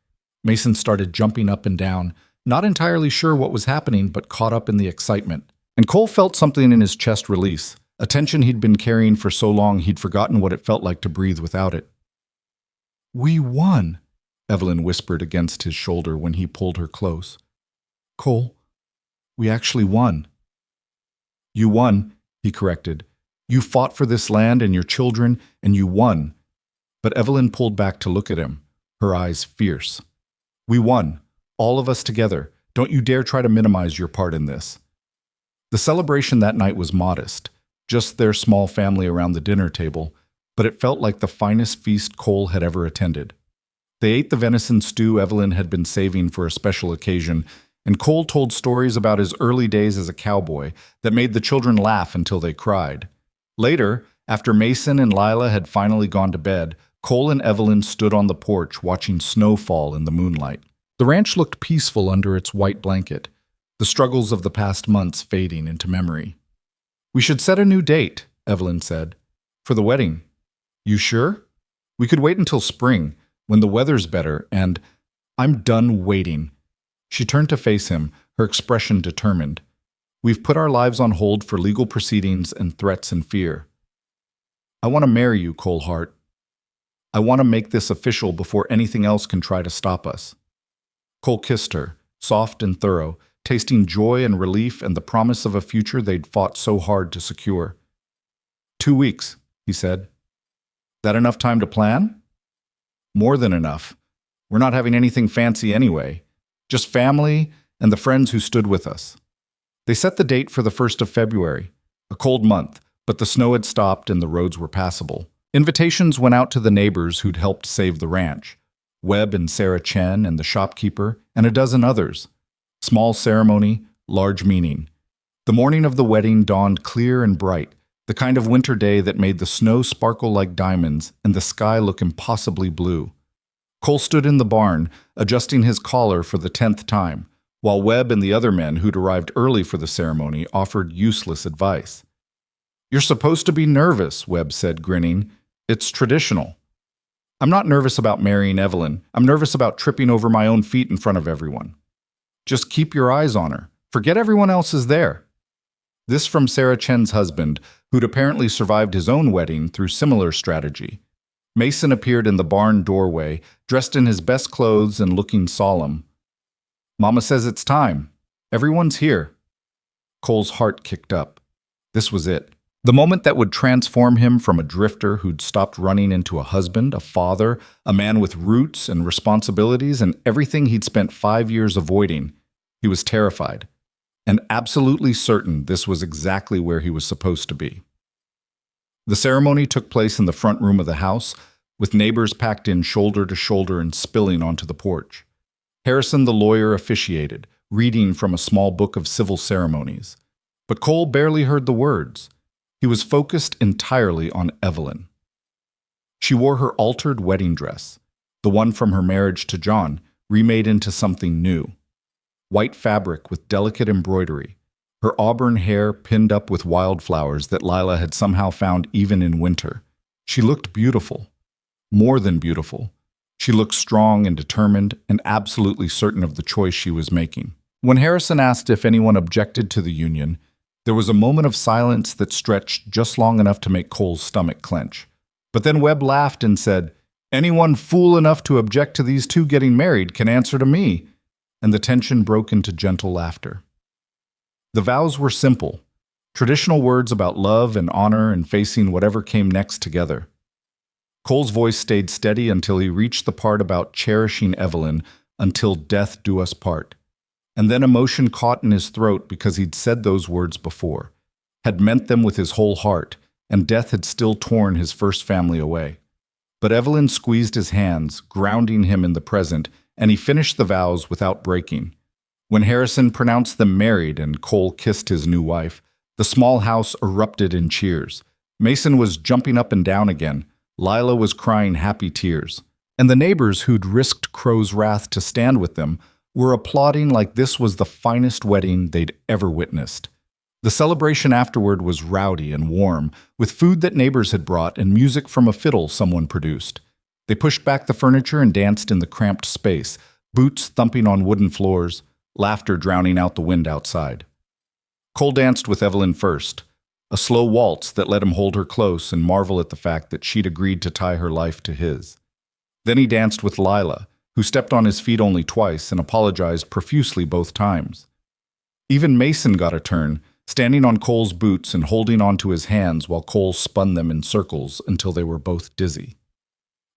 A: Mason started jumping up and down, not entirely sure what was happening, but caught up in the excitement. And Cole felt something in his chest release, a tension he'd been carrying for so long he'd forgotten what it felt like to breathe without it. "We won," Evelyn whispered against his shoulder when he pulled her close. "Cole, we actually won." "You won," he corrected. "You fought for this land and your children, and you won." But Evelyn pulled back to look at him, her eyes fierce. "We won. All of us together. Don't you dare try to minimize your part in this." The celebration that night was modest, just their small family around the dinner table, but it felt like the finest feast Cole had ever attended. They ate the venison stew Evelyn had been saving for a special occasion, and Cole told stories about his early days as a cowboy that made the children laugh until they cried. Later, after Mason and Lila had finally gone to bed, Cole and Evelyn stood on the porch watching snow fall in the moonlight. The ranch looked peaceful under its white blanket, the struggles of the past months fading into memory. "We should set a new date," Evelyn said. "For the wedding." "You sure? We could wait until spring, when the weather's better, and I'm done waiting." She turned to face him, her expression determined. "We've put our lives on hold for legal proceedings and threats and fear." I want to marry you, Cole Hart. I want to make this official before anything else can try to stop us." Cole kissed her, soft and thorough, tasting joy and relief and the promise of a future they'd fought so hard to secure. "2 weeks," he said. "That enough time to plan?" "More than enough. We're not having anything fancy anyway. Just family and the friends who stood with us." They set the date for the 1st of February, a cold month, but the snow had stopped and the roads were passable. Invitations went out to the neighbors who'd helped save the ranch, Webb and Sarah Chen and the shopkeeper, and a dozen others. Small ceremony, large meaning. The morning of the wedding dawned clear and bright, the kind of winter day that made the snow sparkle like diamonds and the sky look impossibly blue. Cole stood in the barn, adjusting his collar for the 10th time, while Webb and the other men who'd arrived early for the ceremony offered useless advice. "You're supposed to be nervous," Webb said, grinning. "It's traditional." "I'm not nervous about marrying Evelyn. I'm nervous about tripping over my own feet in front of everyone." "Just keep your eyes on her. Forget everyone else is there." This from Sarah Chen's husband, who'd apparently survived his own wedding through similar strategy. Mason appeared in the barn doorway, dressed in his best clothes and looking solemn. "Mama says it's time. Everyone's here." Cole's heart kicked up. This was it. The moment that would transform him from a drifter who'd stopped running into a husband, a father, a man with roots and responsibilities and everything he'd spent 5 years avoiding. He was terrified, and absolutely certain this was exactly where he was supposed to be. The ceremony took place in the front room of the house, with neighbors packed in shoulder to shoulder and spilling onto the porch. Harrison the lawyer officiated, reading from a small book of civil ceremonies. But Cole barely heard the words. He was focused entirely on Evelyn. She wore her altered wedding dress, the one from her marriage to John, remade into something new. White fabric with delicate embroidery, her auburn hair pinned up with wildflowers that Lila had somehow found even in winter. She looked beautiful. More than beautiful. She looked strong and determined and absolutely certain of the choice she was making. When Harrison asked if anyone objected to the union, there was a moment of silence that stretched just long enough to make Cole's stomach clench. But then Webb laughed and said, "Anyone fool enough to object to these two getting married can answer to me." And the tension broke into gentle laughter. The vows were simple, traditional words about love and honor and facing whatever came next together. Cole's voice stayed steady until he reached the part about cherishing Evelyn until death do us part. And then emotion caught in his throat because he'd said those words before, had meant them with his whole heart, and death had still torn his first family away. But Evelyn squeezed his hands, grounding him in the present, and he finished the vows without breaking. When Harrison pronounced them married and Cole kissed his new wife, the small house erupted in cheers. Mason was jumping up and down again. Lila was crying happy tears. And the neighbors who'd risked Crow's wrath to stand with them were applauding like this was the finest wedding they'd ever witnessed. The celebration afterward was rowdy and warm, with food that neighbors had brought and music from a fiddle someone produced. They pushed back the furniture and danced in the cramped space, boots thumping on wooden floors, laughter drowning out the wind outside. Cole danced with Evelyn first, a slow waltz that let him hold her close and marvel at the fact that she'd agreed to tie her life to his. Then he danced with Lila, who stepped on his feet only twice and apologized profusely both times. Even Mason got a turn, standing on Cole's boots and holding onto his hands while Cole spun them in circles until they were both dizzy.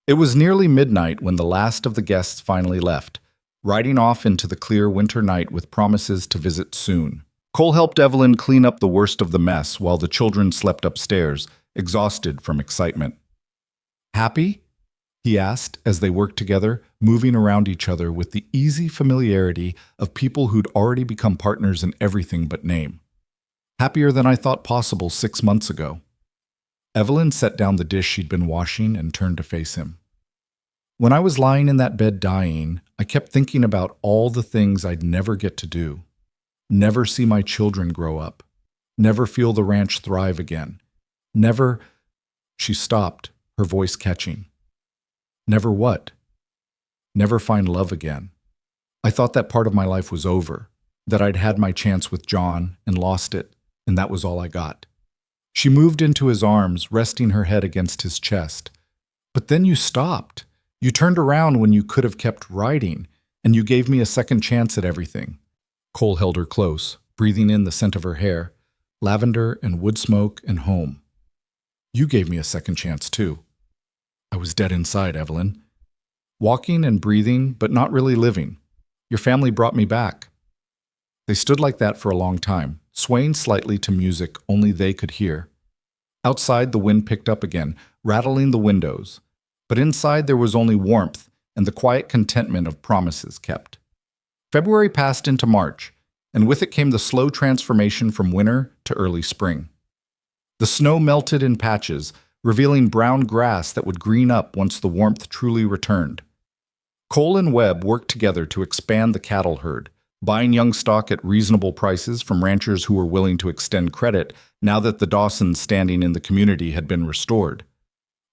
A: It was nearly midnight when the last of the guests finally left, riding off into the clear winter night with promises to visit soon. Cole helped Evelyn clean up the worst of the mess while the children slept upstairs, exhausted from excitement. "Happy?" he asked as they worked together, moving around each other with the easy familiarity of people who'd already become partners in everything but name. "Happier than I thought possible 6 months ago." Evelyn set down the dish she'd been washing and turned to face him. "When I was lying in that bed dying, I kept thinking about all the things I'd never get to do. Never see my children grow up. Never feel the ranch thrive again. Never—" She stopped, her voice catching. "Never what?" "Never find love again. I thought that part of my life was over, that I'd had my chance with John and lost it, and that was all I got." She moved into his arms, resting her head against his chest. But then you stopped. You turned around when you could have kept writing, and you gave me a second chance at everything. Cole held her close, breathing in the scent of her hair, lavender and wood smoke and home. You gave me a second chance, too. I was dead inside, Evelyn. Walking and breathing, but not really living. Your family brought me back. They stood like that for a long time, swaying slightly to music only they could hear. Outside, the wind picked up again, rattling the windows. But inside there was only warmth and the quiet contentment of promises kept. February passed into March, and with it came the slow transformation from winter to early spring. The snow melted in patches, revealing brown grass that would green up once the warmth truly returned. Cole and Webb worked together to expand the cattle herd, buying young stock at reasonable prices from ranchers who were willing to extend credit now that the Dawsons' standing in the community had been restored.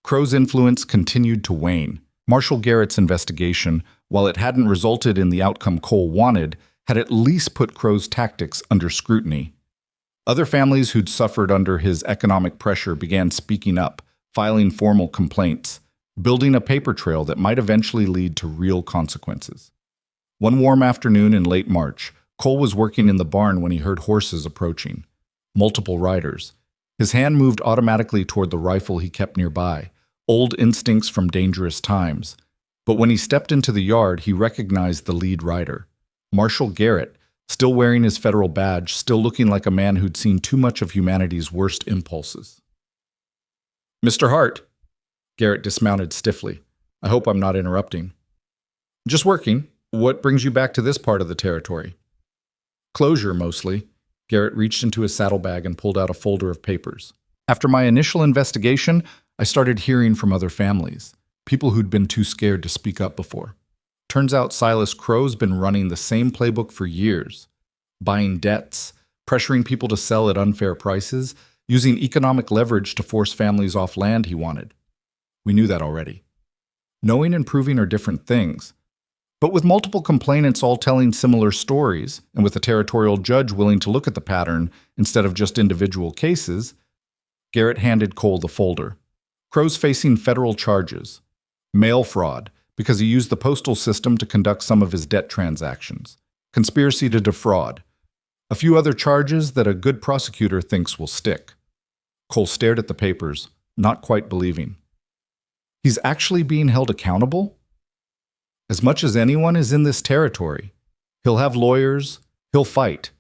A: Crow's influence continued to wane. Marshall Garrett's investigation, while it hadn't resulted in the outcome Cole wanted, had at least put Crow's tactics under scrutiny. Other families who'd suffered under his economic pressure began speaking up, filing formal complaints, building a paper trail that might eventually lead to real consequences. One warm afternoon in late March, Cole was working in the barn when he heard horses approaching. Multiple riders. His hand moved automatically toward the rifle he kept nearby, old instincts from dangerous times. But when he stepped into the yard, he recognized the lead rider, Marshall Garrett, still wearing his federal badge, still looking like a man who'd seen too much of humanity's worst impulses. "Mr. Hart." Garrett dismounted stiffly. "I hope I'm not interrupting." "Just working. What brings you back to this part of the territory?" "Closure, mostly." Garrett reached into his saddlebag and pulled out a folder of papers. "After my initial investigation, I started hearing from other families, people who'd been too scared to speak up before. Turns out Silas Crow's been running the same playbook for years, buying debts, pressuring people to sell at unfair prices, using economic leverage to force families off land he wanted. We knew that already. Knowing and proving are different things. But with multiple complainants all telling similar stories, and with a territorial judge willing to look at the pattern instead of just individual cases, Garrett handed Cole the folder. Crow's facing federal charges. Mail fraud, because he used the postal system to conduct some of his debt transactions. Conspiracy to defraud. A few other charges that a good prosecutor thinks will stick. Cole stared at the papers, not quite believing. He's actually being held accountable? As much as anyone is in this territory. He'll have lawyers, he'll fight.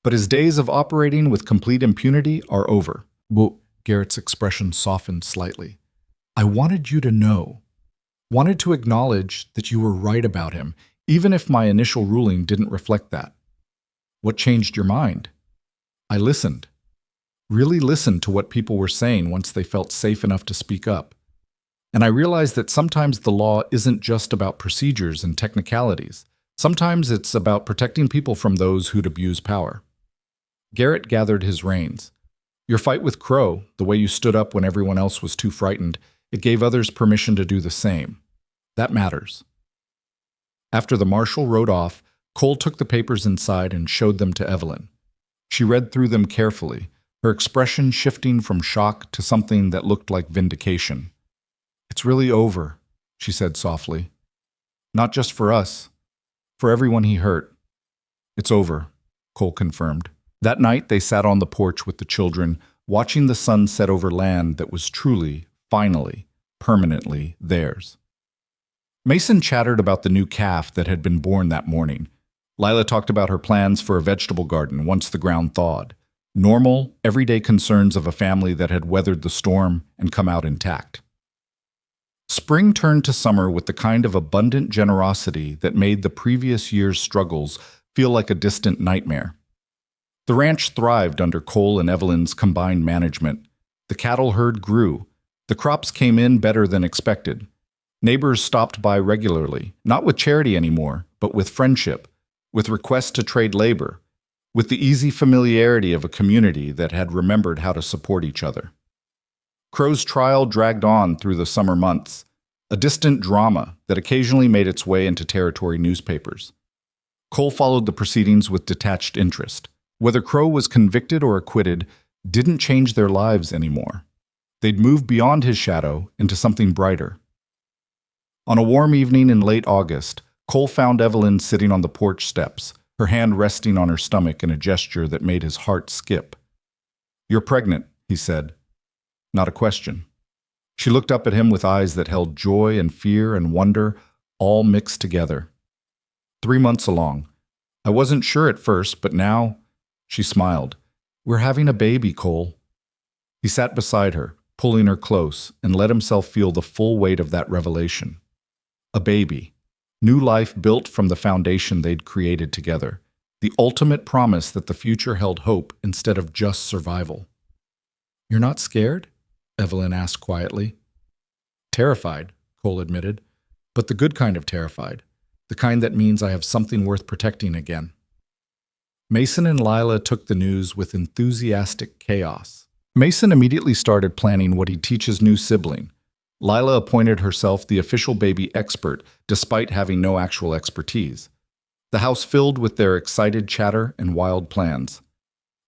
A: But his days of operating with complete impunity are over. Well, Garrett's expression softened slightly. I wanted you to know. Wanted to acknowledge that you were right about him, even if my initial ruling didn't reflect that. What changed your mind? I listened. Really listened to what people were saying once they felt safe enough to speak up. And I realized that sometimes the law isn't just about procedures and technicalities. Sometimes it's about protecting people from those who'd abuse power. Garrett gathered his reins. Your fight with Crow, the way you stood up when everyone else was too frightened, it gave others permission to do the same. That matters. After the marshal rode off, Cole took the papers inside and showed them to Evelyn. She read through them carefully, her expression shifting from shock to something that looked like vindication. It's really over, she said softly. Not just for us, for everyone he hurt. It's over, Cole confirmed. That night they sat on the porch with the children, watching the sun set over land that was truly, finally, permanently theirs. Mason chattered about the new calf that had been born that morning. Lila talked about her plans for a vegetable garden once the ground thawed. Normal, everyday concerns of a family that had weathered the storm and come out intact. Spring turned to summer with the kind of abundant generosity that made the previous year's struggles feel like a distant nightmare. The ranch thrived under Cole and Evelyn's combined management. The cattle herd grew. The crops came in better than expected. Neighbors stopped by regularly, not with charity anymore, but with friendship, with requests to trade labor, with the easy familiarity of a community that had remembered how to support each other. Crow's trial dragged on through the summer months, a distant drama that occasionally made its way into territory newspapers. Cole followed the proceedings with detached interest. Whether Crow was convicted or acquitted, didn't change their lives anymore. They'd moved beyond his shadow into something brighter. On a warm evening in late August, Cole found Evelyn sitting on the porch steps, her hand resting on her stomach in a gesture that made his heart skip. "You're pregnant," he said. Not a question. She looked up at him with eyes that held joy and fear and wonder, all mixed together. 3 months along. I wasn't sure at first, but now, she smiled. "We're having a baby, Cole." He sat beside her, pulling her close, and let himself feel the full weight of that revelation. A baby. New life built from the foundation they'd created together. The ultimate promise that the future held hope instead of just survival. "You're not scared?" Evelyn asked quietly. "Terrified," Cole admitted, "but the good kind of terrified. The kind that means I have something worth protecting again." Mason and Lila took the news with enthusiastic chaos. Mason immediately started planning what he'd teach his new sibling. Lila appointed herself the official baby expert, despite having no actual expertise. The house filled with their excited chatter and wild plans.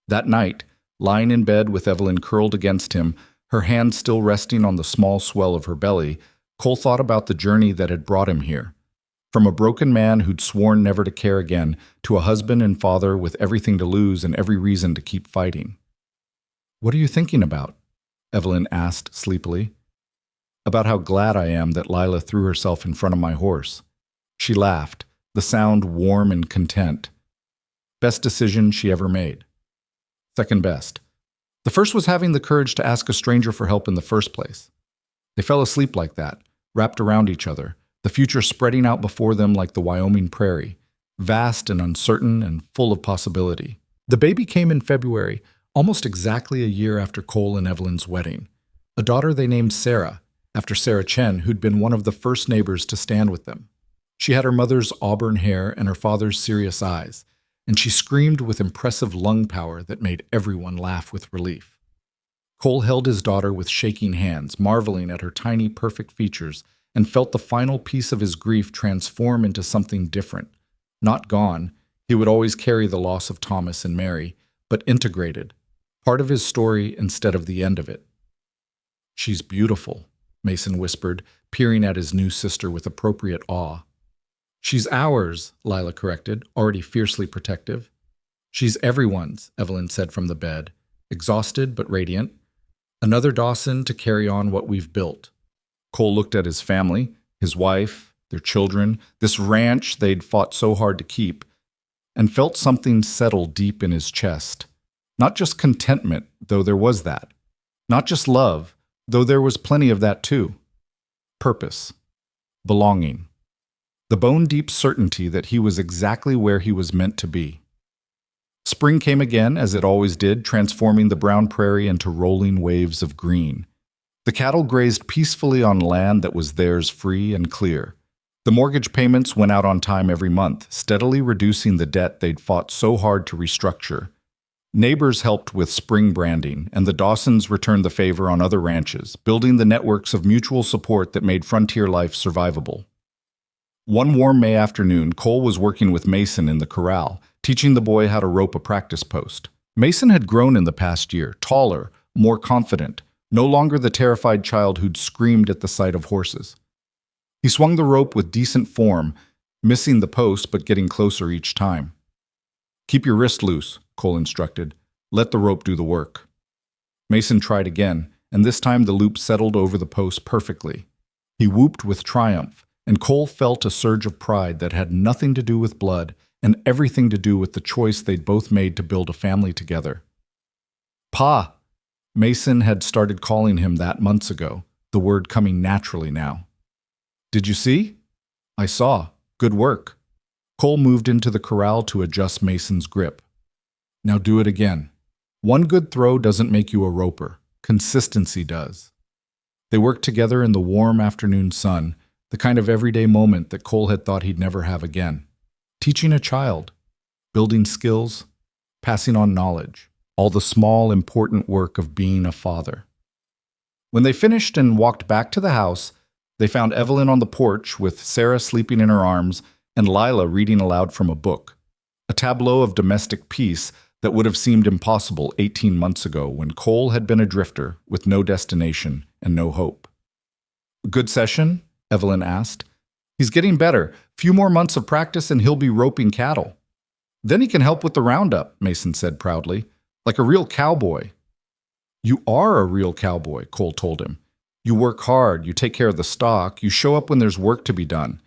A: That night, lying in bed with Evelyn curled against him, her hand still resting on the small swell of her belly, Cole thought about the journey that had brought him here. From a broken man who'd sworn never to care again, to a husband and father with everything to lose and every reason to keep fighting. "What are you thinking about?" Evelyn asked sleepily. "About how glad I am that Lila threw herself in front of my horse." She laughed, the sound warm and content. Best decision she ever made. Second best. The first was having the courage to ask a stranger for help in the first place. They fell asleep like that, wrapped around each other, the future spreading out before them like the Wyoming prairie, vast and uncertain and full of possibility. The baby came in February, almost exactly a year after Cole and Evelyn's wedding. A daughter they named Sarah, after Sarah Chen, who'd been one of the first neighbors to stand with them. She had her mother's auburn hair and her father's serious eyes, and she screamed with impressive lung power that made everyone laugh with relief. Cole held his daughter with shaking hands, marveling at her tiny, perfect features, and felt the final piece of his grief transform into something different. Not gone, he would always carry the loss of Thomas and Mary, but integrated, part of his story instead of the end of it. "She's beautiful," Mason whispered, peering at his new sister with appropriate awe. "She's ours," Lila corrected, already fiercely protective. "She's everyone's," Evelyn said from the bed, exhausted but radiant. "Another Dawson to carry on what we've built." Cole looked at his family, his wife, their children, this ranch they'd fought so hard to keep, and felt something settle deep in his chest. Not just contentment, though there was that. Not just love, though there was plenty of that too. Purpose. Belonging. The bone-deep certainty that he was exactly where he was meant to be. Spring came again, as it always did, transforming the brown prairie into rolling waves of green. The cattle grazed peacefully on land that was theirs free and clear. The mortgage payments went out on time every month, steadily reducing the debt they'd fought so hard to restructure. Neighbors helped with spring branding, and the Dawsons returned the favor on other ranches, building the networks of mutual support that made frontier life survivable. One warm May afternoon, Cole was working with Mason in the corral, teaching the boy how to rope a practice post. Mason had grown in the past year, taller, more confident, no longer the terrified child who'd screamed at the sight of horses. He swung the rope with decent form, missing the post but getting closer each time. "Keep your wrist loose," Cole instructed. "Let the rope do the work." Mason tried again, and this time the loop settled over the post perfectly. He whooped with triumph, and Cole felt a surge of pride that had nothing to do with blood and everything to do with the choice they'd both made to build a family together. "Pa!" Mason had started calling him that months ago, the word coming naturally now. "Did you see?" "I saw. Good work." Cole moved into the corral to adjust Mason's grip. "Now do it again. One good throw doesn't make you a roper. Consistency does." They worked together in the warm afternoon sun, the kind of everyday moment that Cole had thought he'd never have again. Teaching a child, building skills, passing on knowledge, all the small, important work of being a father. When they finished and walked back to the house, they found Evelyn on the porch with Sarah sleeping in her arms and Lila reading aloud from a book. A tableau of domestic peace, that would have seemed impossible 18 months ago when Cole had been a drifter with no destination and no hope. Good session? Evelyn asked. He's getting better. Few more months of practice and he'll be roping cattle. Then he can help with the roundup, Mason said proudly, like a real cowboy. You are a real cowboy, Cole told him. You work hard, you take care of the stock, you show up when there's work to be done.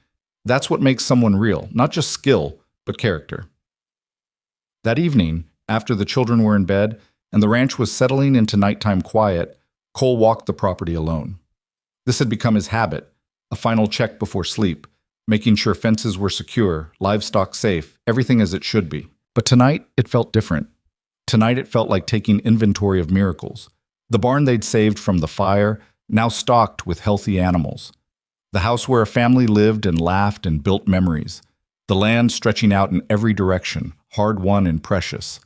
A: That's what makes someone real, not just skill, but character. That evening, after the children were in bed and the ranch was settling into nighttime quiet, Cole walked the property alone. This had become his habit, a final check before sleep, making sure fences were secure, livestock safe, everything as it should be. But tonight, it felt different. Tonight, it felt like taking inventory of miracles. The barn they'd saved from the fire, now stocked with healthy animals. The house where a family lived and laughed and built memories. The land stretching out in every direction, hard-won and precious.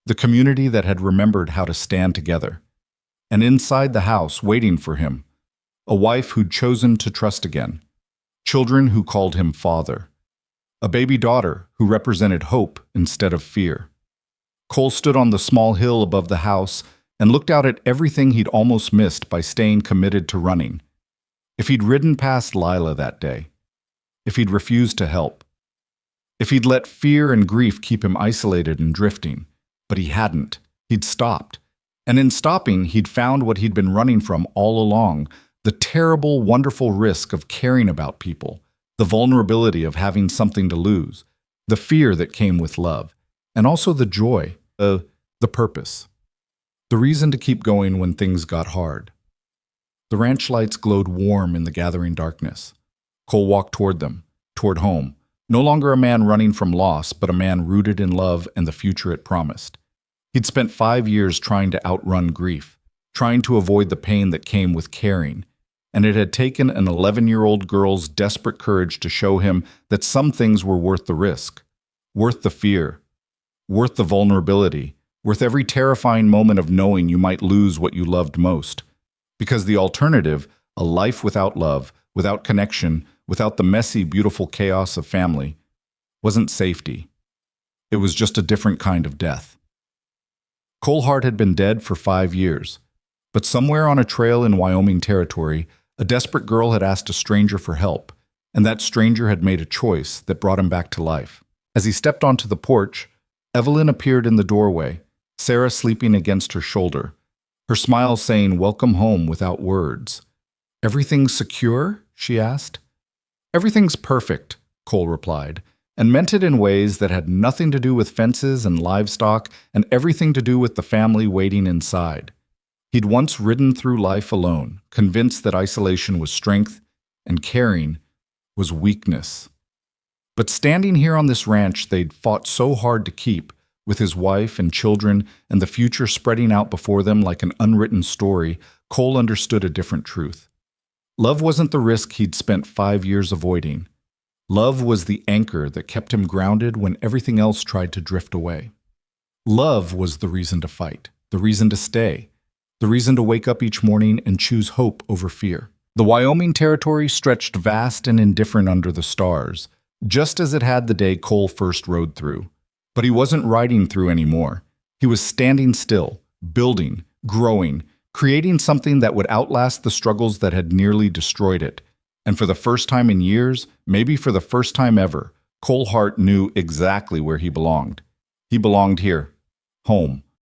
A: The community that had remembered how to stand together. And inside the house, waiting for him, a wife who'd chosen to trust again. Children who called him father. A baby daughter who represented hope instead of fear. Cole stood on the small hill above the house and looked out at everything he'd almost missed by staying committed to running. If he'd ridden past Lila that day. If he'd refused to help. If he'd let fear and grief keep him isolated and drifting. But he hadn't. He'd stopped. And in stopping, he'd found what he'd been running from all along, the terrible, wonderful risk of caring about people, the vulnerability of having something to lose, the fear that came with love, and also the joy, the purpose. The reason to keep going when things got hard. The ranch lights glowed warm in the gathering darkness. Cole walked toward them, toward home, no longer a man running from loss, but a man rooted in love and the future it promised. He'd spent 5 years trying to outrun grief, trying to avoid the pain that came with caring, and it had taken an 11-year-old girl's desperate courage to show him that some things were worth the risk, worth the fear, worth the vulnerability, worth every terrifying moment of knowing you might lose what you loved most. Because the alternative, a life without love, without connection, without the messy, beautiful chaos of family, wasn't safety. It was just a different kind of death. Cole Hart had been dead for 5 years, but somewhere on a trail in Wyoming territory, a desperate girl had asked a stranger for help, and that stranger had made a choice that brought him back to life. As he stepped onto the porch, Evelyn appeared in the doorway, Sarah sleeping against her shoulder, her smile saying welcome home without words. Everything secure? She asked. Everything's perfect, Cole replied, and meant it in ways that had nothing to do with fences and livestock and everything to do with the family waiting inside. He'd once ridden through life alone, convinced that isolation was strength and caring was weakness. But standing here on this ranch they'd fought so hard to keep, with his wife and children and the future spreading out before them like an unwritten story, Cole understood a different truth. Love wasn't the risk he'd spent 5 years avoiding. Love was the anchor that kept him grounded when everything else tried to drift away. Love was the reason to fight, the reason to stay, the reason to wake up each morning and choose hope over fear. The Wyoming territory stretched vast and indifferent under the stars, just as it had the day Cole first rode through. But he wasn't riding through anymore. He was standing still, building, growing, creating something that would outlast the struggles that had nearly destroyed it. And for the first time in years, maybe for the first time ever, Cole Hart knew exactly where he belonged. He belonged here, home.